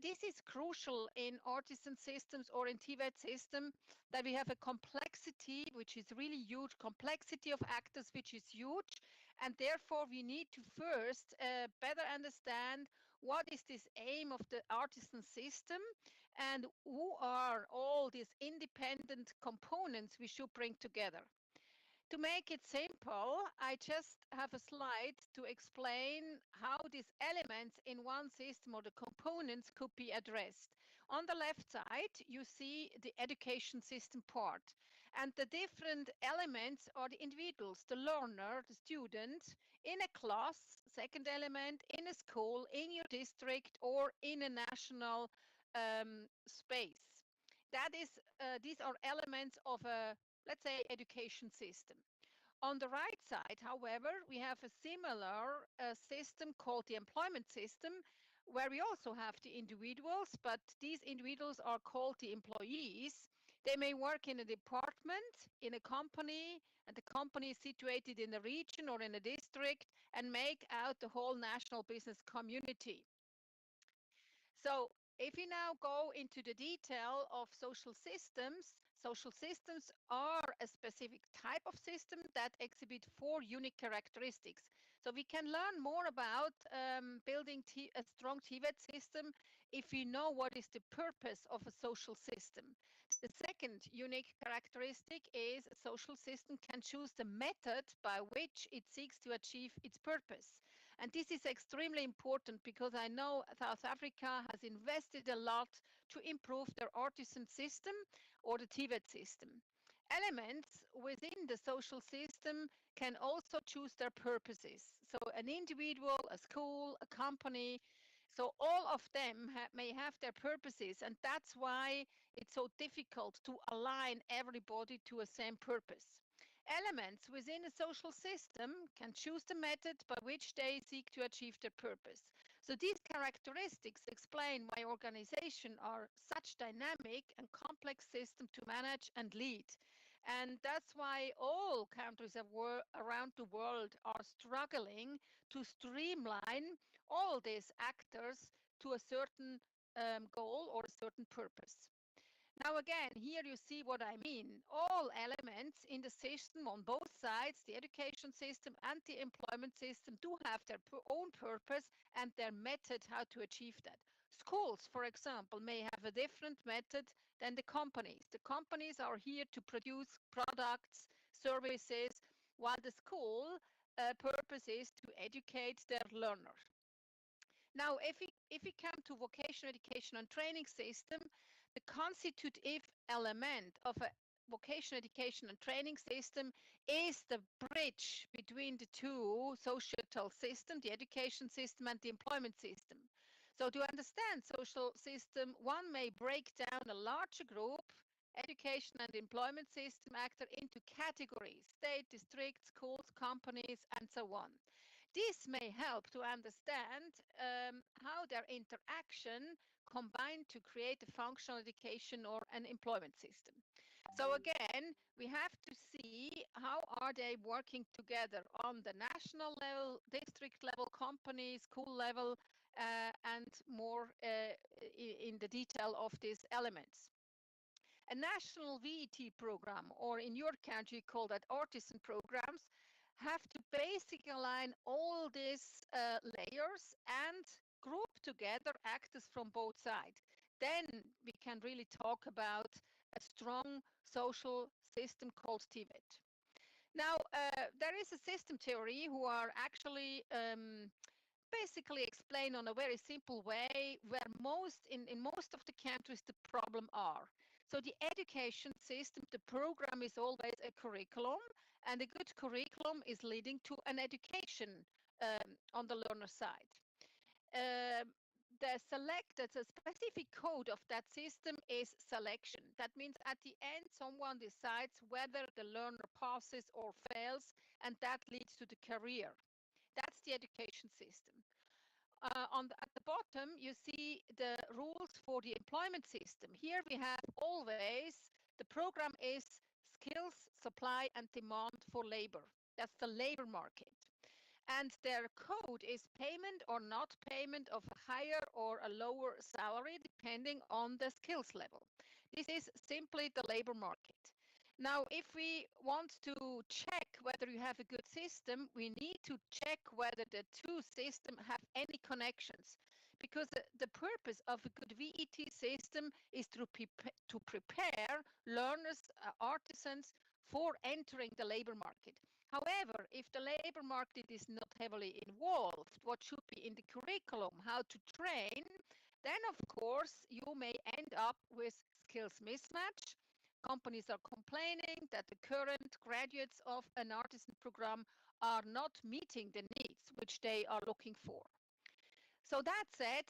this is crucial in artisan systems or in TVET system, that we have a complexity which is really huge, complexity of actors which is huge, and therefore we need to first better understand what is this aim of the artisan system and who are all these independent components we should bring together. To make it simple, I just have a slide to explain how these elements in one system or the components could be addressed. On the left side, you see the education system part, and the different elements are the individuals, the learner, the student, in a class, second element, in a school, in your district, or in a national space. That is, these are elements of a, let's say, education system. On the right side, however, we have a similar system called the employment system, where we also have the individuals, but these individuals are called the employees. They may work in a department, in a company, and the company is situated in a region or in a district and make out the whole national business community. So if we now go into the detail of social systems are a specific type of system that exhibit 4 unique characteristics. So we can learn more about building a strong TVET system if we know what is the purpose of a social system. The second unique characteristic is a social system can choose the method by which it seeks to achieve its purpose. And this is extremely important because I know South Africa has invested a lot to improve their artisan system or the TVET system. Elements within the social system can also choose their purposes. So an individual, a school, a company, so all of them may have their purposes, and that's why it's so difficult to align everybody to a same purpose. Elements within a social system can choose the method by which they seek to achieve their purpose. So these characteristics explain why organizations are such dynamic and complex systems to manage and lead. And that's why all countries around the world are struggling to streamline all these actors to a certain goal or a certain purpose. Now again, here you see what I mean. All elements in the system on both sides, the education system and the employment system, do have their own purpose and their method how to achieve that. Schools, for example, may have a different method than the companies. The companies are here to produce products, services, while the school purpose is to educate their learners. Now, if we come to vocational education and training system, the constitutive element of a vocational education and training system is the bridge between the two societal systems, the education system and the employment system. So to understand social system, one may break down a larger group, education and employment system actor, into categories: state, district, schools, companies, and so on. This may help to understand how their interaction combine to create a functional education or an employment system. So again, we have to see how are they working together on the national level, district level, company, school level, and more in the detail of these elements. A national VET program, or in your country call that artisan programs, have to basically align all these layers and group together actors from both sides. Then we can really talk about a strong social system called TVET. Now, there is a system theory who are actually basically explain on a very simple way where in most of the countries the problem are. So the education system, the program is always a curriculum, and a good curriculum is leading to an education on the learner side. The specific code of that system is selection. That means at the end, someone decides whether the learner passes or fails, and that leads to the career. That's the education system. At the bottom, you see the rules for the employment system. Here we have always, the program is skills, supply, and demand for labor. That's the labor market. and their code is payment or not payment of a higher or a lower salary depending on the skills level. This is simply the labor market. Now, if we want to check whether you have a good system, we need to check whether the two systems have any connections, because the purpose of a good VET system is to prepare learners, artisans for entering the labor market. However, if the labor market is not heavily involved, what should be in the curriculum, how to train, then of course you may end up with skills mismatch. Companies are complaining that the current graduates of an artisan program are not meeting the needs which they are looking for. So that said,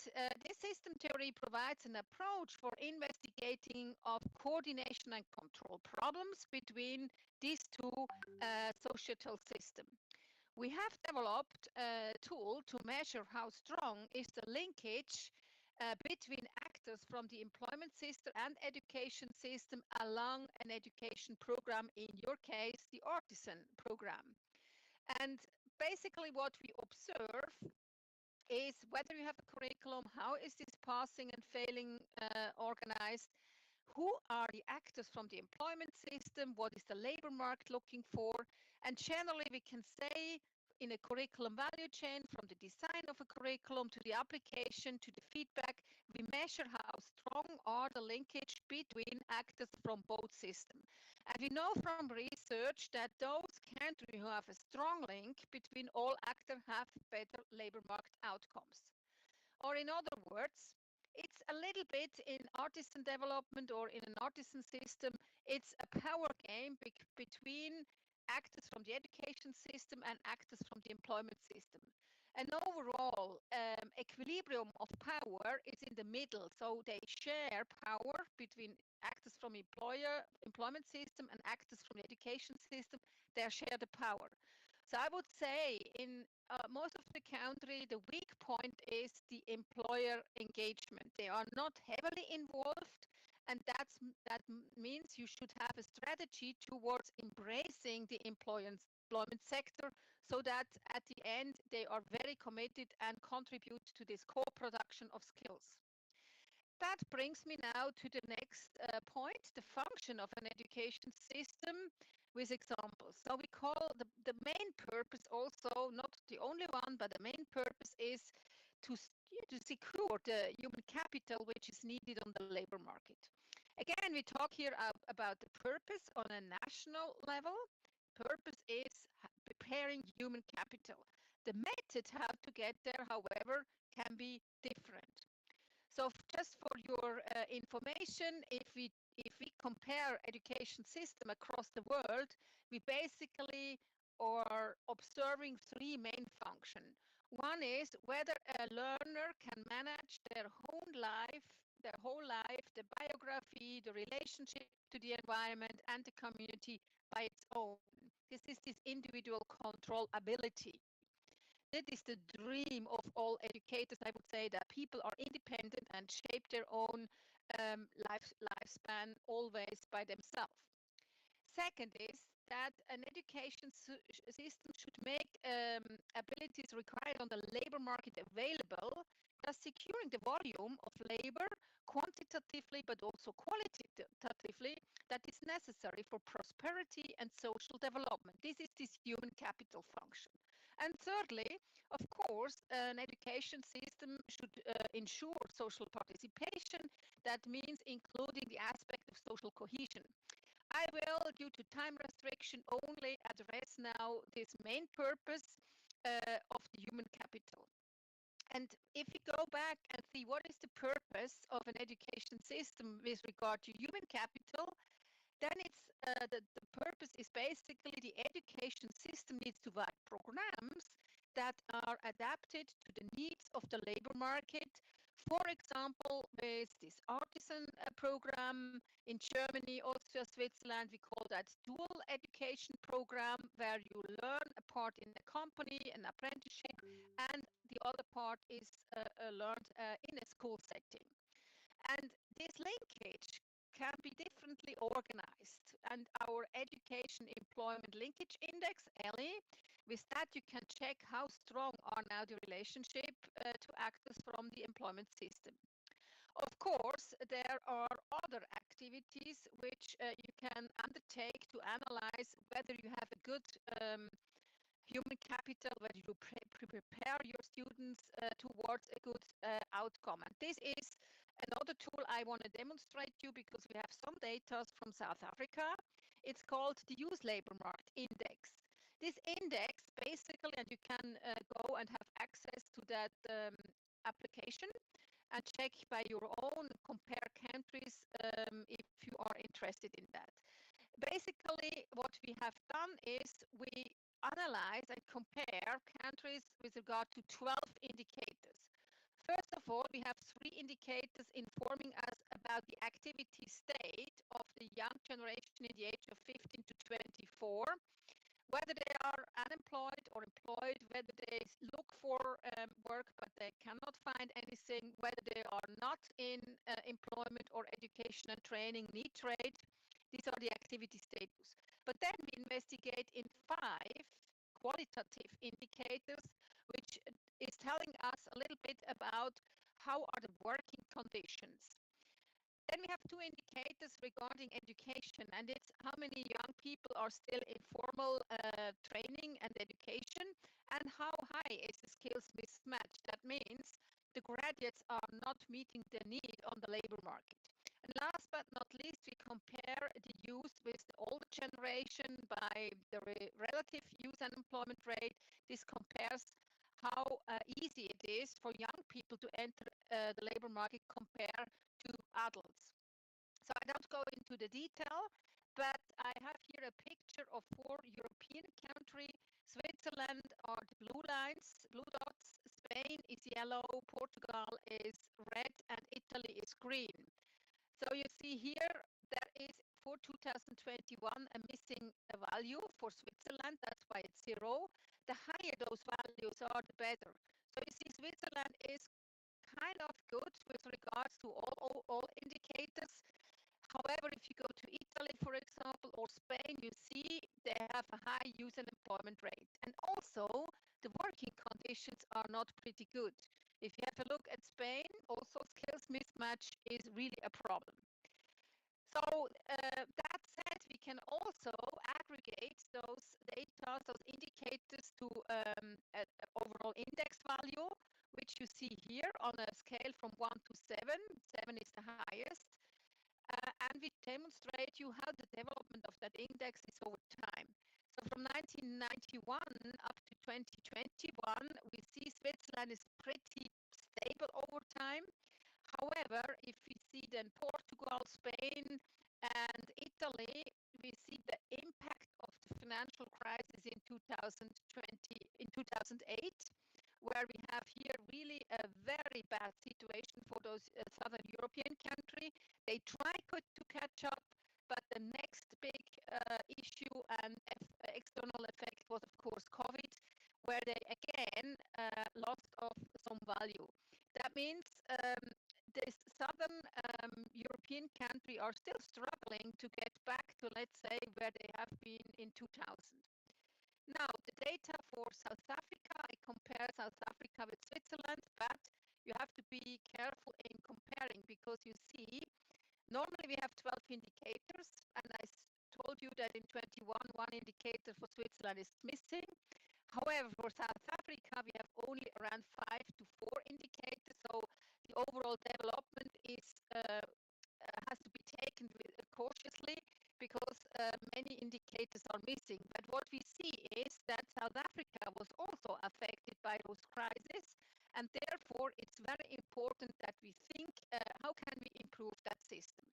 this system theory provides an approach for investigating of coordination and control problems between these two societal systems. We have developed a tool to measure how strong is the linkage between actors from the employment system and education system along an education program, in your case, the artisan program. And basically what we observe is whether you have a curriculum, how is this passing and failing organized, who are the actors from the employment system, what is the labor market looking for, and generally we can say in a curriculum value chain, from the design of a curriculum to the application to the feedback, we measure how strong are the linkage between actors from both systems. And we know from research that those countries who have a strong link between all actors have better labor market outcomes. Or in other words, it's a little bit in artisan development or in an artisan system, it's a power game between actors from the education system and actors from the employment system. And overall, equilibrium of power is in the middle. So they share power between actors from employment system and actors from the education system. They share the power. So I would say in most of the country, the weak point is the employer engagement. They are not heavily involved, and that means you should have a strategy towards embracing the employment sector, so that at the end they are very committed and contribute to this co-production of skills. That brings me now to the next point, the function of an education system with examples. So we call the main purpose also, not the only one, but the main purpose is to secure the human capital which is needed on the labor market. Again, we talk here about the purpose on a national level. Purpose is preparing human capital. The method how to get there, however, can be different. So just for your information, if we compare education system across the world, we basically are observing three main functions. One is whether a learner can manage their whole life, the biography, the relationship to the environment and the community by its own. This is this individual control ability. That is the dream of all educators. I would say that people are independent and shape their own lifespan always by themselves. Second is that an education system should make abilities required on the labor market available, thus securing the volume of labor quantitatively but also qualitatively that is necessary for prosperity and social development. This is this human capital function. And thirdly, of course, an education system should ensure social participation. That means including the aspect of social cohesion. I will, due to time restriction, only address now this main purpose of the human capital. And if you go back and see what is the purpose of an education system with regard to human capital, then it's the purpose is basically the education system needs to provide programs that are adapted to the needs of the labor market. For example, with this artisan program in Germany, Austria, Switzerland, we call that dual education program, where you learn a part in a company, an apprenticeship, and the other part is learned in a school setting. And this linkage can be differently organized. And our Education Employment Linkage Index, ELI, with that you can check how strong are now the relationship to actors from the employment system. Of course, there are other activities which you can undertake to analyze whether you have a good human capital, whether you prepare your students towards a good outcome. And this is another tool I want to demonstrate to you because we have some data from South Africa. It's called the Youth Labor Market Index. This index basically, and you can go and have access to that application and check by your own, compare countries if you are interested in that. Basically, what we have done is we analyze and compare countries with regard to 12 indicators. First of all, we have 3 indicators informing us about the activity state of the young generation in the age of 15 to 24, whether they are unemployed or employed, whether they look for work but they cannot find anything, whether they are not in employment or education and training, need trade. These are the activity status. But then we investigate in 5 qualitative indicators, which is telling us a little bit about how are the working conditions. Then we have 2 indicators regarding education, and it's how many young people are still in formal training and education, and how high is the skills mismatch. That means the graduates are not meeting the need on the labor market. And last but not least, we compare the youth with the older generation by the relative youth unemployment rate. This compares how easy it is for young people to enter the labor market compared to adults. So I don't go into the detail, but I have here a picture of 4 European countries. Switzerland are the blue lines, blue dots. Spain is yellow, Portugal is red, and Italy is green. So you see here, there is for 2021 a missing value for Switzerland. That's why it's 0. The higher those values are, the better. So you see Switzerland is kind of good with regards to all indicators. However, if you go to Italy, for example, or Spain, you see they have a high youth unemployment rate. And also, the working conditions are not pretty good. If you have a look at Spain, also skills mismatch is really a problem. So that said, we can also aggregate those data, those indicators to an overall index value, which you see here on a scale from 1 to 7. 7 is the highest. And we demonstrate you how the development of that index is over time. So from 1991 up to 2021, we see Switzerland is pretty stable over time. However, if we see then Portugal, Spain, and Italy, we see the impact of the financial crisis in 2008, where we have here really a very bad situation for those Southern European countries. They try to catch up, but the next big issue and external effect was, of course, COVID, where they again lost of some value. That means the Southern European countries are still struggling to get back to, let's say, where they have been in 2000. Now, the data for South Africa, I compare South Africa with Switzerland, but you have to be careful in comparing because you see, normally we have 12 indicators, and I told you that in 21, 1 indicator for Switzerland is missing. However, for South Africa, we have only around 5 to 4 indicators, so the overall development is has to be taken cautiously because many indicators are missing. But what we see is that South Africa was also affected by those crises, and therefore it's very important that we think how can we improve that system.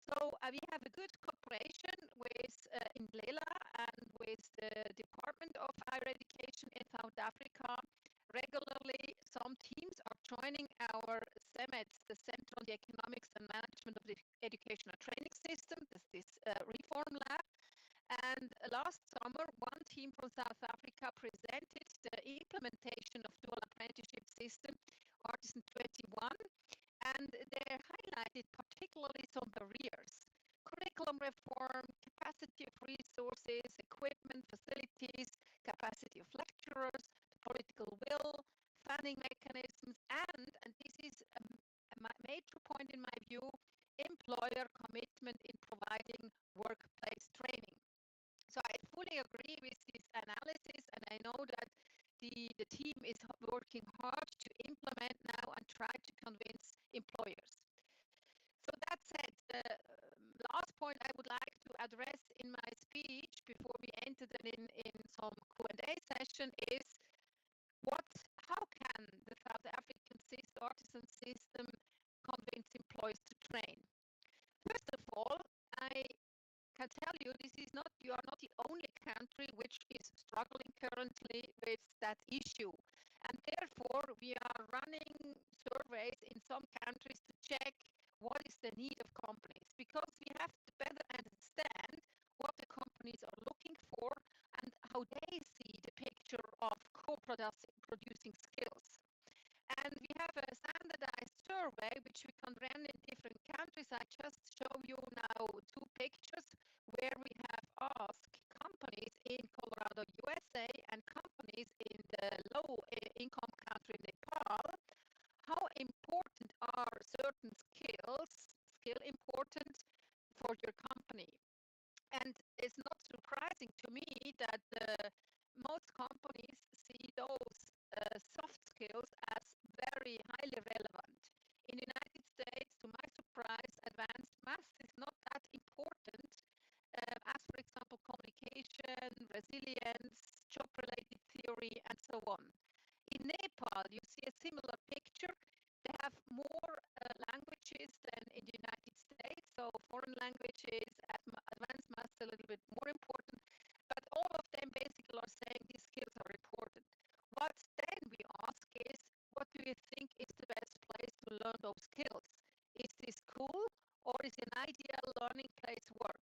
So we have a good cooperation with Indlela and with the Department of Higher Education in South Africa. Regularly, some teams are joining our CEMETS, the Center on the Economics and Management of the Educational Training System, this reform lab. And last summer, 1 team from South Africa presented the implementation of dual apprenticeship system, Artisan 21. And they highlighted particularly some barriers: curriculum reform, capacity of resources, equipment, facilities, capacity of lecturers, the political will, funding mechanisms, and this is a major point in my view, employer commitment in providing workplace training. So I fully agree with this analysis, and I know that the team is working hard to implement now and try to convince employers. So that said, the last point I would like to address in my speech before we enter then in some Q&A session is how can the South African artisan system convince employees to train? First of all, I can tell you you are not the only country which is struggling currently with that issue. And therefore, we are running surveys in some countries to check what is the need of companies, because we have to better understand what the companies are looking for and how they see the picture of co-producing skills. And we have a standardized survey which we can run in different countries. I just show you now two pictures where we have asked companies in Colorado, USA, and companies in the low-income country, Nepal, how important are certain skill important for your company. And it's not surprising to me that most companies see those soft skills as very highly relevant. In the United States, to my surprise, advanced math is not that important as, for example, communication, resilience, job-related theory, and so on. In Nepal, you see a similar picture. They have more languages than in the United States, so foreign languages, advanced maths a little bit more important, but all of them basically are saying these skills are important. What then we ask is, what do you think is the best place to learn those skills? Is this school, or is an ideal learning place work?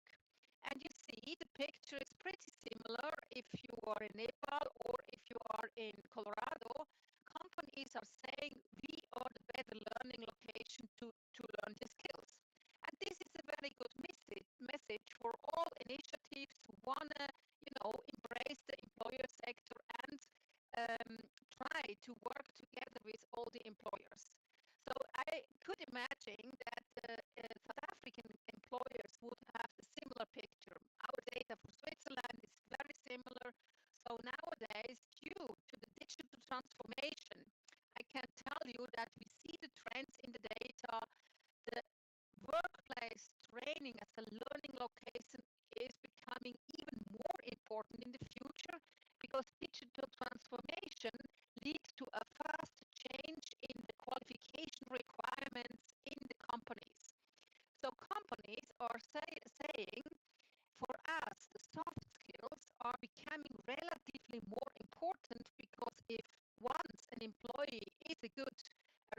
And you see the picture is pretty similar if you are in Nepal or if you are in Colorado. Companies are saying we are the better learning location to learn the skills. And this is a very good message for all initiatives who want to, embrace the employer sector and try to work together with all the employers. So I could imagine that South African employers would have the similar picture. Our data for Switzerland is very similar. So nowadays, due to the digital transformation, I can tell you that we see the trends in the data. The workplace training as a learning location is becoming even more important in the future, because digital transformation leads to a fast change in the qualification requirements in the companies. So companies are saying, for us, the soft skills are becoming relatively more important, because if once an employee is a good,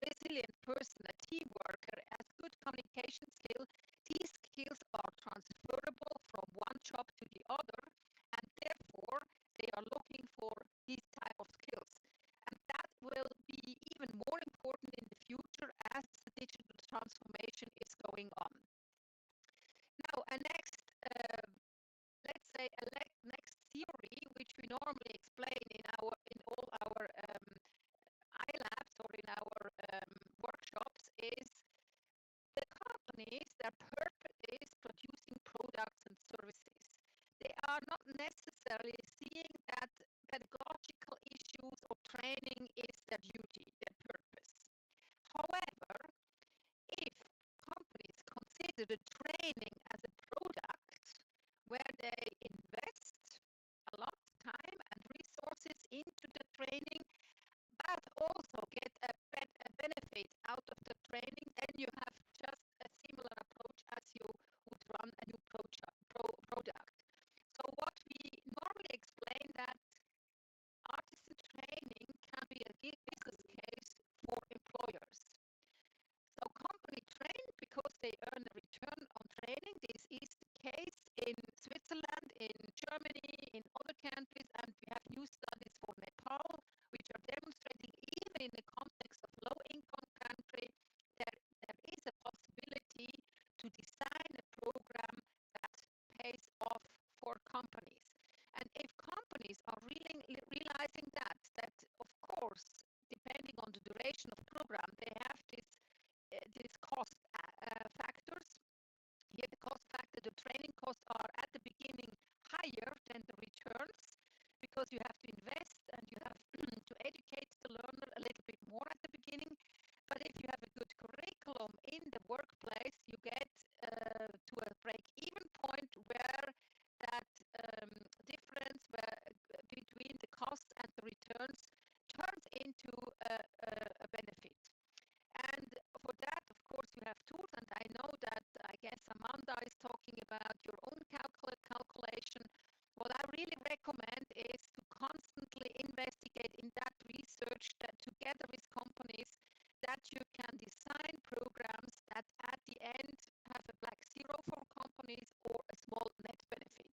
resilient person, a team worker, has good communication skill, these skills are transferable from one job to the other, and therefore they are looking for these type of skills. And that will be even more important in the future as the digital transformation is going on. Now, let's say a next theory, which we normally explain in all our iLabs or in our workshops, is the companies, their purpose is producing products and services. They are not necessarily seeing that pedagogical issues or training is their duty, their purpose. However, if companies consider the training as a product where they invest a lot of time and resources into the training, but also get a benefit out of the training, then you have just a similar approach as you would run a new product. So what we normally for companies. And if companies are really realizing that of course, depending on the duration of program, they have these cost factors. Here the cost factor, the training costs are at the beginning higher than the returns because you have to invest and you have to educate the learner a little bit more at the beginning. But if you have a good curriculum in the workplace, you get to a break-even point where that difference between the costs and the returns turns into a benefit. And for that, of course, you have tools, and I know that, I guess Amanda is talking about your own calculation. What I really recommend is to constantly investigate in that research that together with companies that you can design programs that at the end have a black zero for companies or a small net benefit.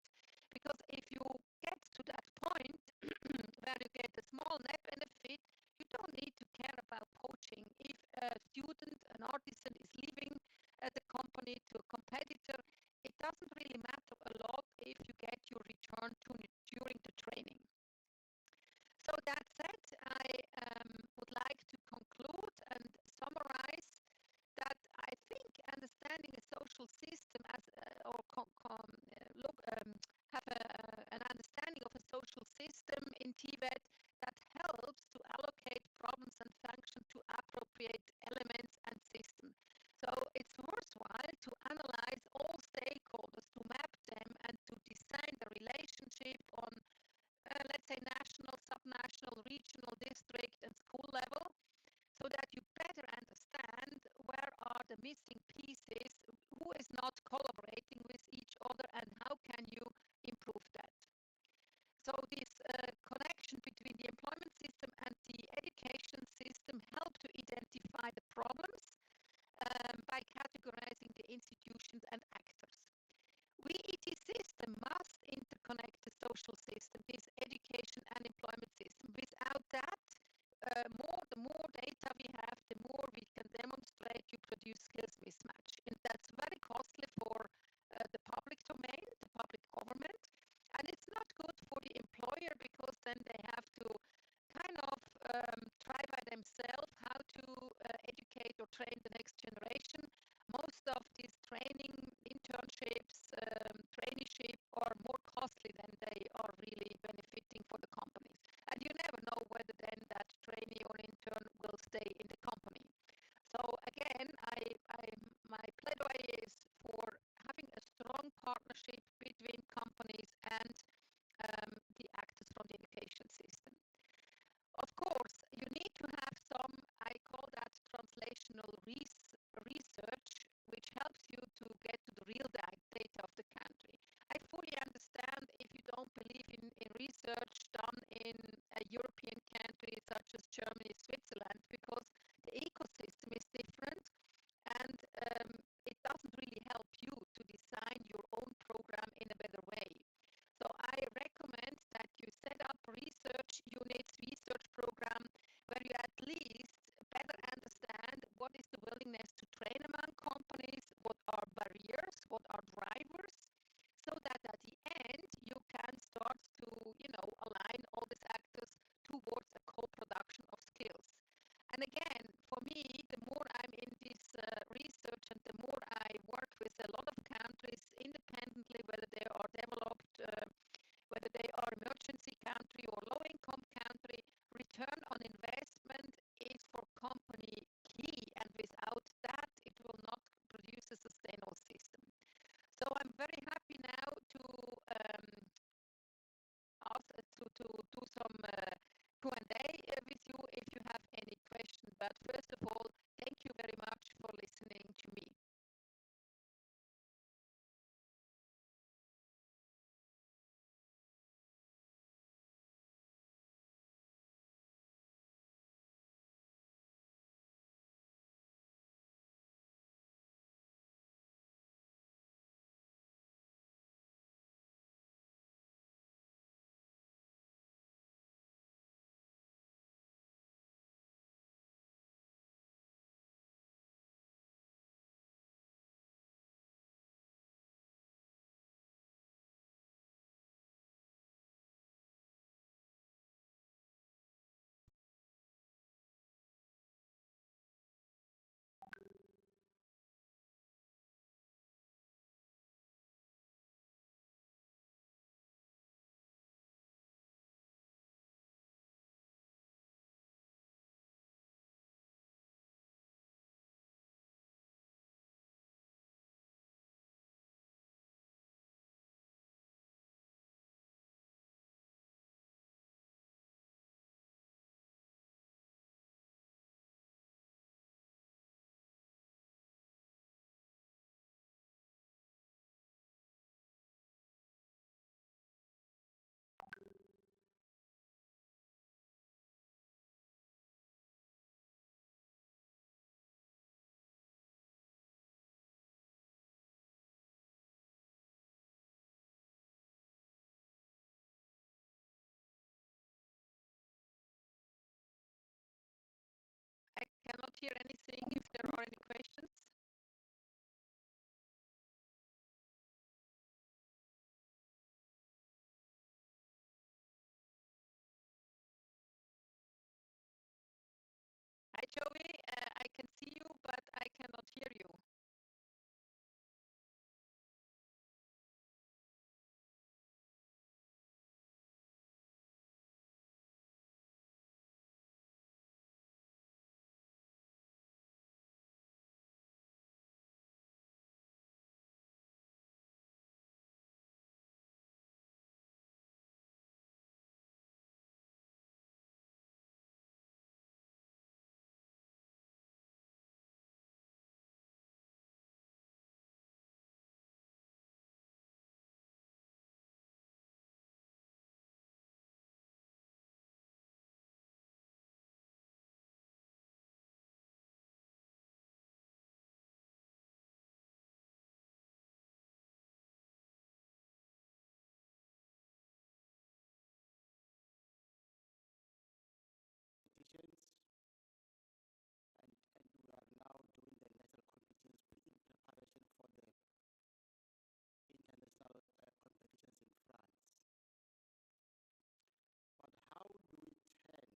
Because if you get to that point where you get a small net benefit, you don't need to care about poaching. If a student, an artisan is leaving the company to a competitor, it doesn't really matter a lot if you get your return during the training. So that said, I would like to conclude and summarize that I think understanding a social system as have an understanding of a social system in Tibet that helps to allocate problems and function to appropriate elements and systems. So it's worthwhile to analyze all stakeholders, to map them, and to design the relationship on, let's say, national, subnational, regional, district, and school level, so that you better understand where are the missing pieces, who is not collaborating with each other, and how can you improve that. So this connection between the employment system and the education system help to identify the problems by categorizing the institutions and actors. WEET system must interconnect the social system, this education and employment system. Without that, the more data we have, the more we can demonstrate you produce skills mismatch. And that's very costly for the public domain, the public government. And it's not good for the employer because then they have to kind of try by themselves how to educate or train the next generation. Most of these training, internships, traineeship are more costly than they are really benefiting for the companies. And you never know whether then that trainee or intern will stay in the company. So again, my plaidoyer is for having a strong partnership between companies and the actors from the education system. Of course, you need to have some, I call that translational research, which helps you to get to the real data of the country. I fully understand if you don't believe in research done in a European country such as Germany, Switzerland, because the ecosystem is different and it doesn't really help you to design your own program in a better way. So I recommend that you set up research units, research program, where you at least better understand what is the willingness to train among companies, what are barriers, what are drivers, so that at the end you can start to, align all these actors towards a co-production of skills. And again, hear anything, if there are any questions. Hi, Joey. I can see you, but I cannot hear you. and we are now doing the national competitions in preparation for the international competitions in France. But how do we turn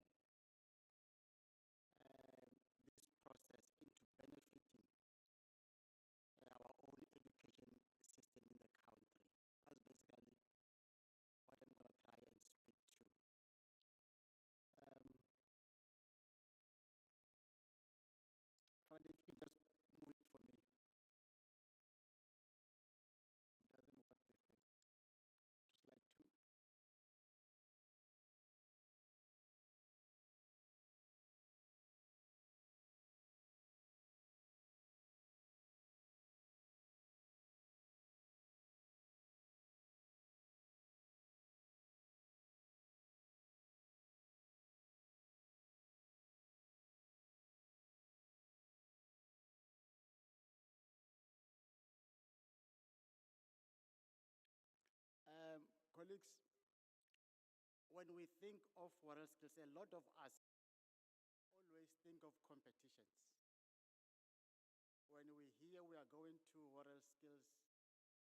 this process into benefiting our own education system in the country? That's basically what I'm going to try and speak to. Friday, if you just move it for me. It doesn't work with this. Slide 2. Colleagues, when we think of water skills, a lot of us always think of competitions. When we hear we are going to water skills,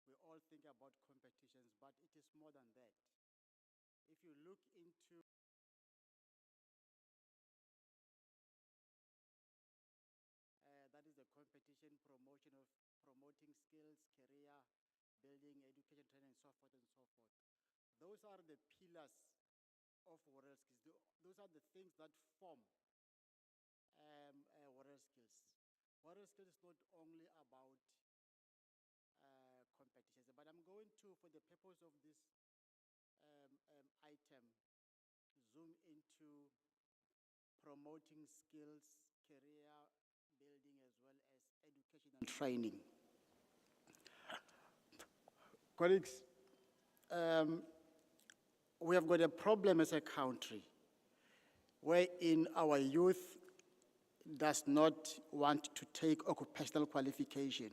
we all think about competitions, but it is more than that. If you look into that is the competition promoting skills, career building, education training, and so forth and so forth. Those are the pillars of water skills. Those are the things that form water skills. Water skills is not only about competitions, but I'm going to, for the purpose of this item, zoom into promoting skills, career building, as well as education and training. Colleagues, we have got a problem as a country wherein our youth does not want to take occupational qualification.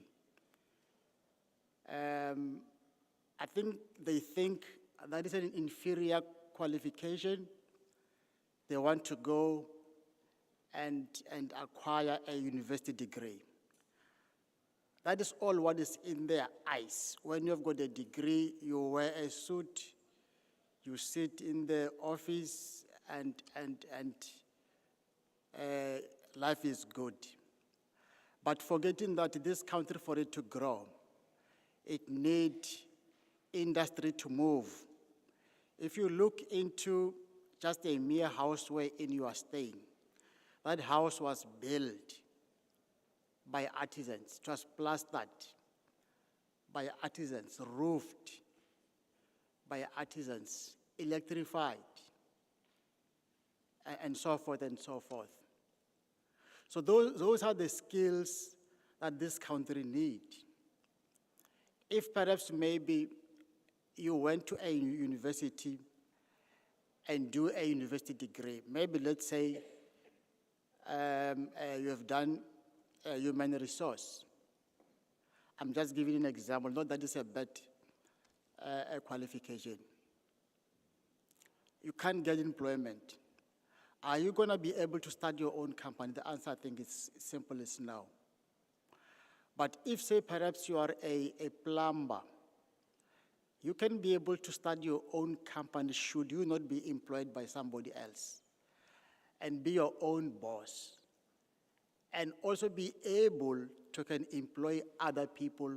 I think they think that is an inferior qualification. They want to go and acquire a university degree. That is all what is in their eyes. When you've got a degree, you wear a suit, you sit in the office, and life is good. But forgetting that this country, for it to grow, it needs industry to move. If you look into just a mere house wherein you are staying, that house was built by artisans. It was plastered by artisans, roofed by artisans, electrified, and so forth and so forth. So those are the skills that this country needs. If perhaps maybe you went to a university and do a university degree, maybe let's say you have done human resource. I'm just giving an example, not that it's a bad qualification. You can't get employment. are you going to be able to start your own company? The answer, I think, is simple as no. But if, say, perhaps you are a plumber, you can be able to start your own company should you not be employed by somebody else, and be your own boss, and also be able to can employ other people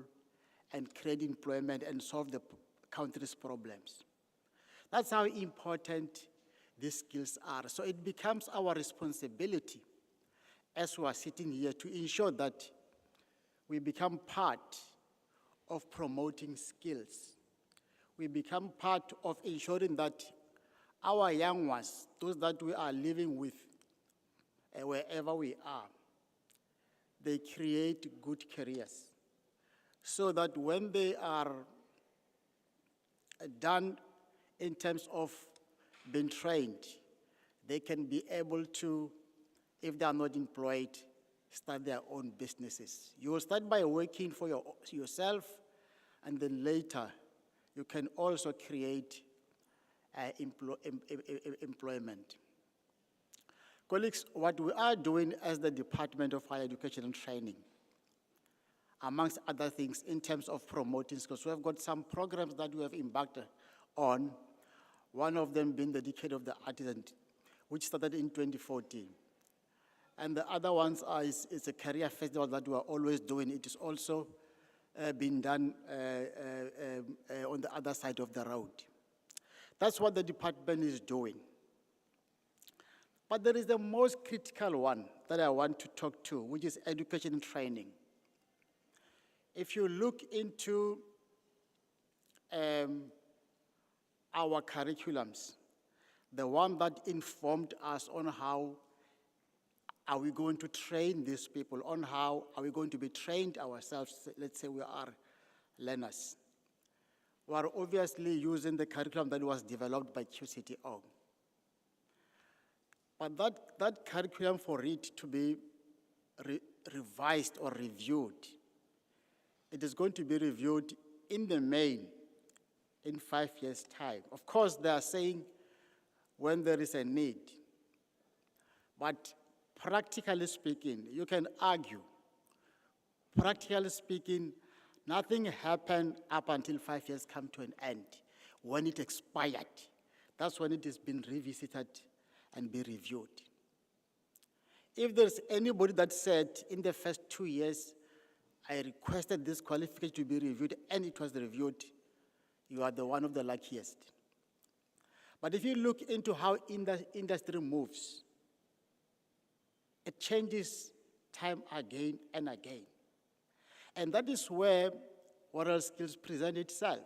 and create employment and solve the country's problems. That's how important these skills are. So it becomes our responsibility as we are sitting here to ensure that we become part of promoting skills. We become part of ensuring that our young ones, those that we are living with wherever we are, they create good careers so that when they are done in terms of being trained, they can be able to, if they are not employed, start their own businesses. You will start by working for yourself, and then later you can also create employment. Colleagues, what we are doing as the Department of Higher Education and Training, amongst other things, in terms of promoting skills, we have got some programs that we have embarked on, one of them being the Decade of the Artisan, which started in 2014. And the other ones is a career festival that we are always doing. It is also being done on the other side of the road. That's what the department is doing. But there is the most critical one that I want to talk to, which is education and training. If you look into our curriculums, the one that informed us on how are we going to train these people, on how are we going to be trained ourselves, let's say we are learners. We are obviously using the curriculum that was developed by QCTO. But that curriculum, for it to be revised or reviewed, it is going to be reviewed in the main in 5 years' time. Of course, they are saying when there is a need. But practically speaking, you can argue, practically speaking, nothing happened up until 5 years come to an end. When it expired, that's when it has been revisited and be reviewed. If there's anybody that said in the first 2 years, I requested this qualification to be reviewed and it was reviewed, you are the one of the luckiest. But if you look into how industry moves, it changes time again and again. And that is where oral skills present itself.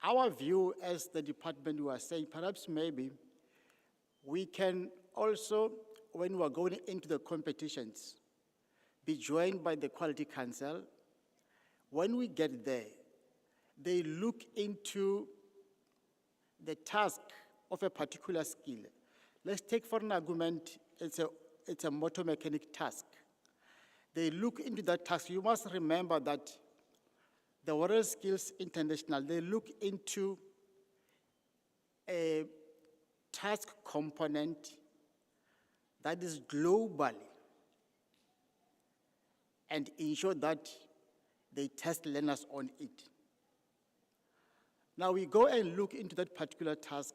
Our view as the department, we are saying, perhaps maybe we can also, when we are going into the competitions, be joined by the Quality Council. When we get there, they look into the task of a particular skill. Let's take for an argument, it's a motor mechanic task. They look into that task. You must remember that the Oral Skills International, they look into a task component that is globally and ensure that they test learners on it. Now we go and look into that particular task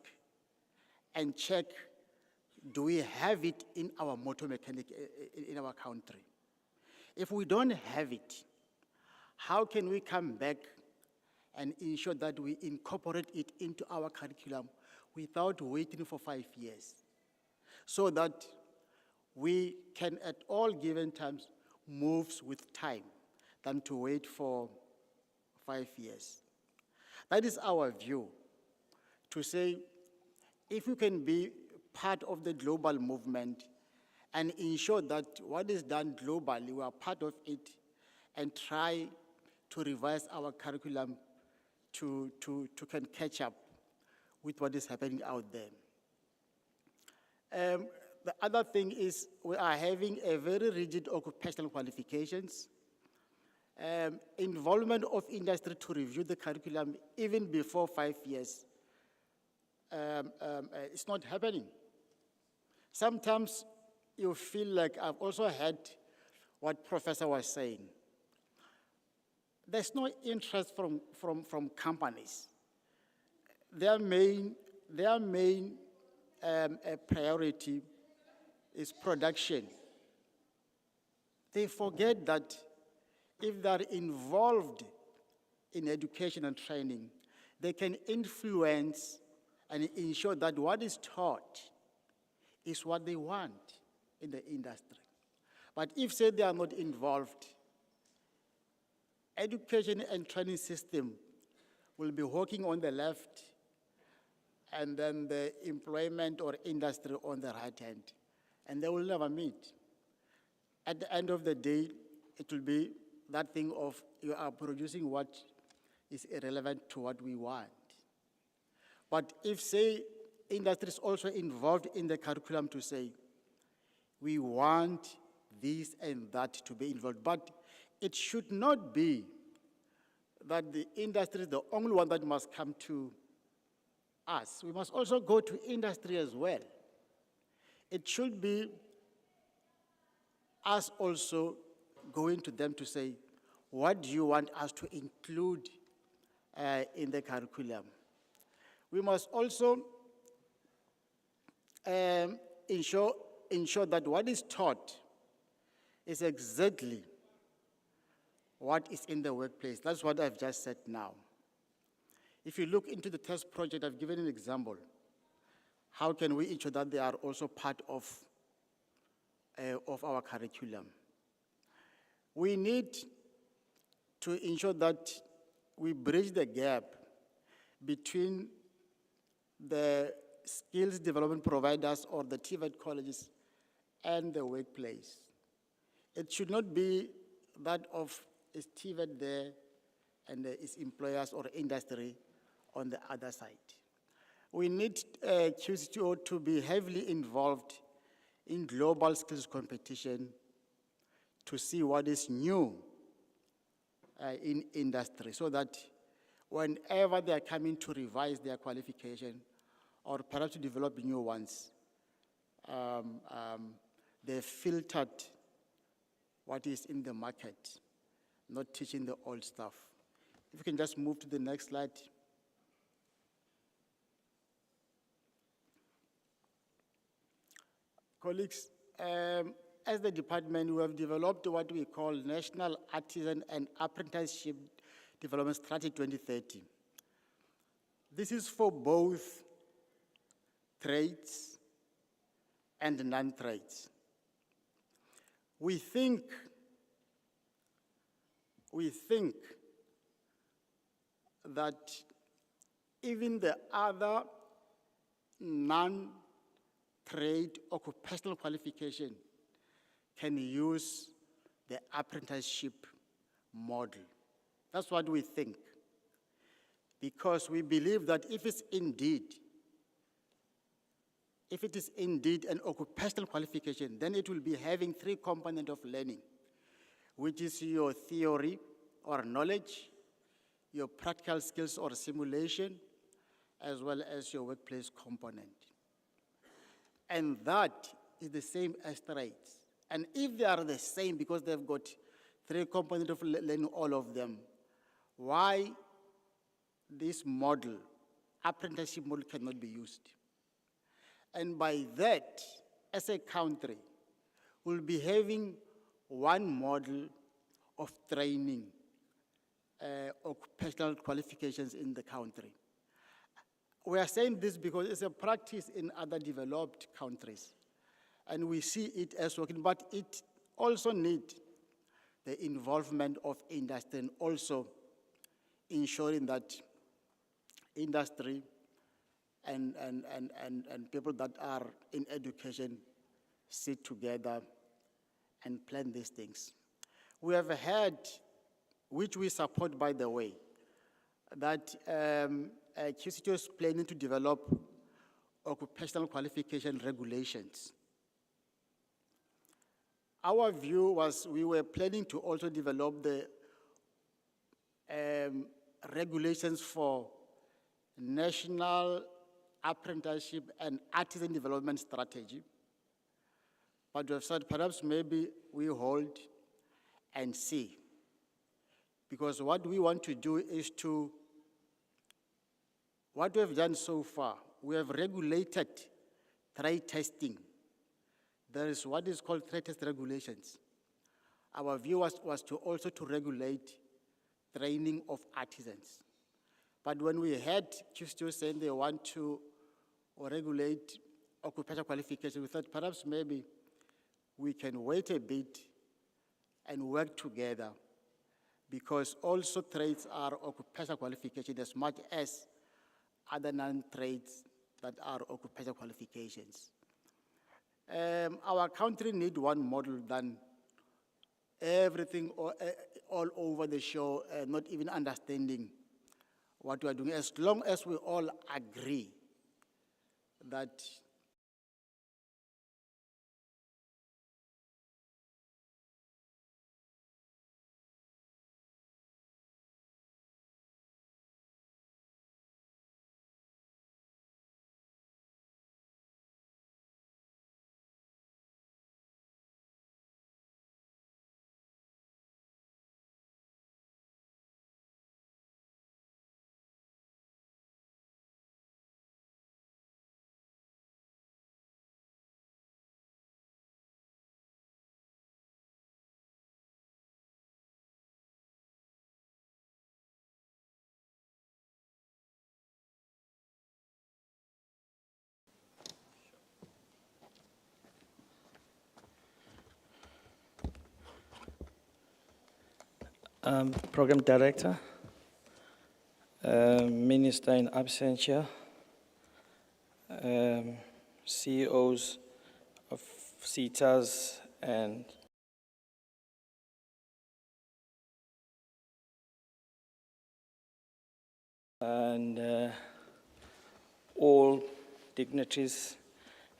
and check, do we have it in our motor mechanic in our country? If we don't have it, how can we come back and ensure that we incorporate it into our curriculum without waiting for 5 years, so that we can at all given times move with time than to wait for 5 years. That is our view, to say if we can be part of the global movement and ensure that what is done globally, we are part of it, and try to revise our curriculum to can catch up with what is happening out there. The other thing is we are having a very rigid occupational qualifications. Involvement of industry to review the curriculum even before 5 years, it's not happening. Sometimes you feel like I've also heard what Professor was saying. There's no interest from companies. Their main priority is production. They forget that if they're involved in education and training, they can influence and ensure that what is taught is what they want in the industry. But if, say, they are not involved, education and training system will be working on the left and then the employment or industry on the right hand, and they will never meet. At the end of the day, it will be that thing of you are producing what is irrelevant to what we want. But if, say, industry is also involved in the curriculum to say, we want this and that to be involved, but it should not be that the industry is the only one that must come to us. We must also go to industry as well. It should be us also going to them to say, what do you want us to include in the curriculum? We must also ensure that what is taught is exactly what is in the workplace. That's what I've just said now. If you look into the test project, I've given an example. How can we ensure that they are also part of our curriculum? We need to ensure that we bridge the gap between the skills development providers or the TVET colleges and the workplace. It should not be that of is TVET there and is employers or industry on the other side. We need QCTO to be heavily involved in global skills competition to see what is new in industry, so that whenever they are coming to revise their qualification or perhaps to develop new ones, they filtered what is in the market, not teaching the old stuff. If you can just move to the next slide. Colleagues, as the department, we have developed what we call National Artisan and Apprenticeship Development Strategy 2030. This is for both trades and non-trades. We think that even the other non-trade occupational qualification can use the apprenticeship model. That's what we think. Because we believe that if it is indeed an occupational qualification, then it will be having 3 components of learning, which is your theory or knowledge, your practical skills or simulation, as well as your workplace component. And that is the same as trades. And if they are the same because they've got 3 components of learning, all of them, why this model, apprenticeship model, cannot be used? And by that, as a country, we'll be having one model of training occupational qualifications in the country. We are saying this because it's a practice in other developed countries, and we see it as working, but it also needs the involvement of industry and also ensuring that industry and people that are in education sit together and plan these things. We have had, which we support by the way, that QCTO is planning to develop occupational qualification regulations. Our view was we were planning to also develop the regulations for National Apprenticeship and Artisan Development Strategy, But we have said perhaps maybe we hold and see. Because what we want to do is what we have done so far, we have regulated trade testing. There is what is called trade test regulations. Our view was to also to regulate training of artisans. But when we had QSTO saying they want to regulate occupational qualification, we thought perhaps maybe we can wait a bit and work together, because also trades are occupational qualification as much as other non-trades that are occupational qualifications. Our country needs one model than everything all over the show, not even understanding what we are doing. As long as we all agree that Program Director, Minister in absentia, CEOs of CETAs and all dignitaries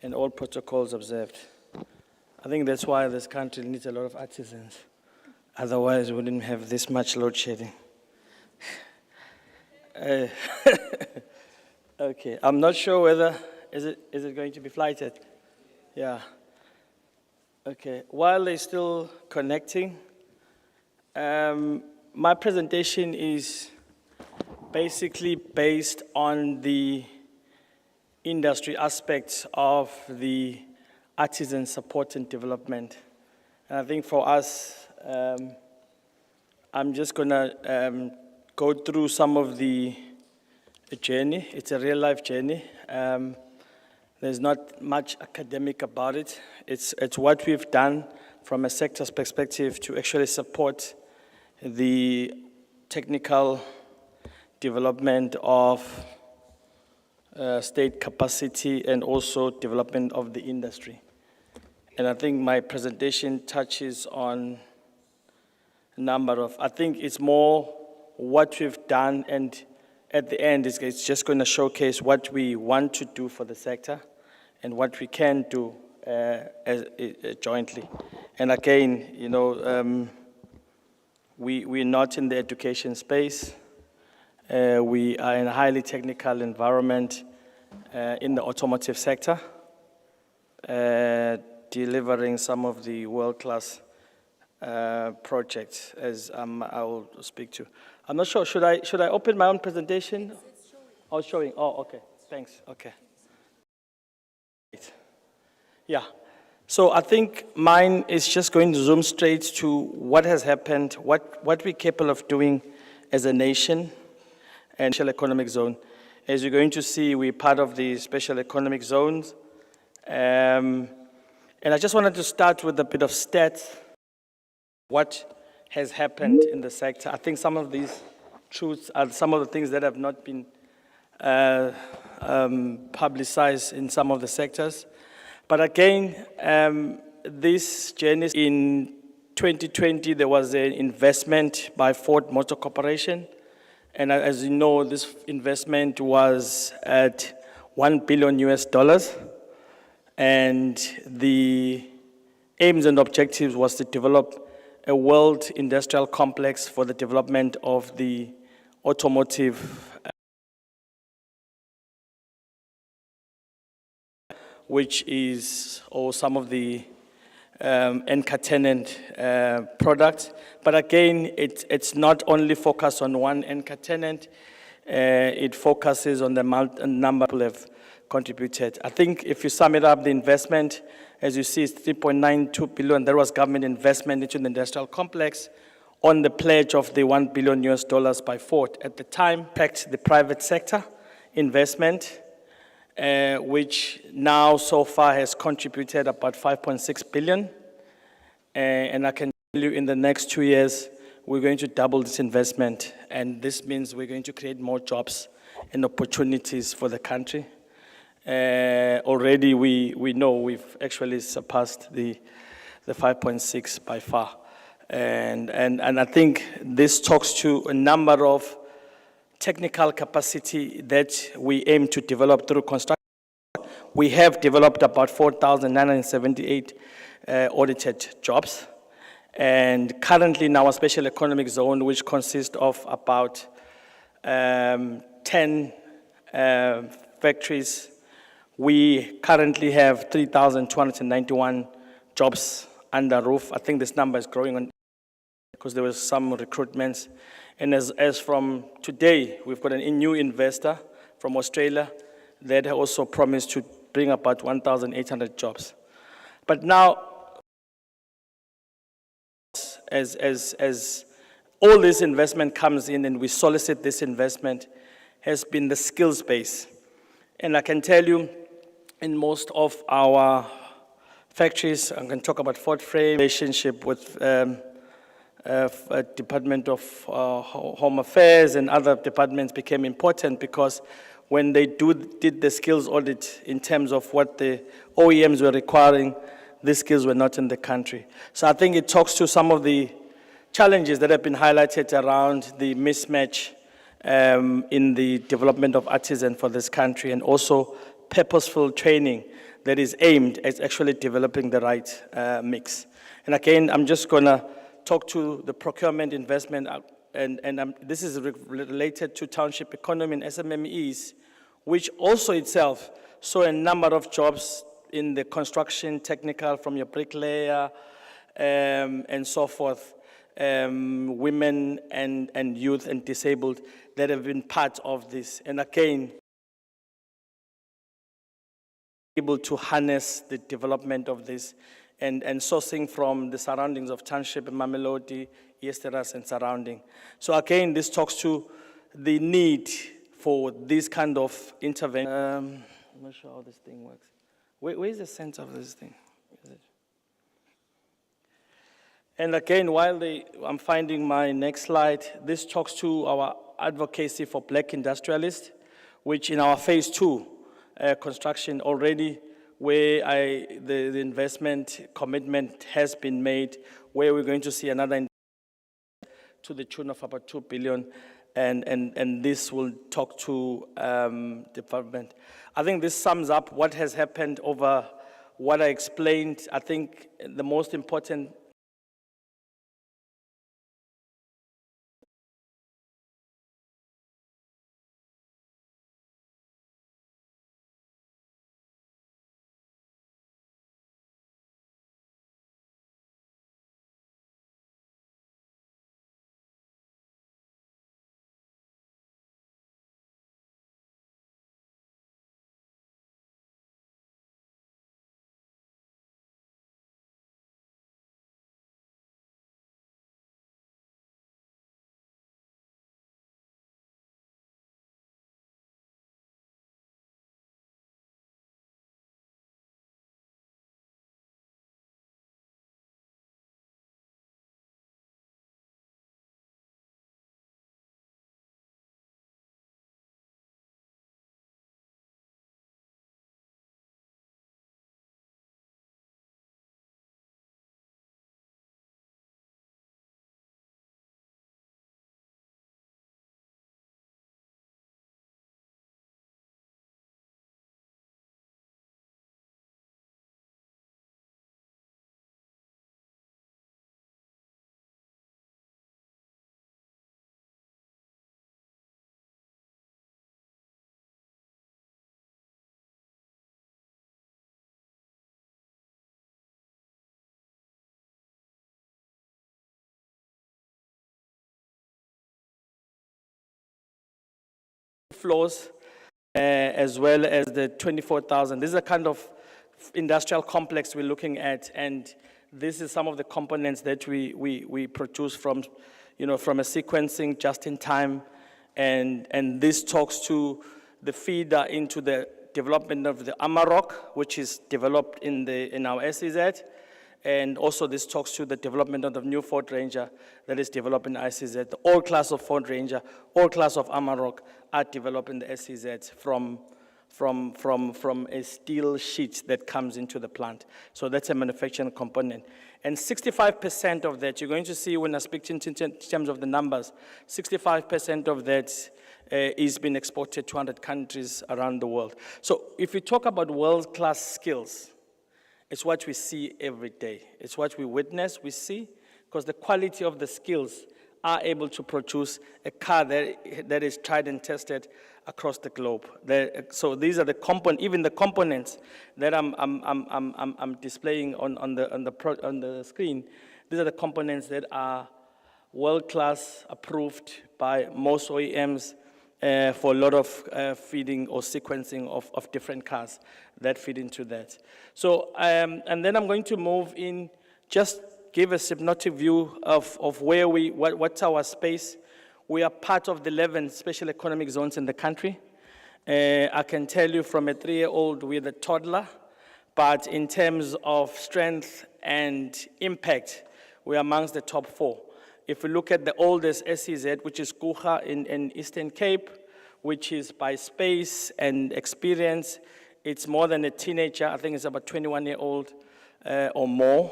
and all protocols observed. I think that's why this country needs a lot of artisans. Otherwise, we wouldn't have this much load shedding. Okay, I'm not sure whether, is it going to be flighted? Yeah. Okay, while they're still connecting, my presentation is basically based on the industry aspects of the artisan support and development. And I think for us, I'm just gonna go through some of the journey. It's a real life journey. There's not much academic about it. It's what we've done from a sector's perspective to actually support the technical development of state capacity and also development of the industry. And I think my presentation touches on a number of, I think it's more what we've done, and at the end it's just going to showcase what we want to do for the sector and what we can do jointly. And again, you know, we're not in the education space. We are in a highly technical environment in the automotive sector, delivering some of the world-class projects, as I will speak to. I'm not sure, should I open my own presentation? It's showing. Oh, showing, oh, okay, thanks, okay. Yeah, so I think mine is just going to zoom straight to what has happened, what we're capable of doing as a nation and special economic zone. As you're going to see, we're part of the special economic zones. And I just wanted to start with a bit of stats. What has happened in the sector? I think some of these truths are some of the things that have not been publicized in some of the sectors. But again, this journey, in 2020, there was an investment by Ford Motor Corporation. And as you know, this investment was at $1 billion US. And the aims and objectives was to develop a world industrial complex for the development of the automotive, which is, or some of the anchor tenant product. But again, it's not only focused on one anchor tenant. It focuses on the number people have contributed. I think if you sum it up, the investment, as you see, is 3.92 billion. There was government investment into the industrial complex on the pledge of the $1 billion by Ford. At the time, packed the private sector investment, which now so far has contributed about 5.6 billion. And I can tell you in the next 2 years, we're going to double this investment. And this means we're going to create more jobs and opportunities for the country. Already we know we've actually surpassed the 5.6 by far. And I think this talks to a number of technical capacity that we aim to develop through construction. We have developed about 4,978 audited jobs. And currently in our special economic zone, which consists of about 10 factories, we currently have 3,291 jobs under roof. I think this number is growing on because there was some recruitments. And as from today, we've got a new investor from Australia that also promised to bring about 1,800 jobs. But now, as all this investment comes in and we solicit this investment, has been the skills base. And I can tell you, in most of our factories, I can talk about Ford Frame, relationship with Department of Home Affairs and other departments became important because when they did the skills audit in terms of what the OEMs were requiring, these skills were not in the country. So I think it talks to some of the challenges that have been highlighted around the mismatch in the development of artisans for this country, and also purposeful training that is aimed at actually developing the right mix. And again, I'm just going to talk to the procurement investment, and this is related to township economy and SMMEs, which also itself saw a number of jobs in the construction, technical, from your bricklayer, and so forth, women and youth and disabled that have been part of this. And again, able to harness the development of this and sourcing from the surroundings of township, Mamelodi, Yesteras, and surrounding. So again, this talks to the need for this kind of intervention. I'm not sure how this thing works. Where's the center of this thing? Is it? And again, while I'm finding my next slide, this talks to our advocacy for black industrialists, which in our phase 2 construction already, where the investment commitment has been made, where we're going to see another to the tune of about 2 billion, and this will talk to development. I think this sums up what has happened over what I explained. I think the most important floors, as well as the 24,000. This is a kind of industrial complex we're looking at, and this is some of the components that we produce from, from a sequencing just in time, and this talks to the feeder into the development of the Amarok, which is developed in our SEZ, and also this talks to the development of the new Ford Ranger that is developed in ICZ. All class of Ford Ranger, all class of Amarok are developed in the SEZ from a steel sheet that comes into the plant. So that's a manufacturing component. And 65% of that, you're going to see when I speak in terms of the numbers, 65% of that is being exported to 100 countries around the world. So if you talk about world-class skills, it's what we see every day. It's what we witness, we see, because the quality of the skills are able to produce a car that is tried and tested across the globe. So these are the even the components that I'm displaying on the screen. These are the components that are world-class, approved by most OEMs for a lot of feeding or sequencing of different cars that feed into that. So, and then I'm going to move in, just give a synoptic view of where what's our space. We are part of the 11 special economic zones in the country. I can tell you from a 3-year-old with a toddler, but in terms of strength and impact, we're amongst the top 4. If we look at the oldest SEZ, which is Kucha in Eastern Cape, which is by space and experience, it's more than a teenager. I think it's about 21-year-old or more,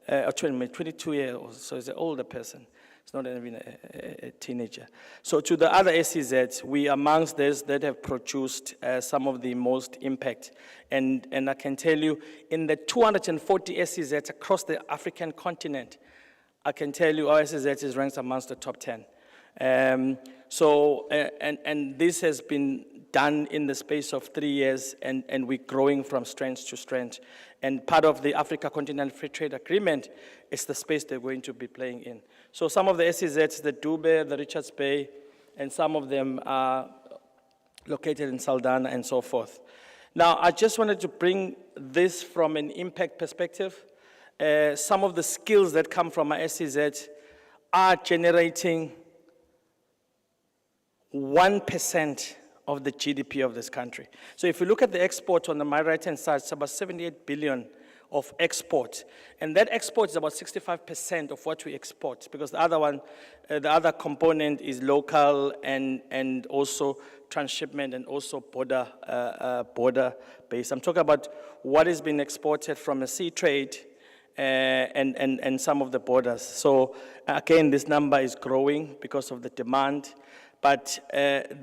or 22-year-old, so it's an older person. It's not even a teenager. So to the other SEZs, we are amongst those that have produced some of the most impact. And I can tell you, in the 240 SEZs across the African continent, I can tell you our SEZ is ranked amongst the top 10. And this has been done in the space of 3 years, and we're growing from strength to strength. And part of the Africa Continental Free Trade Agreement is the space they're going to be playing in. So some of the SEZs, the Dube, the Richards Bay, and some of them are located in Saldanha and so forth. Now, I just wanted to bring this from an impact perspective. Some of the skills that come from our SEZ are generating 1% of the GDP of this country. So if you look at the export on my right-hand side, it's about 78 billion of export. And that export is about 65% of what we export, because the other one, the other component is local and also transshipment and also border based. I'm talking about what is being exported from a sea trade and some of the borders. So again, this number is growing because of the demand, but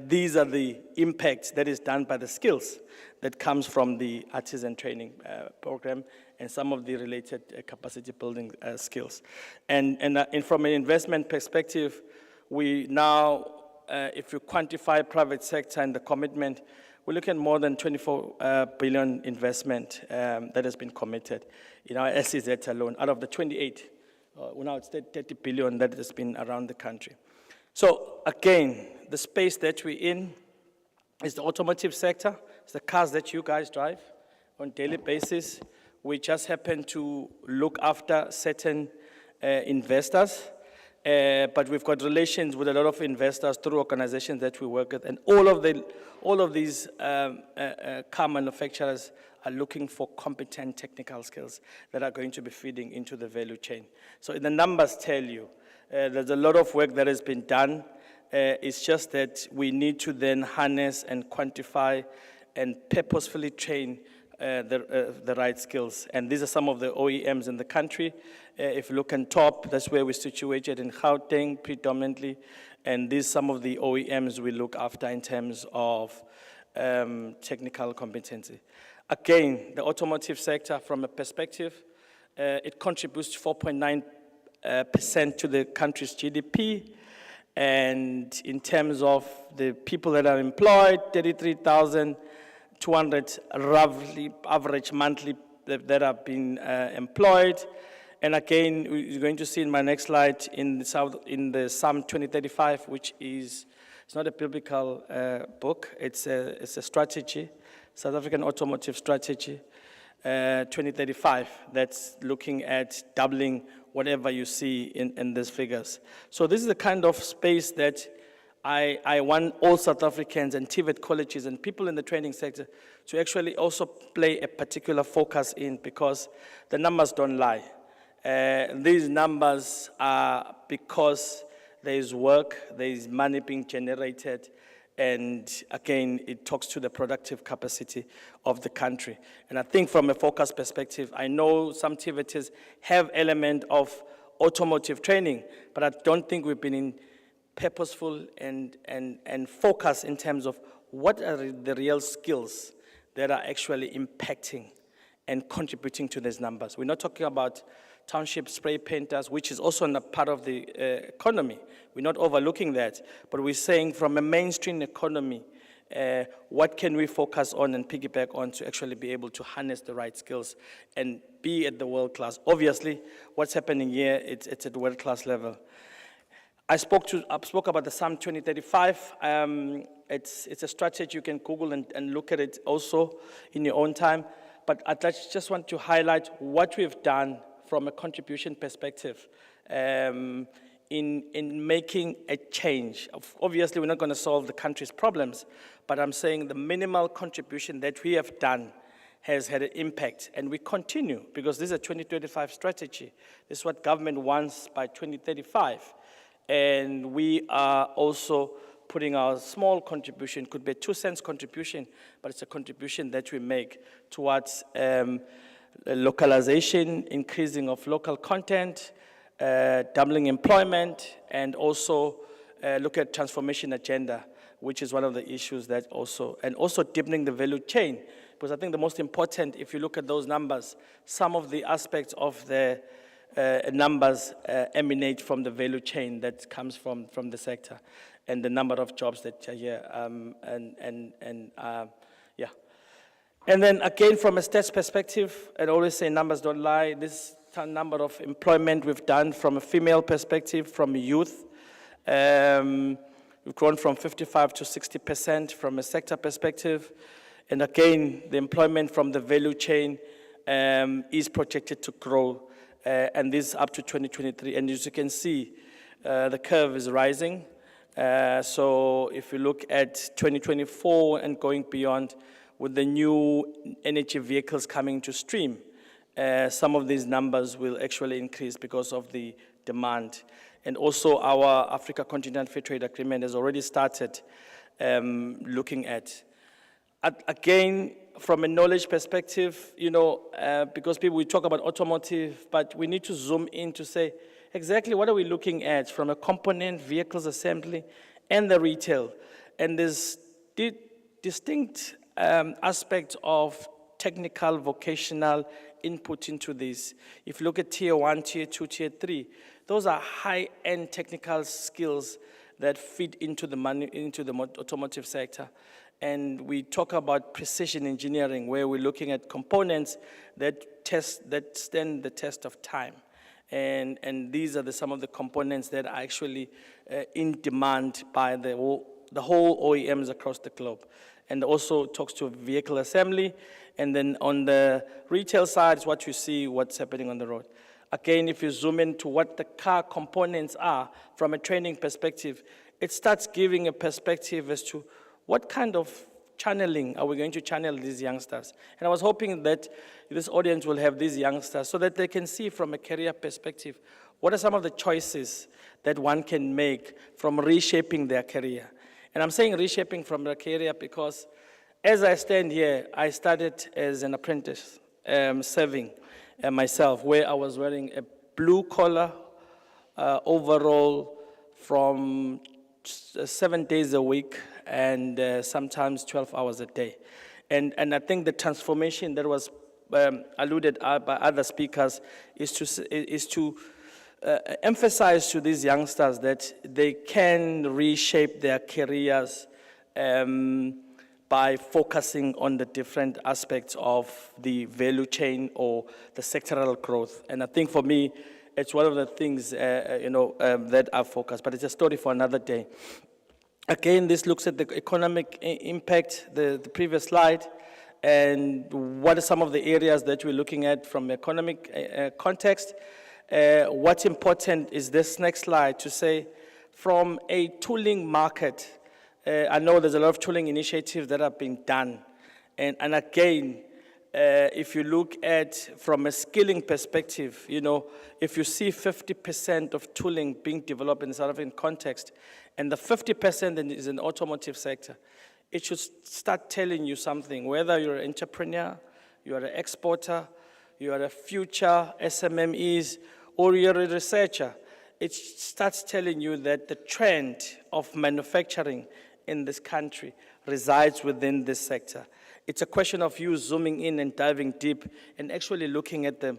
these are the impacts that is done by the skills that comes from the artisan training program and some of the related capacity building skills. And from an investment perspective, we now, if you quantify private sector and the commitment, we're looking at more than 24 billion investment that has been committed in our SEZ alone. Out of the 28, now it's 30 billion that has been around the country. So again, the space that we're in is the automotive sector. It's the cars that you guys drive on a daily basis. We just happen to look after certain investors, but we've got relations with a lot of investors through organizations that we work with, and all of these car manufacturers are looking for competent technical skills that are going to be feeding into the value chain. So the numbers tell you there's a lot of work that has been done. It's just that we need to then harness and quantify and purposefully train the right skills. And these are some of the OEMs in the country. If you look on top, that's where we're situated in Gauteng predominantly. And these are some of the OEMs we look after in terms of technical competency. Again, the automotive sector, from a perspective, it contributes 4.9% to the country's GDP. And in terms of the people that are employed, 33,200 roughly average monthly that have been employed. And again, you're going to see in my next slide in the SAM 2035, which is It's not a biblical book. It's a strategy, South African automotive strategy, 2035, that's looking at doubling whatever you see in these figures. So this is the kind of space that I want all South Africans and TVET colleges and people in the training sector to actually also play a particular focus in, because the numbers don't lie. These numbers are because there is work, there is money being generated, and again, it talks to the productive capacity of the country. And I think from a focus perspective, I know some TVETs have element of automotive training, but I don't think we've been in purposeful and focus in terms of what are the real skills that are actually impacting and contributing to these numbers. We're not talking about township spray painters, which is also a part of the economy. We're not overlooking that, but we're saying from a mainstream economy, what can we focus on and piggyback on to actually be able to harness the right skills and be at the world class? Obviously, what's happening here, it's at the world class level. I spoke about the SAM 2035. It's a strategy you can Google and look at it also in your own time. But I just want to highlight what we've done from a contribution perspective in making a change. Obviously, we're not going to solve the country's problems, but I'm saying the minimal contribution that we have done has had an impact, and we continue, because this is a 2025 strategy. This is what government wants by 2035. And we are also putting our small contribution, could be a 2 cents contribution, but it's a contribution that we make towards localization, increasing of local content, doubling employment, and also look at transformation agenda, which is one of the issues that and also deepening the value chain. Because I think the most important, if you look at those numbers, some of the aspects of the numbers emanate from the value chain that comes from the sector, and the number of jobs that are here, yeah. And then again, from a stats perspective, I always say numbers don't lie. This number of employment we've done from a female perspective, from youth, we've grown from 55 to 60% from a sector perspective. And again, the employment from the value chain is projected to grow, and this up to 2023. And as you can see, the curve is rising. So if you look at 2024 and going beyond, with the new energy vehicles coming to stream, some of these numbers will actually increase because of the demand. And also our Africa Continental Free Trade Agreement has already started looking at. Again, from a knowledge perspective, you know, because we talk about automotive, but we need to zoom in to say exactly what are we looking at from a component, vehicles assembly, and the retail. And there's distinct aspects of technical, vocational input into this. If you look at tier 1, tier 2, tier 3, those are high-end technical skills that feed into the automotive sector. And we talk about precision engineering, where we're looking at components that stand the test of time. And these are some of the components that are actually in demand by the whole OEMs across the globe. And also talks to vehicle assembly. And then on the retail side is what you see, what's happening on the road. Again, if you zoom into what the car components are from a training perspective, it starts giving a perspective as to what kind of channeling are we going to channel these youngsters. And I was hoping that this audience will have these youngsters so that they can see from a career perspective, what are some of the choices that one can make from reshaping their career. And I'm saying reshaping from their career because as I stand here, I started as an apprentice, serving myself, where I was wearing a blue collar overall from 7 days a week and sometimes 12 hours a day. And I think the transformation that was alluded by other speakers is to emphasize to these youngsters that they can reshape their careers by focusing on the different aspects of the value chain or the sectoral growth. And I think for me, it's one of the things that I focus, but it's a story for another day. Again, this looks at the economic impact, the previous slide, and what are some of the areas that we're looking at from economic context. What's important is this next slide to say, from a tooling market, I know there's a lot of tooling initiatives that have been done. And again, if you look at from a skilling perspective, you know, if you see 50% of tooling being developed in the South African context, and the 50% is in the automotive sector, it should start telling you something, whether you're an entrepreneur, you're an exporter, you are a future SMMEs, or you're a researcher. It starts telling you that the trend of manufacturing in this country resides within this sector. It's a question of you zooming in and diving deep and actually looking at the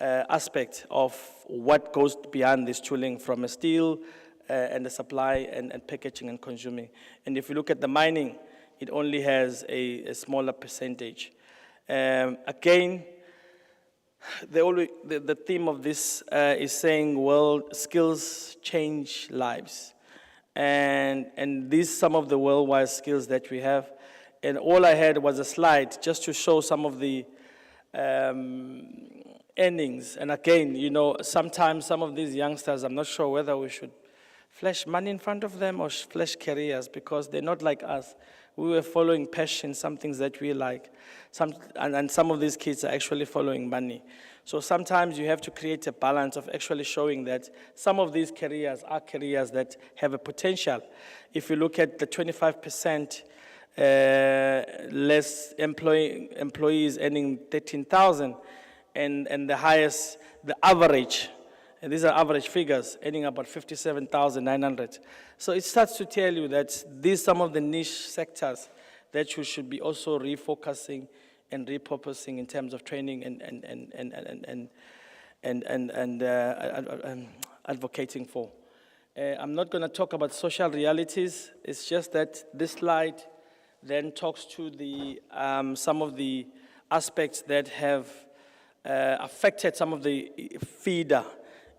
aspect of what goes beyond this tooling from a steel and the supply and packaging and consuming. And if you look at the mining, it only has a smaller percentage. Again, the theme of this is saying, well, skills change lives. And these some of the worldwide skills that we have. And all I had was a slide just to show some of the earnings. And again, you know, sometimes some of these youngsters, I'm not sure whether we should flash money in front of them or flash careers, because they're not like us. We were following passion, some things that we like. And some of these kids are actually following money. So sometimes you have to create a balance of actually showing that some of these careers are careers that have a potential. If you look at the 25% less employees earning 13,000, and the highest, the average, and these are average figures, earning about 57,900. So it starts to tell you that these some of the niche sectors that you should be also refocusing and repurposing in terms of training and advocating for. I'm not going to talk about social realities. It's just that this slide then talks to the some of the aspects that have affected some of the feeder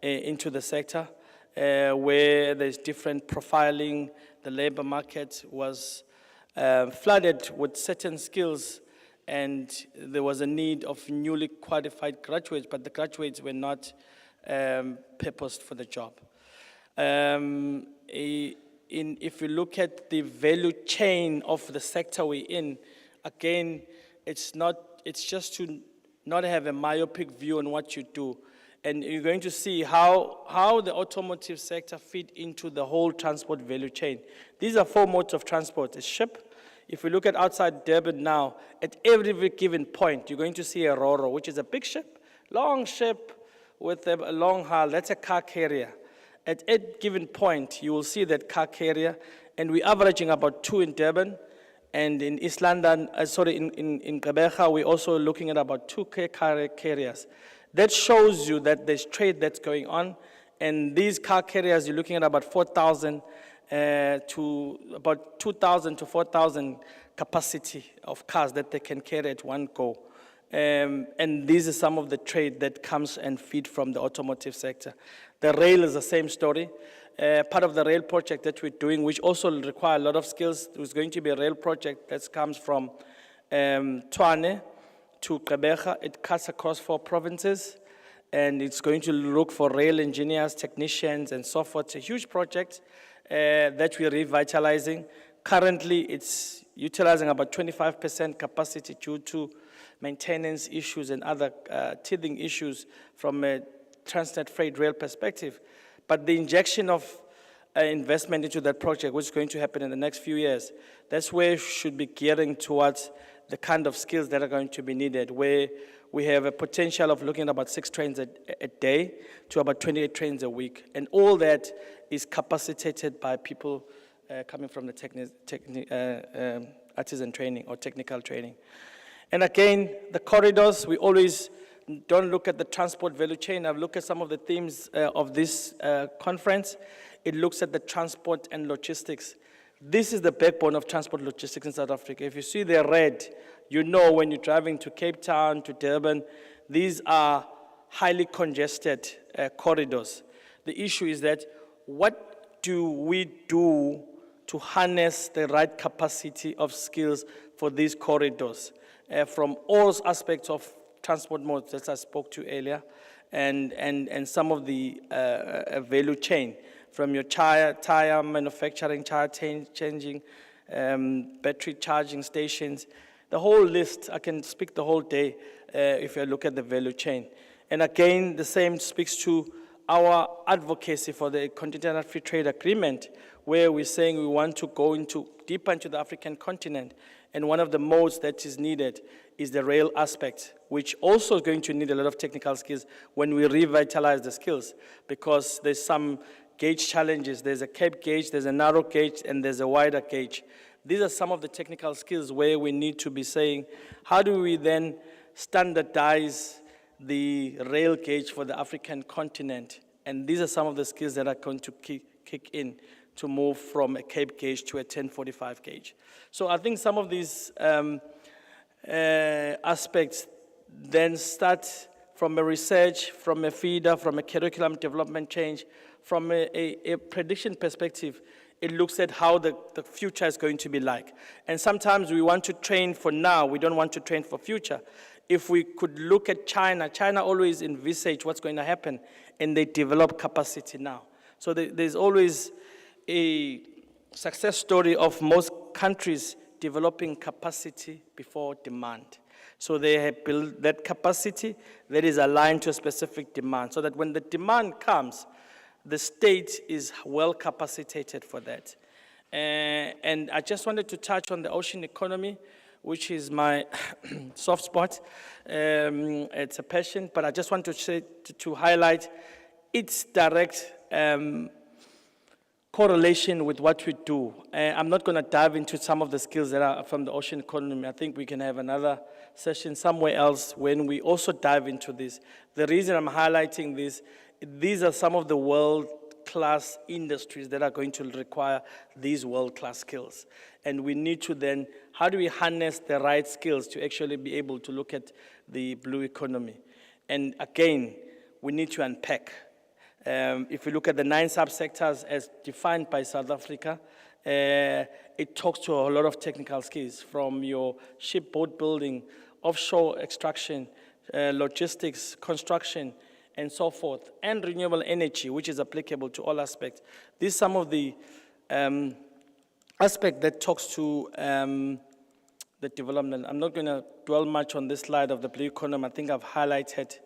into the sector, where there's different profiling. The labor market was flooded with certain skills, and there was a need of newly qualified graduates, but the graduates were not purposed for the job. If you look at the value chain of the sector we're in, again, it's just to not have a myopic view on what you do. And you're going to see how the automotive sector fit into the whole transport value chain. These are 4 modes of transport. A ship. If we look at outside Durban now, at every given point, you're going to see a Roro, which is a big ship, long ship with a long hull. That's a car carrier. At a given point, you will see that car carrier, and we're averaging about 2 in Durban, and in East London, in Gqeberha, we're also looking at about 2 car carriers. That shows you that there's trade that's going on, and these car carriers, you're looking at about 4,000 to about 2,000 to 4,000 capacity of cars that they can carry at one go. And these are some of the trade that comes and feed from the automotive sector. The rail is the same story. Part of the rail project that we're doing, which also require a lot of skills, there's going to be a rail project that comes from Tshwane to Gqeberha. It cuts across 4 provinces, and it's going to look for rail engineers, technicians, and so forth. It's a huge project that we're revitalizing. Currently, it's utilizing about 25% capacity due to maintenance issues and other teething issues from a Transnet freight rail perspective. But the injection of investment into that project, which is going to happen in the next few years, that's where we should be gearing towards the kind of skills that are going to be needed, where we have a potential of looking at about 6 trains a day to about 28 trains a week. And all that is capacitated by people coming from the artisan training or technical training. And again, the corridors, we always don't look at the transport value chain. I've looked at some of the themes of this conference. It looks at the transport and logistics. This is the backbone of transport logistics in South Africa. If you see the red, you know when you're driving to Cape Town, to Durban, these are highly congested corridors. The issue is that what do we do to harness the right capacity of skills for these corridors from all aspects of transport modes that I spoke to earlier, and some of the value chain, from your tire manufacturing, tire changing, battery charging stations, the whole list. I can speak the whole day if you look at the value chain. And again, the same speaks to our advocacy for the Continental Free Trade Agreement, where we're saying we want to go deeper into the African continent. And one of the modes that is needed is the rail aspect, which also is going to need a lot of technical skills when we revitalize the skills, because there's some gauge challenges. There's a Cape gauge, there's a narrow gauge, and there's a wider gauge. These are some of the technical skills where we need to be saying, how do we then standardize the rail gauge for the African continent? And these are some of the skills that are going to kick in to move from a Cape gauge to a 1045 gauge. So I think some of these aspects then start from a research, from a feeder, from a curriculum development change, from a prediction perspective. It looks at how the future is going to be like. And sometimes we want to train for now, we don't want to train for future. If we could look at China, China always envisage what's going to happen, and they develop capacity now. So there's always a success story of most countries developing capacity before demand. So they have built that capacity that is aligned to a specific demand, so that when the demand comes, the state is well capacitated for that. And I just wanted to touch on the ocean economy, which is my soft spot. It's a passion, but I just want to say, to highlight its direct correlation with what we do. I'm not going to dive into some of the skills that are from the ocean economy. I think we can have another session somewhere else when we also dive into this. The reason I'm highlighting this, these are some of the world-class industries that are going to require these world-class skills. And we need to then, how do we harness the right skills to actually be able to look at the blue economy? And again, we need to unpack. If we look at the 9 subsectors as defined by South Africa, it talks to a lot of technical skills, from your shipboat building, offshore extraction, logistics, construction, and so forth, and renewable energy, which is applicable to all aspects. These are some of the aspects that talks to the development. I'm not going to dwell much on this slide of the blue economy. I think I've highlighted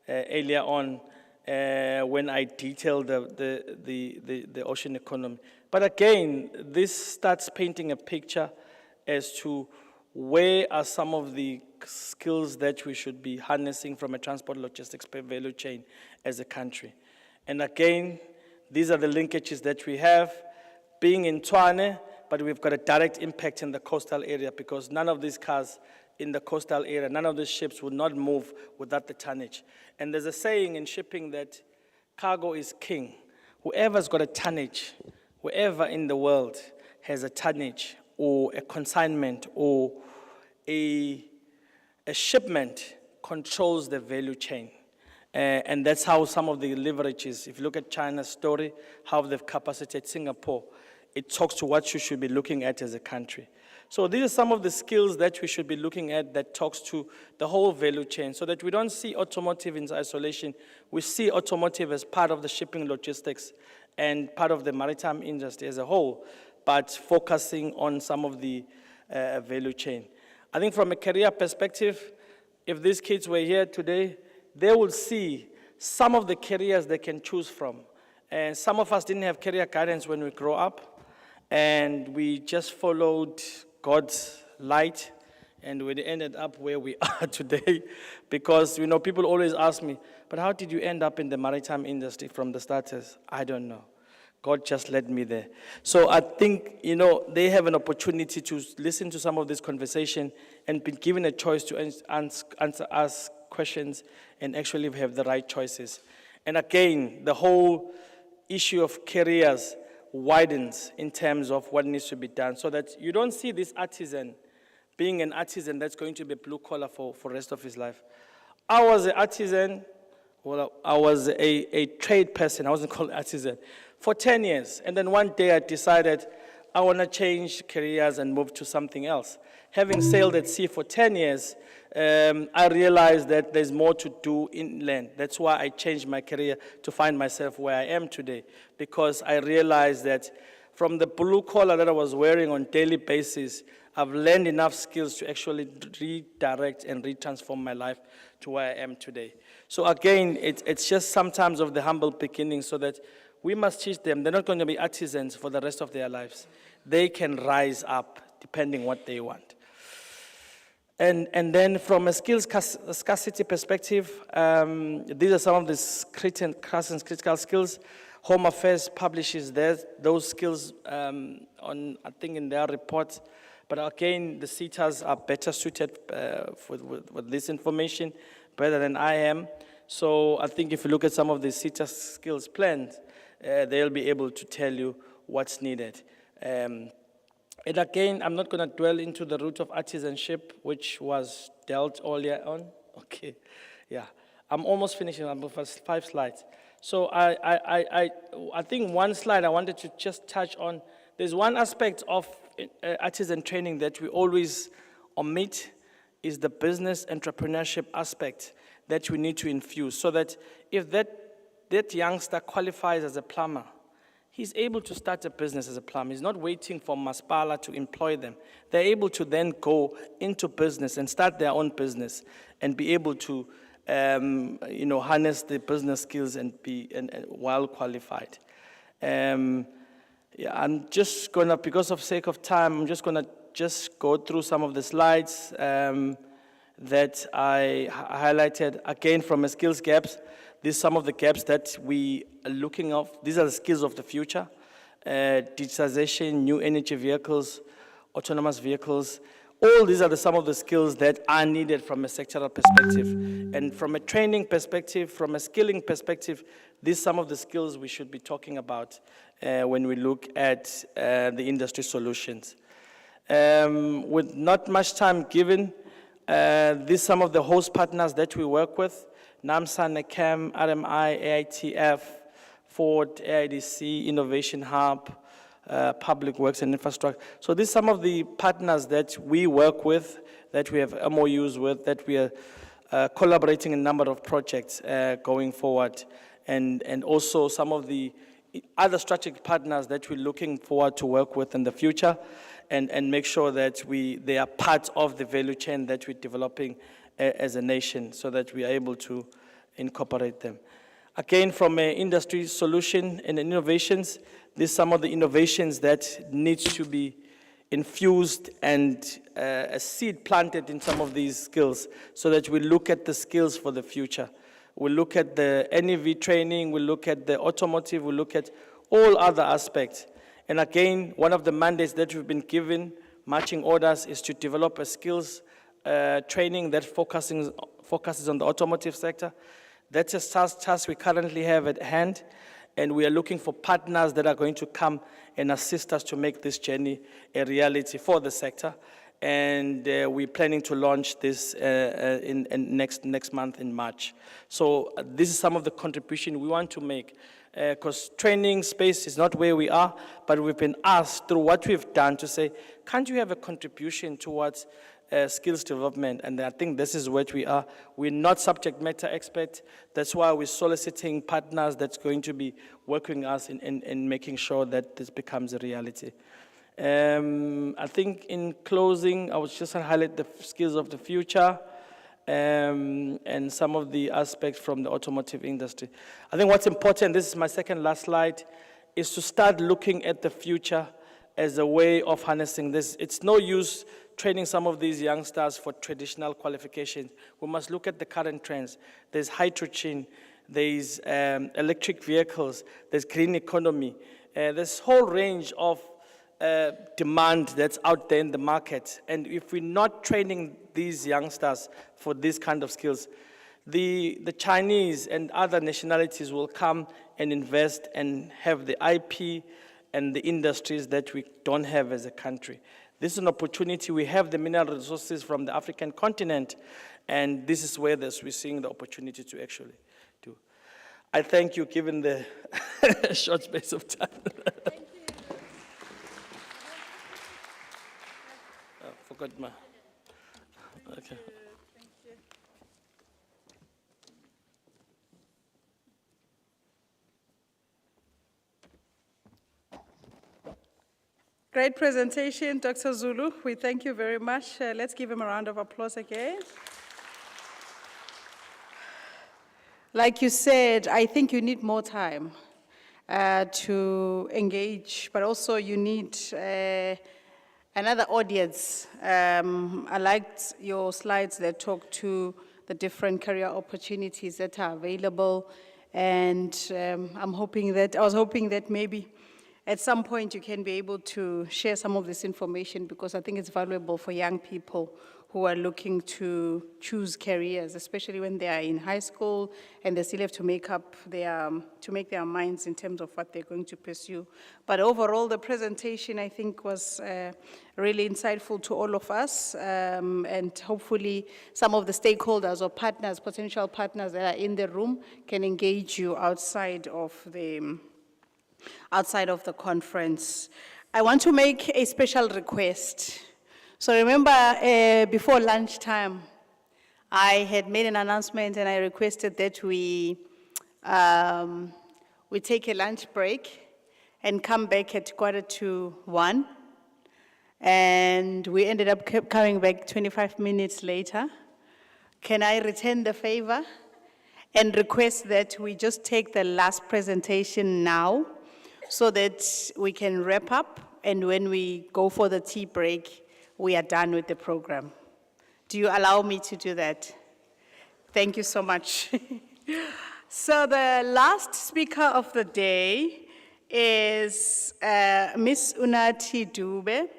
earlier on when I detailed the ocean economy. But again, this starts painting a picture as to where are some of the skills that we should be harnessing from a transport logistics value chain as a country. And again, these are the linkages that we have, being in Tshwane, but we've got a direct impact in the coastal area, because none of these cars in the coastal area, none of these ships would not move without the tonnage. And there's a saying in shipping that cargo is king. Whoever's got a tonnage, wherever in the world has a tonnage or a consignment or a shipment, controls the value chain. And that's how some of the leverages, if you look at China's story, how they've capacitated Singapore, it talks to what you should be looking at as a country. So these are some of the skills that we should be looking at that talks to the whole value chain, so that we don't see automotive in isolation. We see automotive as part of the shipping logistics and part of the maritime industry as a whole, but focusing on some of the value chain. I think from a career perspective, if these kids were here today, they will see some of the careers they can choose from. And some of us didn't have career guidance when we grew up, and we just followed God's light, and we ended up where we are today. Because, you know, people always ask me, but how did you end up in the maritime industry from the starters? I don't know. God just led me there. So I think, you know, they have an opportunity to listen to some of this conversation and be given a choice to ask questions and actually have the right choices. And again, the whole issue of careers widens in terms of what needs to be done, so that you don't see this artisan being an artisan that's going to be blue collar for the rest of his life. I was an artisan, well, I was a trade person, I wasn't called artisan, for 10 years. And then one day I decided I want to change careers and move to something else. Having sailed at sea for 10 years, I realized that there's more to do inland. That's why I changed my career to find myself where I am today, because I realized that from the blue collar that I was wearing on a daily basis, I've learned enough skills to actually redirect and retransform my life to where I am today. So again, it's just sometimes of the humble beginning, so that we must teach them. They're not going to be artisans for the rest of their lives. They can rise up depending what they want. And then from a skills scarcity perspective, these are some of the critical skills. Home Affairs publishes those skills on, I think, in their report. But again, the SETAs are better suited with this information, better than I am. So I think if you look at some of the SETA skills plans, they'll be able to tell you what's needed. And again, I'm not going to dwell into the root of artisanship, which was dealt earlier on. Okay, yeah. I'm almost finishing. I'm for 5 slides. So I think one slide I wanted to just touch on. There's one aspect of artisan training that we always omit, is the business entrepreneurship aspect that we need to infuse, so that if that youngster qualifies as a plumber, he's able to start a business as a plumber. He's not waiting for Masipala to employ them. They're able to then go into business and start their own business and be able to harness the business skills and be well qualified. Yeah, I'm just gonna, because of sake of time, I'm just gonna go through some of the slides that I highlighted. Again, from a skills gaps, these are some of the gaps that we are looking at. These are the skills of the future. Digitization, new energy vehicles, autonomous vehicles. All these are some of the skills that are needed from a sectoral perspective. And from a training perspective, from a skilling perspective, these are some of the skills we should be talking about when we look at the industry solutions. With not much time given, these are some of the host partners that we work with: NAMSA, NECAM, RMI, AITF, Ford, AIDC, Innovation Hub, Public Works and Infrastructure. So these are some of the partners that we work with, that we have MOUs with, that we are collaborating in a number of projects going forward, and also some of the other strategic partners that we're looking forward to work with in the future, and make sure that they are part of the value chain that we're developing as a nation, so that we are able to incorporate them. Again, from an industry solution and innovations, these are some of the innovations that need to be infused and a seed planted in some of these skills, so that we look at the skills for the future. We look at the NEV training, we look at the automotive, we look at all other aspects. And again, one of the mandates that we've been given, marching orders, is to develop a skills training that focuses on the automotive sector. That's a task we currently have at hand, and we are looking for partners that are going to come and assist us to make this journey a reality for the sector. And we're planning to launch this in next month in March. So this is some of the contribution we want to make, because training space is not where we are, but we've been asked through what we've done to say, can't you have a contribution towards skills development? And I think this is what we are. We're not subject matter experts. That's why we're soliciting partners that's going to be working with us in making sure that this becomes a reality. I think in closing, I was just going to highlight the skills of the future and some of the aspects from the automotive industry. I think what's important, this is my second last slide, is to start looking at the future as a way of harnessing this. It's no use training some of these youngsters for traditional qualifications. We must look at the current trends. There's hydrogen, there's electric vehicles, there's green economy. There's a whole range of demand that's out there in the market. And if we're not training these youngsters for these kind of skills, the Chinese and other nationalities will come and invest and have the IP and the industries that we don't have as a country. This is an opportunity. We have the mineral resources from the African continent, and this is where we're seeing the opportunity to actually do. I thank you, given the short space of time. Thank you. got my, okay. Great presentation, Dr. Zulu. We thank you very much. Let's give him a round of applause again. Like you said, I think you need more time to engage, but also you need another audience. I liked your slides that talk to the different career opportunities that are available, and I was hoping that maybe at some point you can be able to share some of this information, because I think it's valuable for young people who are looking to choose careers, especially when they are in high school and they still have to make their minds in terms of what they're going to pursue. But overall, the presentation, I think, was really insightful to all of us, and hopefully some of the stakeholders or partners, potential partners that are in the room can engage you outside of the conference. I want to make a special request. So remember, before lunchtime, I had made an announcement and I requested that we take a lunch break and come back at 1:45. And we ended up coming back 25 minutes later. Can I return the favor and request that we just take the last presentation now, so that we can wrap up, and when we go for the tea break, we are done with the program. Do you allow me to do that? Thank you so much. So the last speaker of the day is Ms. Unathi Dube,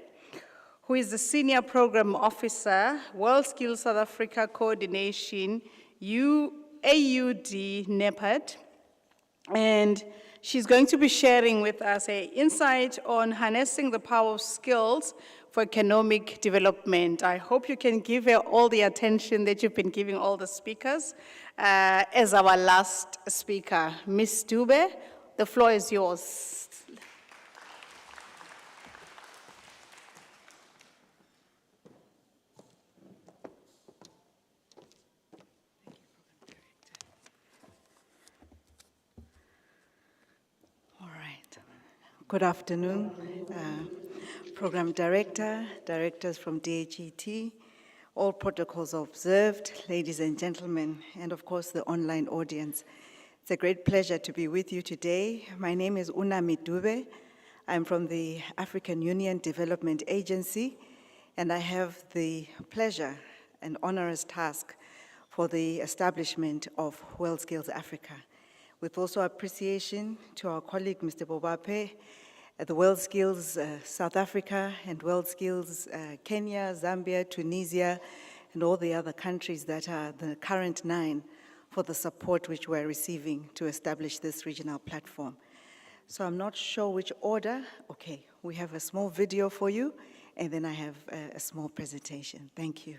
who is the Senior Program Officer, World Skills South Africa Coordination, AUD NEPAD, and she's going to be sharing with us an insight on harnessing the power of skills for economic development. I hope you can give her all the attention that you've been giving all the speakers as our last speaker. Ms. Dube, the floor is yours. Good afternoon, Program Director, directors from DHET, all protocols observed, ladies and gentlemen, and of course the online audience. It's a great pleasure to be with you today. My name is Unathi Dube. I'm from the African Union Development Agency, and I have the pleasure and onerous task for the establishment of World Skills Africa. With also appreciation to our colleague, Mr. Bobape, at the World Skills South Africa and World Skills Kenya, Zambia, Tunisia, and all the other countries that are the current 9 for the support which we're receiving to establish this regional platform. So I'm not sure which order. Okay, we have a small video for you, and then I have a small presentation. Thank you.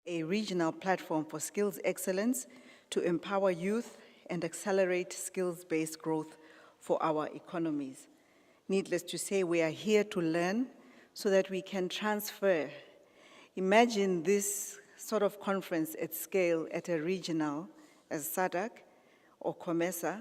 A regional platform for skills excellence to empower youth and accelerate skills-based growth for our economies. Needless to say, we are here to learn so that we can transfer. Imagine this sort of conference at scale at a regional as SADC or COMESA,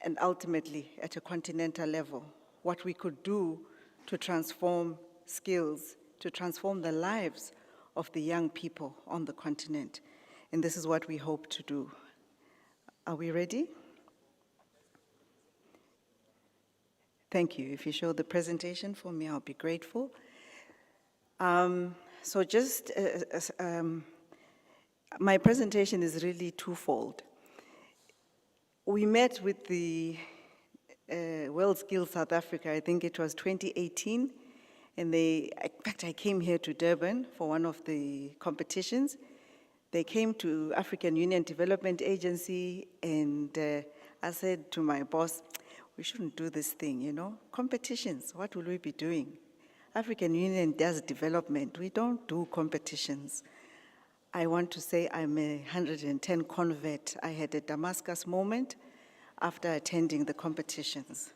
and ultimately at a continental level, what we could do to transform skills, to transform the lives of the young people on the continent. And this is what we hope to do. Are we ready? Thank you. If you show the presentation for me, I'll be grateful. So just, my presentation is really twofold. We met with the WorldSkills South Africa, I think it was 2018, and in fact, I came here to Durban for one of the competitions. They came to African Union Development Agency, and I said to my boss, we shouldn't do this thing, you know? Competitions, what will we be doing? African Union does development, we don't do competitions. I want to say I'm a 110 convert. I had a Damascus moment after attending the competitions.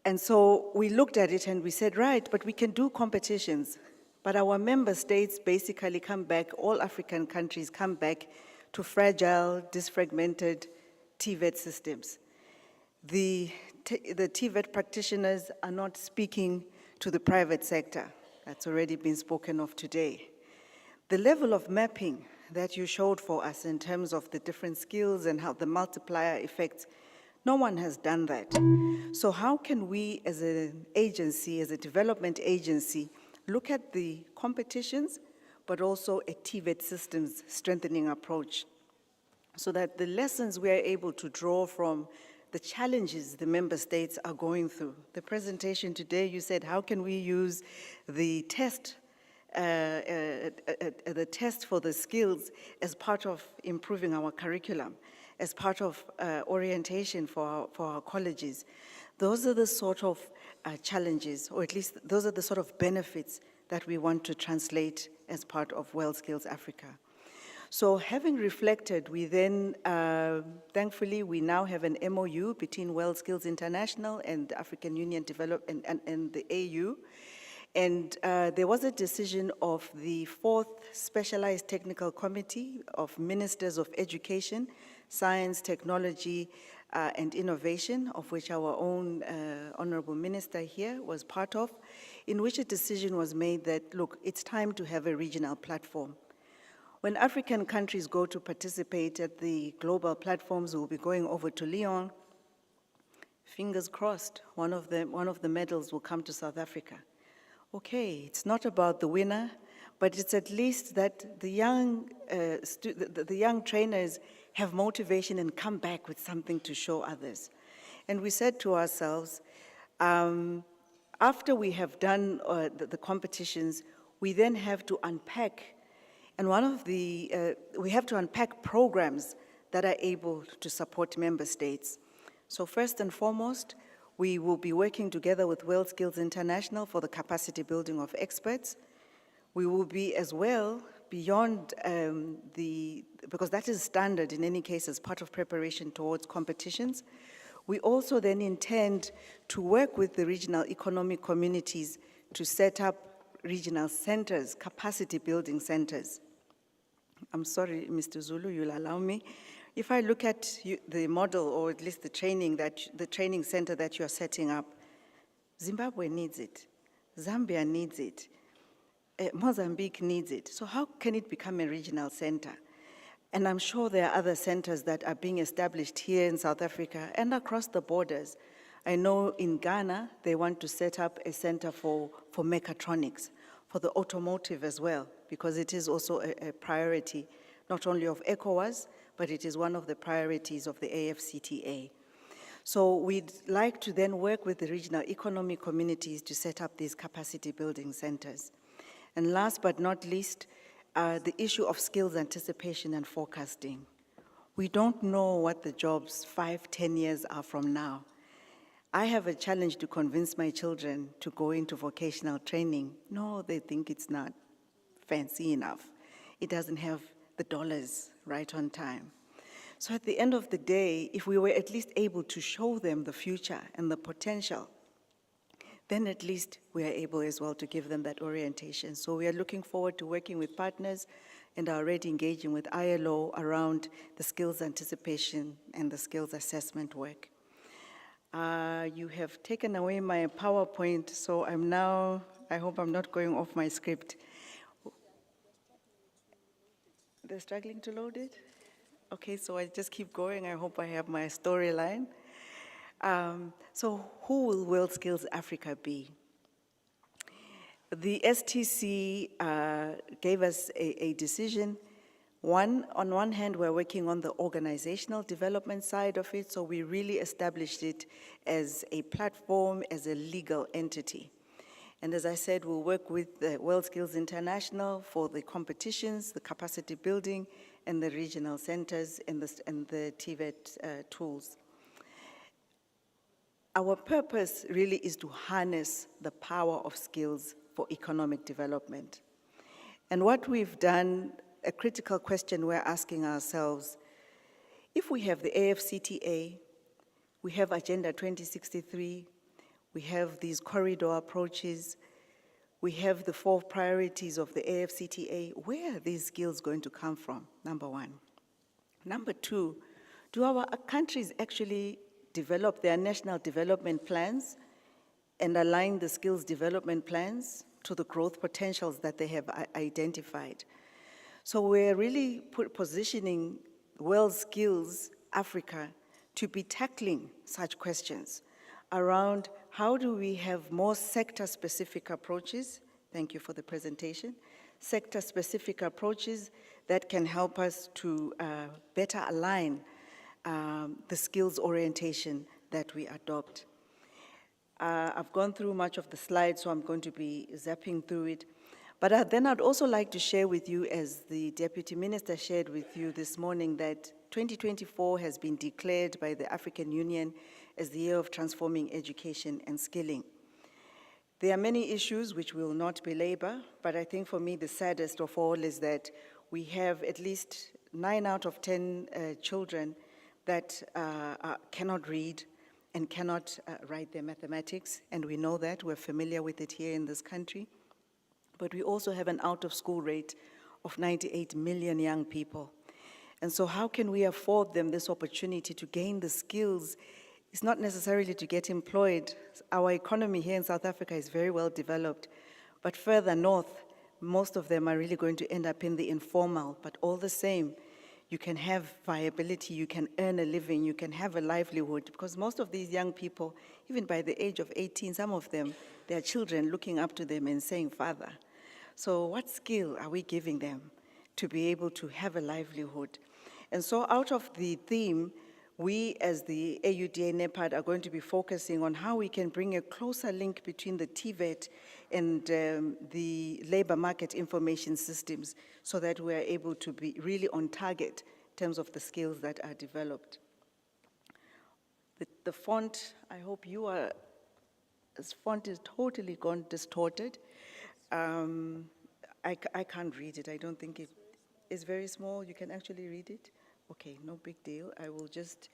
And so we looked at it and we said, right, but we can do competitions. But our member states basically come back, all African countries come back to fragile, disfragmented TVET systems. The TVET practitioners are not speaking to the private sector. That's already been spoken of today. The level of mapping that you showed for us in terms of the different skills and how the multiplier effects, no one has done that. So how can we as an agency, as a development agency, look at the competitions, but also a TVET systems strengthening approach, so that the lessons we are able to draw from the challenges the member states are going through. The presentation today, you said, how can we use the test for the skills as part of improving our curriculum, as part of orientation for our colleges. Those are the sort of challenges, or at least those are the sort of benefits that we want to translate as part of WorldSkills Africa. So having reflected, we then, thankfully, we now have an MOU between WorldSkills International and the African Union and the AU. And there was a decision of the 4th Specialized Technical Committee of Ministers of Education, Science, Technology, and Innovation, of which our own Honorable Minister here was part of, in which a decision was made that, look, it's time to have a regional platform. When African countries go to participate at the global platforms, we'll be going over to Lyon. Fingers crossed, one of the medals will come to South Africa. Okay, it's not about the winner, but it's at least that the young trainers have motivation and come back with something to show others. And we said to ourselves, after we have done the competitions, we then have to unpack, and we have to unpack programs that are able to support member states. So first and foremost, we will be working together with WorldSkills International for the capacity building of experts. We will be as well beyond because that is standard in any case as part of preparation towards competitions. We also then intend to work with the regional economic communities to set up regional centers, capacity building centers. I'm sorry, Mr. Zulu, you'll allow me. If I look at the model, or at least the training center that you're setting up, Zimbabwe needs it, Zambia needs it, Mozambique needs it. So how can it become a regional center? And I'm sure there are other centers that are being established here in South Africa and across the borders. I know in Ghana, they want to set up a center for mechatronics, for the automotive as well, because it is also a priority, not only of ECOWAS, but it is one of the priorities of the AFCTA. So we'd like to then work with the regional economic communities to set up these capacity building centers. And last but not least, the issue of skills anticipation and forecasting. We don't know what the jobs 5, 10 years are from now. I have a challenge to convince my children to go into vocational training. No, they think it's not fancy enough. It doesn't have the dollars right on time. So at the end of the day, if we were at least able to show them the future and the potential, then at least we are able as well to give them that orientation. So we are looking forward to working with partners and are already engaging with ILO around the skills anticipation and the skills assessment work. You have taken away my PowerPoint, so I hope I'm not going off my script. They're struggling to load it? Okay, so I just keep going. I hope I have my storyline. So who will World Skills Africa be? The STC gave us a decision. On one hand, we're working on the organizational development side of it, so we really established it as a platform, as a legal entity. And as I said, we'll work with the World Skills International for the competitions, the capacity building, and the regional centers and the TVET tools. Our purpose really is to harness the power of skills for economic development. And what we've done, a critical question we're asking ourselves, if we have the AFCTA, we have Agenda 2063, we have these corridor approaches, we have the 4 priorities of the AFCTA, where are these skills going to come from, number one? Number two, do our countries actually develop their national development plans and align the skills development plans to the growth potentials that they have identified? So we're really positioning World Skills Africa to be tackling such questions around how do we have more sector-specific approaches, thank you for the presentation, sector-specific approaches that can help us to better align the skills orientation that we adopt. I've gone through much of the slides, so I'm going to be zapping through it. But then I'd also like to share with you, as the Deputy Minister shared with you this morning, that 2024 has been declared by the African Union as the year of transforming education and skilling. There are many issues which we will not belabor, but I think for me the saddest of all is that we have at least 9 out of 10 children that cannot read and cannot write their mathematics, and we know that, we're familiar with it here in this country. But we also have an out-of-school rate of 98 million young people. And so how can we afford them this opportunity to gain the skills? It's not necessarily to get employed. Our economy here in South Africa is very well developed, but further north, most of them are really going to end up in the informal, but all the same, you can have viability, you can earn a living, you can have a livelihood, because most of these young people, even by the age of 18, some of them, their children looking up to them and saying, "Father." So what skill are we giving them to be able to have a livelihood? And so out of the theme, we as the AUDA NEPAD are going to be focusing on how we can bring a closer link between the TVET and the labor market information systems so that we are able to be really on target in terms of the skills that are developed. The font, I hope you are, this font is totally gone distorted. I can't read it. I don't think it is very small. You can actually read it. Okay, no big deal. I will just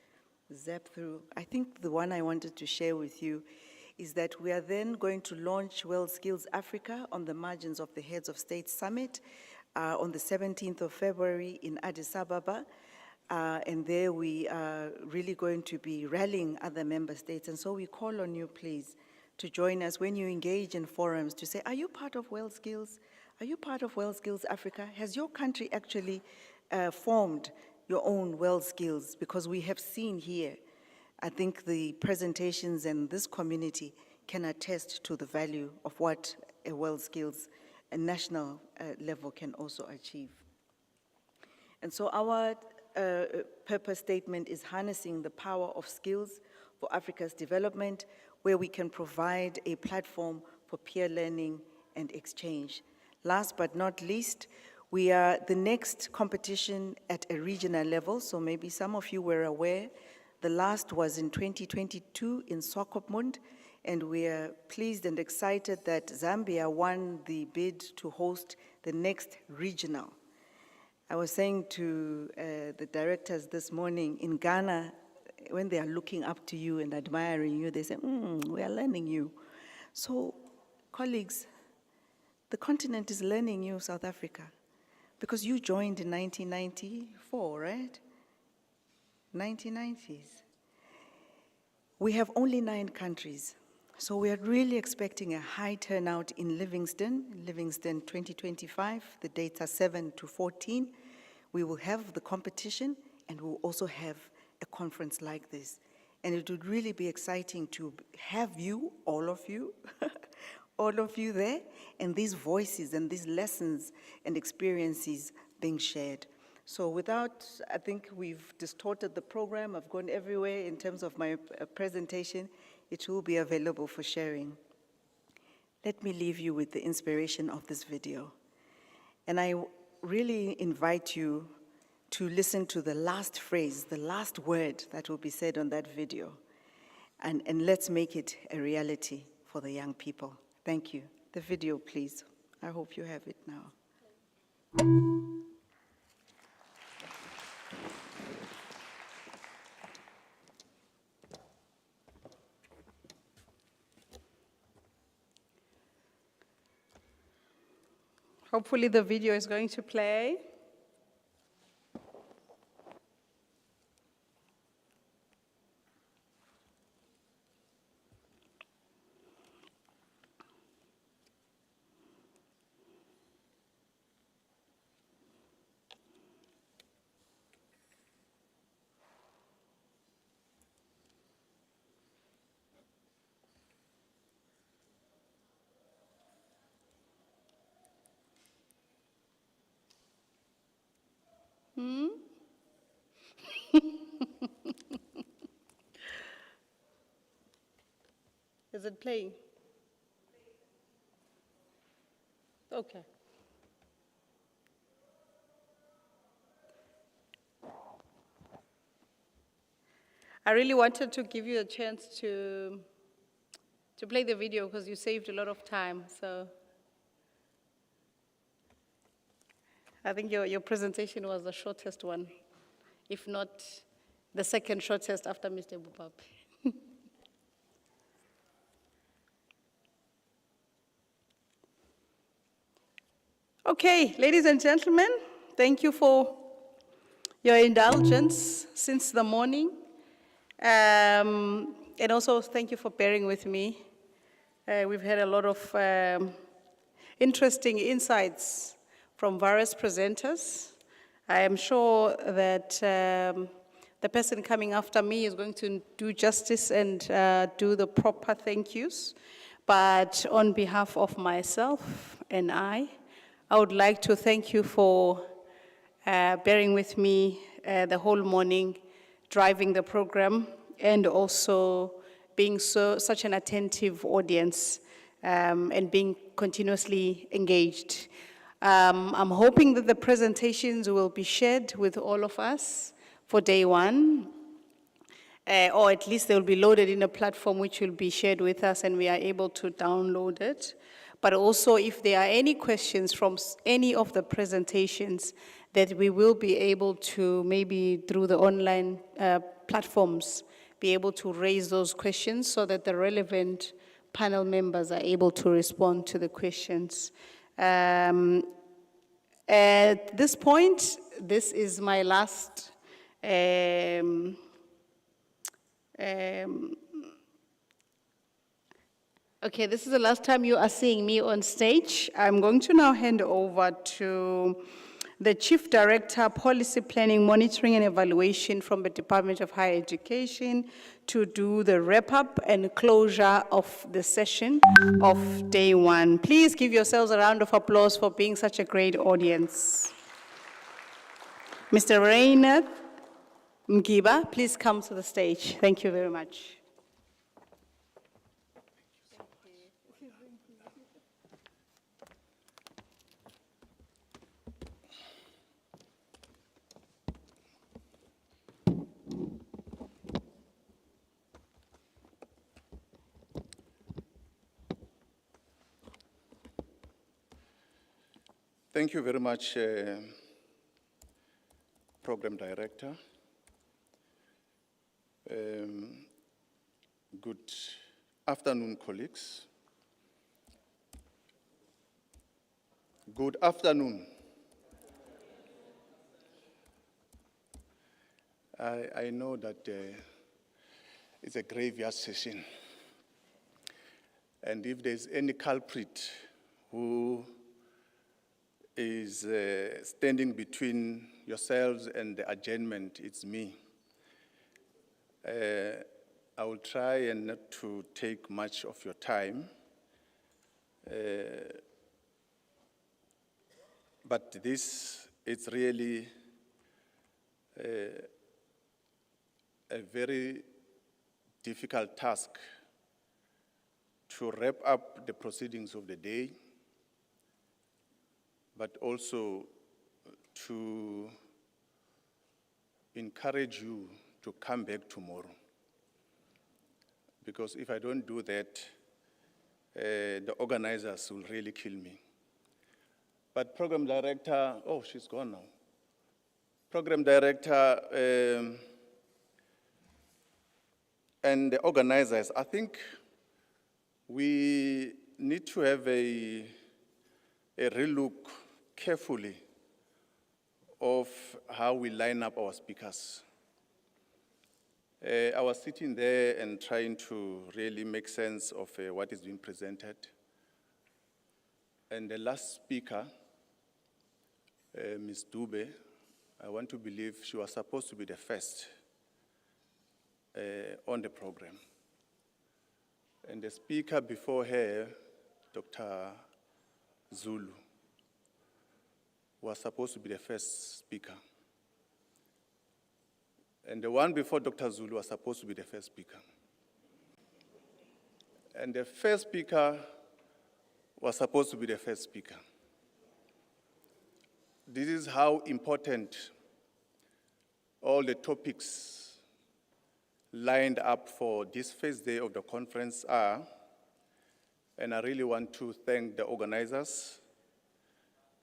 zap through. I think the one I wanted to share with you is that we are then going to launch World Skills Africa on the margins of the Heads of State Summit on the 17th of February in Addis Ababa. And there we are really going to be rallying other member states. And so we call on you, please, to join us when you engage in forums to say, are you part of World Skills? Are you part of World Skills Africa? Has your country actually formed your own World Skills? Because we have seen here, I think the presentations and this community can attest to the value of what a World Skills, a national level can also achieve. And so our purpose statement is harnessing the power of skills for Africa's development, where we can provide a platform for peer learning and exchange. Last but not least, we are the next competition at a regional level, so maybe some of you were aware. The last was in 2022 in Swakopmund, and we are pleased and excited that Zambia won the bid to host the next regional. I was saying to the directors this morning, in Ghana, when they are looking up to you and admiring you, they say, we are learning you. So, colleagues, the continent is learning you, South Africa, because you joined in 1994, right? 1990s. We have only 9 countries, so we are really expecting a high turnout in Livingston 2025, the dates are 7 to 14. We will have the competition, and we'll also have a conference like this. And it would really be exciting to have you, all of you there, and these voices and these lessons and experiences being shared. So without, I think we've distorted the program. I've gone everywhere in terms of my presentation. It will be available for sharing. Let me leave you with the inspiration of this video. And I really invite you to listen to the last phrase, the last word that will be said on that video. And let's make it a reality for the young people. Thank you. The video, please. I hope you have it now. Hopefully the video is going to play. Is it playing? Okay. I really wanted to give you a chance to play the video because you saved a lot of time. So I think your presentation was the shortest one, if not the second shortest after Mr. Bupap. Okay, ladies and gentlemen, thank you for your indulgence since the morning. And also thank you for bearing with me. We've had a lot of interesting insights from various presenters. I am sure that the person coming after me is going to do justice and do the proper thank yous. But on behalf of myself and I would like to thank you for bearing with me the whole morning, driving the program, and also being such an attentive audience and being continuously engaged. I'm hoping that the presentations will be shared with all of us for day one, or at least they will be loaded in a platform which will be shared with us and we are able to download it. But also if there are any questions from any of the presentations that we will be able to, maybe through the online platforms, be able to raise those questions so that the relevant panel members are able to respond to the questions. At this point, this is my last okay, this is the last time you are seeing me on stage. I'm going to now hand over to the Chief Director, Policy Planning, Monitoring and Evaluation from the Department of Higher Education to do the wrap-up and closure of the session of day one. Please give yourselves a round of applause for being such a great audience. Mr. Rainer Mgiba, please come to the stage. Thank you very much. Thank you very much, Program Director. Good afternoon, colleagues. Good afternoon. I know that it's a graveyard session. And if there's any culprit who is standing between yourselves and the adjournment, it's me. I will try and not to take much of your time. But this is really a very difficult task to wrap up the proceedings of the day, but also to encourage you to come back tomorrow. Because if I don't do that, the organizers will really kill me. But Program Director, oh, she's gone now. Program Director and the organizers, I think we need to have a relook carefully of how we line up our speakers. I was sitting there and trying to really make sense of what is being presented. And the last speaker, Ms. Dube, I want to believe she was supposed to be the first on the program. And the speaker before her, Dr. Zulu, was supposed to be the first speaker. And the one before Dr. Zulu was supposed to be the first speaker. And the first speaker was supposed to be the first speaker. This is how important all the topics lined up for this first day of the conference are. And I really want to thank the organizers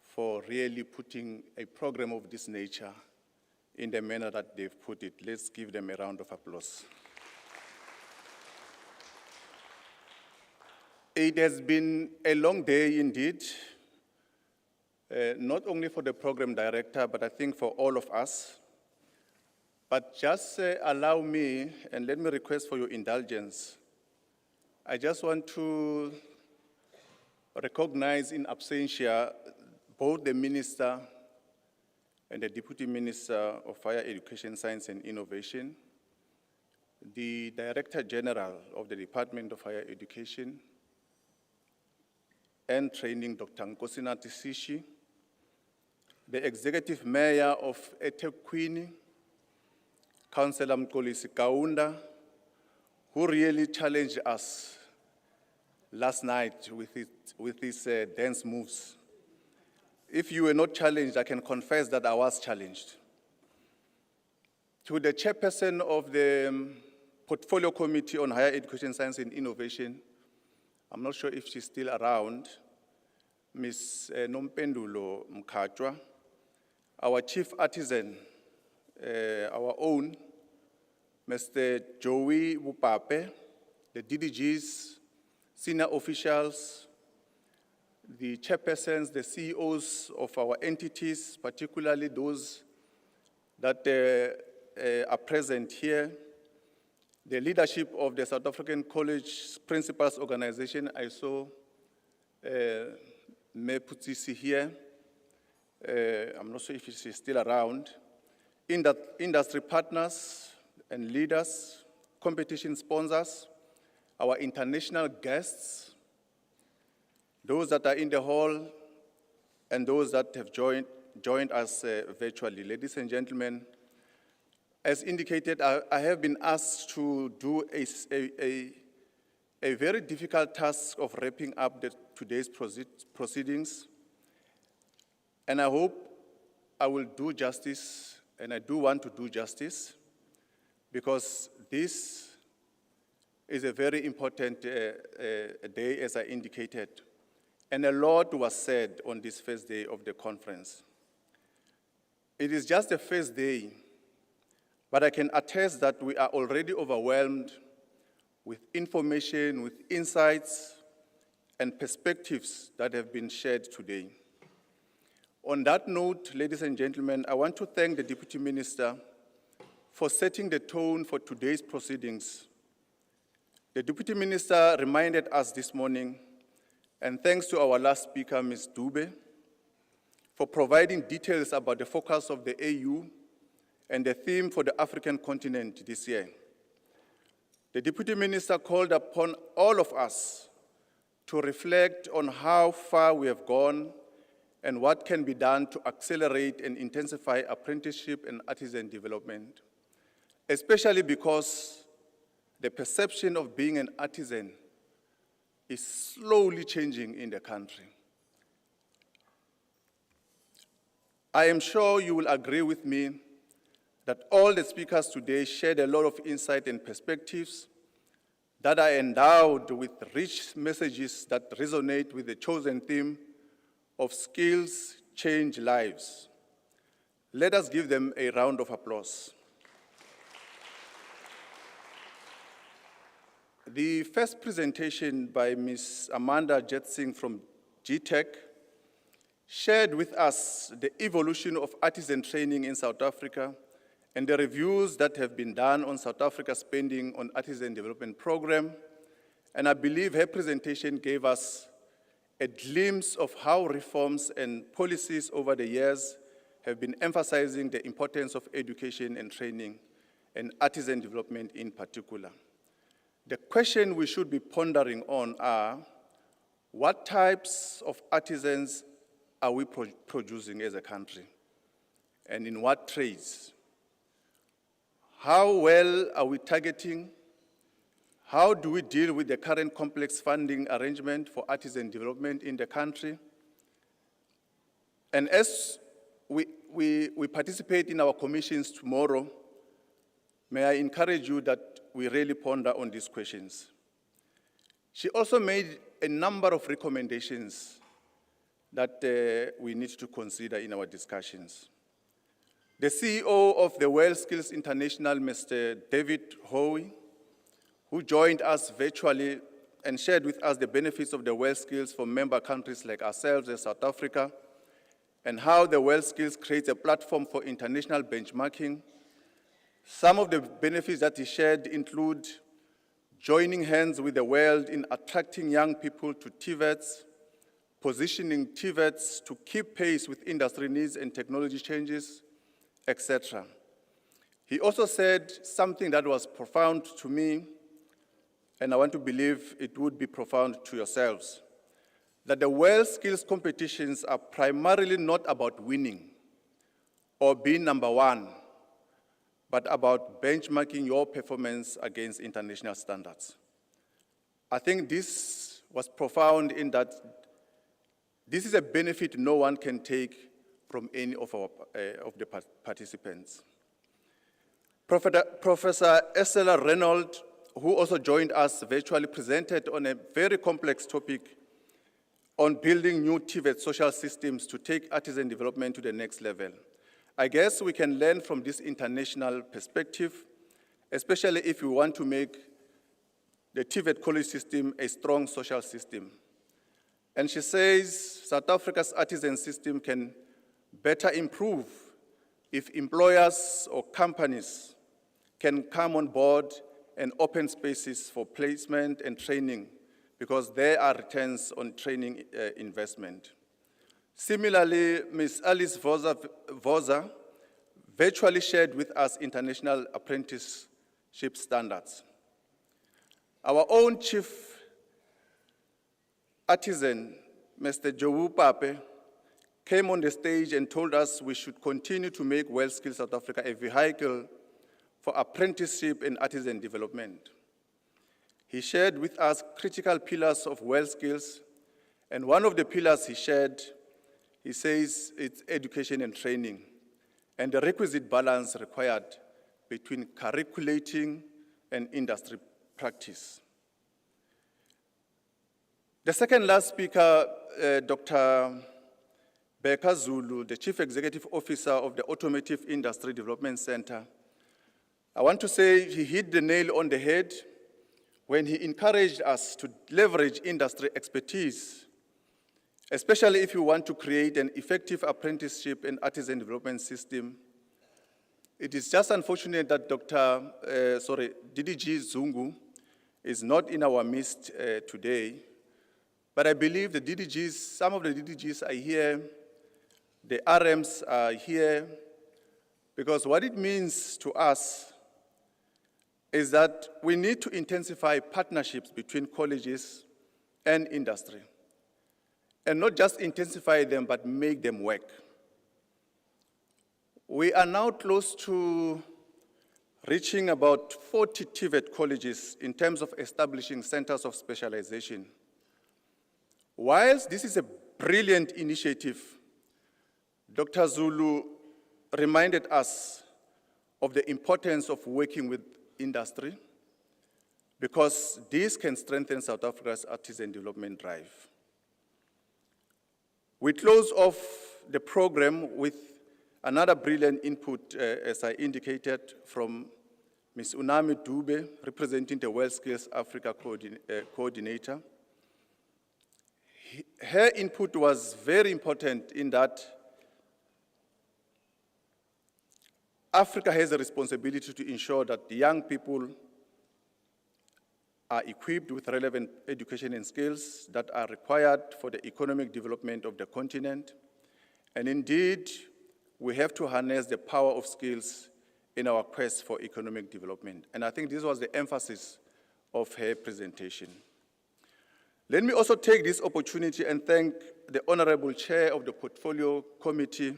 for really putting a program of this nature in the manner that they've put it. Let's give them a round of applause. It has been a long day indeed, not only for the program director, but I think for all of us. But just allow me, and let me request for your indulgence. I just want to recognize in absentia both the Minister and the Deputy Minister of Higher Education, Science and Innovation, the Director General of the Department of Higher Education and Training, Dr. Nkosinathi Sishi, the Executive Mayor of eThekwini, Councillor Mkolisi Kaunda, who really challenged us last night with his dance moves. If you were not challenged, I can confess that I was challenged. To the chairperson of the Portfolio Committee on Higher Education, Science and Innovation, I'm not sure if she's still around, Ms. Nompendulo Mkhatwa, our chief artisan, our own, Mr. Joey Wupape, the DDGs, senior officials, the chairpersons, the CEOs of our entities, particularly those that are present here, the leadership of the South African College Principals Organization. I saw Meputisi here. I'm not sure if she's still around. Industry partners and leaders, competition sponsors, our international guests, those that are in the hall, and those that have joined us virtually. Ladies and gentlemen, as indicated, I have been asked to do a very difficult task of wrapping up today's proceedings, and I hope I will do justice, and I do want to do justice, because this is a very important day, as I indicated. And a lot was said on this first day of the conference. It is just the first day, but I can attest that we are already overwhelmed with information, with insights, and perspectives that have been shared today. On that note, ladies and gentlemen, I want to thank the Deputy Minister for setting the tone for today's proceedings. The Deputy Minister reminded us this morning, and thanks to our last speaker, Ms. Dube, for providing details about the focus of the AU and the theme for the African continent this year. The Deputy Minister called upon all of us to reflect on how far we have gone and what can be done to accelerate and intensify apprenticeship and artisan development, especially because the perception of being an artisan is slowly changing in the country. I am sure you will agree with me that all the speakers today shared a lot of insight and perspectives that are endowed with rich messages that resonate with the chosen theme of skills change lives. Let us give them a round of applause. The first presentation by Ms. Amanda Jetsing from GTech shared with us the evolution of artisan training in South Africa and the reviews that have been done on South Africa's spending on artisan development program. And I believe her presentation gave us a glimpse of how reforms and policies over the years have been emphasizing the importance of education and training and artisan development in particular. The question we should be pondering on are, what types of artisans are we producing as a country? And in what trades? How well are we targeting? How do we deal with the current complex funding arrangement for artisan development in the country? And as we participate in our commissions tomorrow, may I encourage you that we really ponder on these questions. She also made a number of recommendations that we need to consider in our discussions. The CEO of the World Skills International, Mr. David Howe, who joined us virtually and shared with us the benefits of the World Skills for member countries like ourselves as South Africa, and how the World Skills creates a platform for international benchmarking. Some of the benefits that he shared include joining hands with the world in attracting young people to TVETs, positioning TVETs to keep pace with industry needs and technology changes, etc. He also said something that was profound to me, and I want to believe it would be profound to yourselves, that the World Skills competitions are primarily not about winning or being number one, but about benchmarking your performance against international standards. I think this was profound in that this is a benefit no one can take from any of the participants. Professor Estella Reynolds, who also joined us virtually, presented on a very complex topic on building new TVET social systems to take artisan development to the next level. I guess we can learn from this international perspective, especially if we want to make the TVET college system a strong social system. And she says South Africa's artisan system can better improve if employers or companies can come on board and open spaces for placement and training, because there are returns on training investment. Similarly, Ms. Alice Voza virtually shared with us international apprenticeship standards. Our own chief artisan, Mr. Jowu Pape, came on the stage and told us we should continue to make World Skills South Africa a vehicle for apprenticeship and artisan development. He shared with us critical pillars of World Skills, and one of the pillars he shared, he says it's education and training, and the requisite balance required between curriculating and industry practice. The second last speaker, Dr. Beka Zulu, the Chief Executive Officer of the Automotive Industry Development Center, I want to say he hit the nail on the head when he encouraged us to leverage industry expertise, especially if you want to create an effective apprenticeship and artisan development system. It is just unfortunate that DDG Zungu is not in our midst today, but I believe the DDGs, some of the DDGs are here, the RMs are here, because what it means to us is that we need to intensify partnerships between colleges and industry, and not just intensify them, but make them work. We are now close to reaching about 40 TVET colleges in terms of establishing centers of specialization. Whilst this is a brilliant initiative, Dr. Zulu reminded us of the importance of working with industry, because this can strengthen South Africa's artisan development drive. We close off the program with another brilliant input, as I indicated, from Ms. Unami Dube, representing the WorldSkills Africa coordinator. Her input was very important in that Africa has a responsibility to ensure that the young people are equipped with relevant education and skills that are required for the economic development of the continent. And indeed, we have to harness the power of skills in our quest for economic development. And I think this was the emphasis of her presentation. Let me also take this opportunity and thank the Honorable Chair of the Portfolio Committee,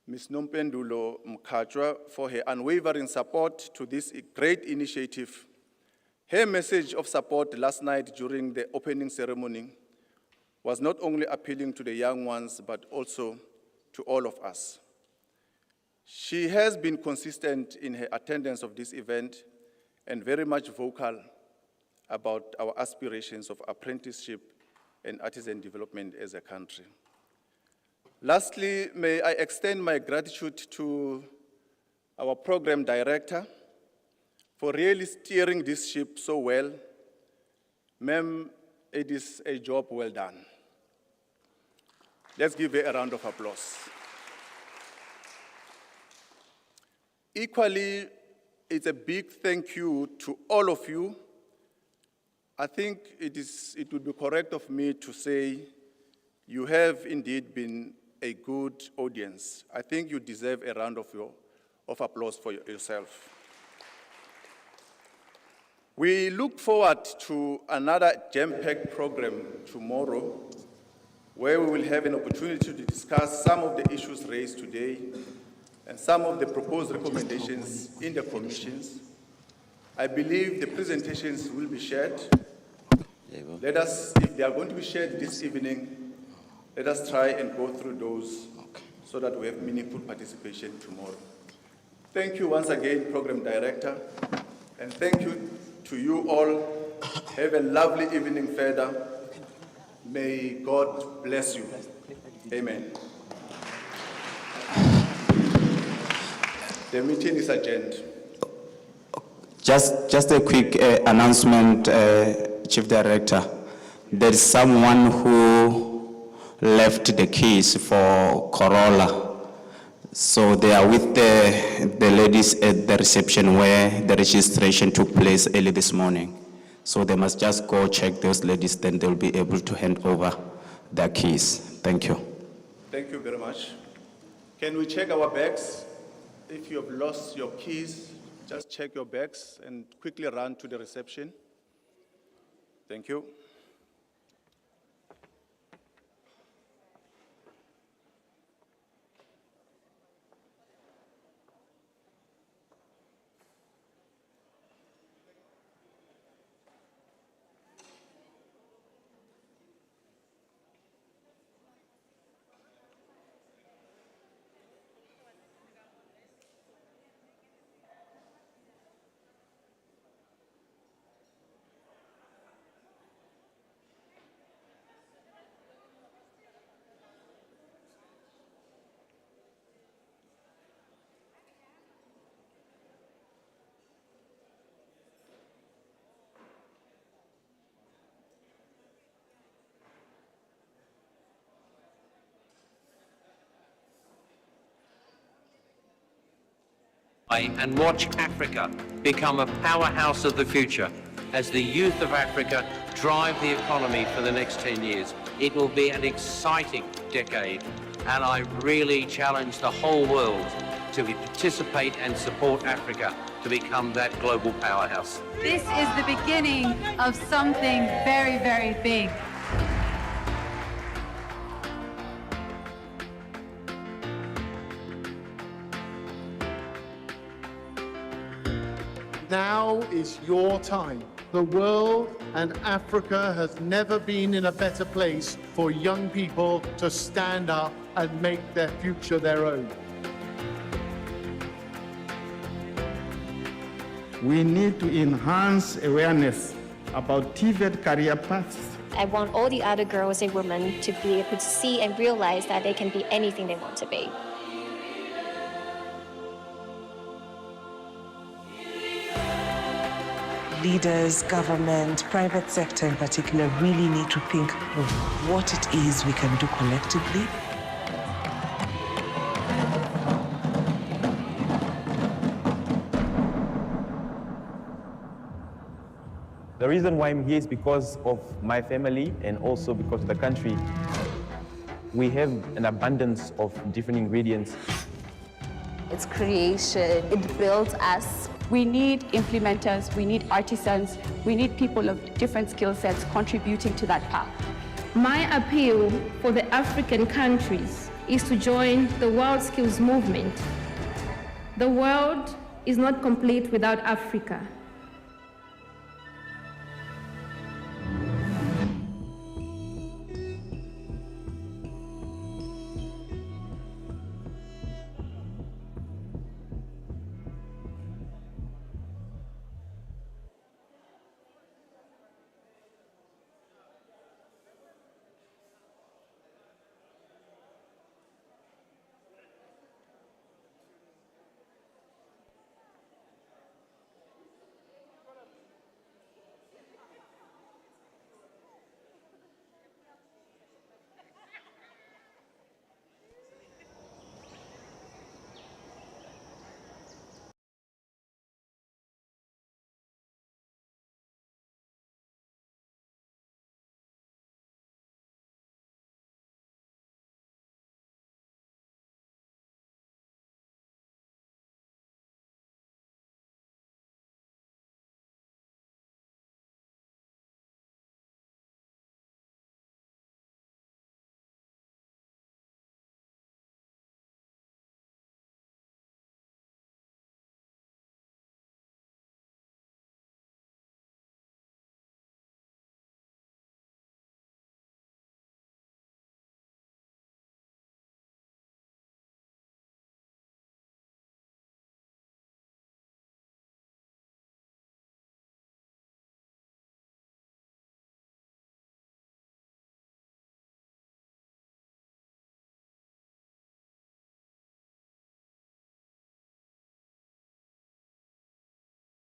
Ms. Nompendulo Mkhatshwa, for her unwavering support to this great initiative. Her message of support last night during the opening ceremony was not only appealing to the young ones, but also to all of us. She has been consistent in her attendance of this event and very much vocal about our aspirations of apprenticeship and artisan development as a country. Lastly, may I extend my gratitude to our program director for really steering this ship so well. Ma'am, it is a job well done. Let's give her a round of applause. Equally, it's a big thank you to all of you. I think it would be correct of me to say you have indeed been a good audience. I think you deserve a round of applause for yourself. We look forward to another jam-packed program tomorrow, where we will have an opportunity to discuss some of the issues raised today and some of the proposed recommendations in the commissions. I believe the presentations will be shared. Let us, if they are going to be shared this evening, let us try and go through those so that we have meaningful participation tomorrow. Thank you once again, Program Director, and thank you to you all. Have a lovely evening further. May God bless you. Amen. The meeting is adjourned. Just a quick announcement, Chief Director. There is someone who left the keys for Corolla. So they are with the ladies at the reception where the registration took place early this morning. So they must just go check those ladies, then they'll be able to hand over their keys. Thank you. Thank you very much. Can we check our bags? If you have lost your keys, just check your bags and quickly run to the reception. Thank you. And watch Africa become a powerhouse of the future as the youth of Africa drive the economy for the next 10 years. It will be an exciting decade, and I really challenge the whole world to participate and support Africa to become that global powerhouse. This is the beginning of something very, very big. Now is your time. The world and Africa has never been in a better place for young people to stand up and make their future their own. We need to enhance awareness about TVET career paths. I want all the other girls and women to be able to see and realize that they can be anything they want to be. Leaders, government, private sector in particular really need to think of what it is we can do collectively. The reason why I'm here is because of my family and also because of the country. We have an abundance of different ingredients. It's creation, it builds us. We need implementers, we need artisans, we need people of different skill sets contributing to that path. My appeal for the African countries is to join the World Skills Movement. The world is not complete without Africa.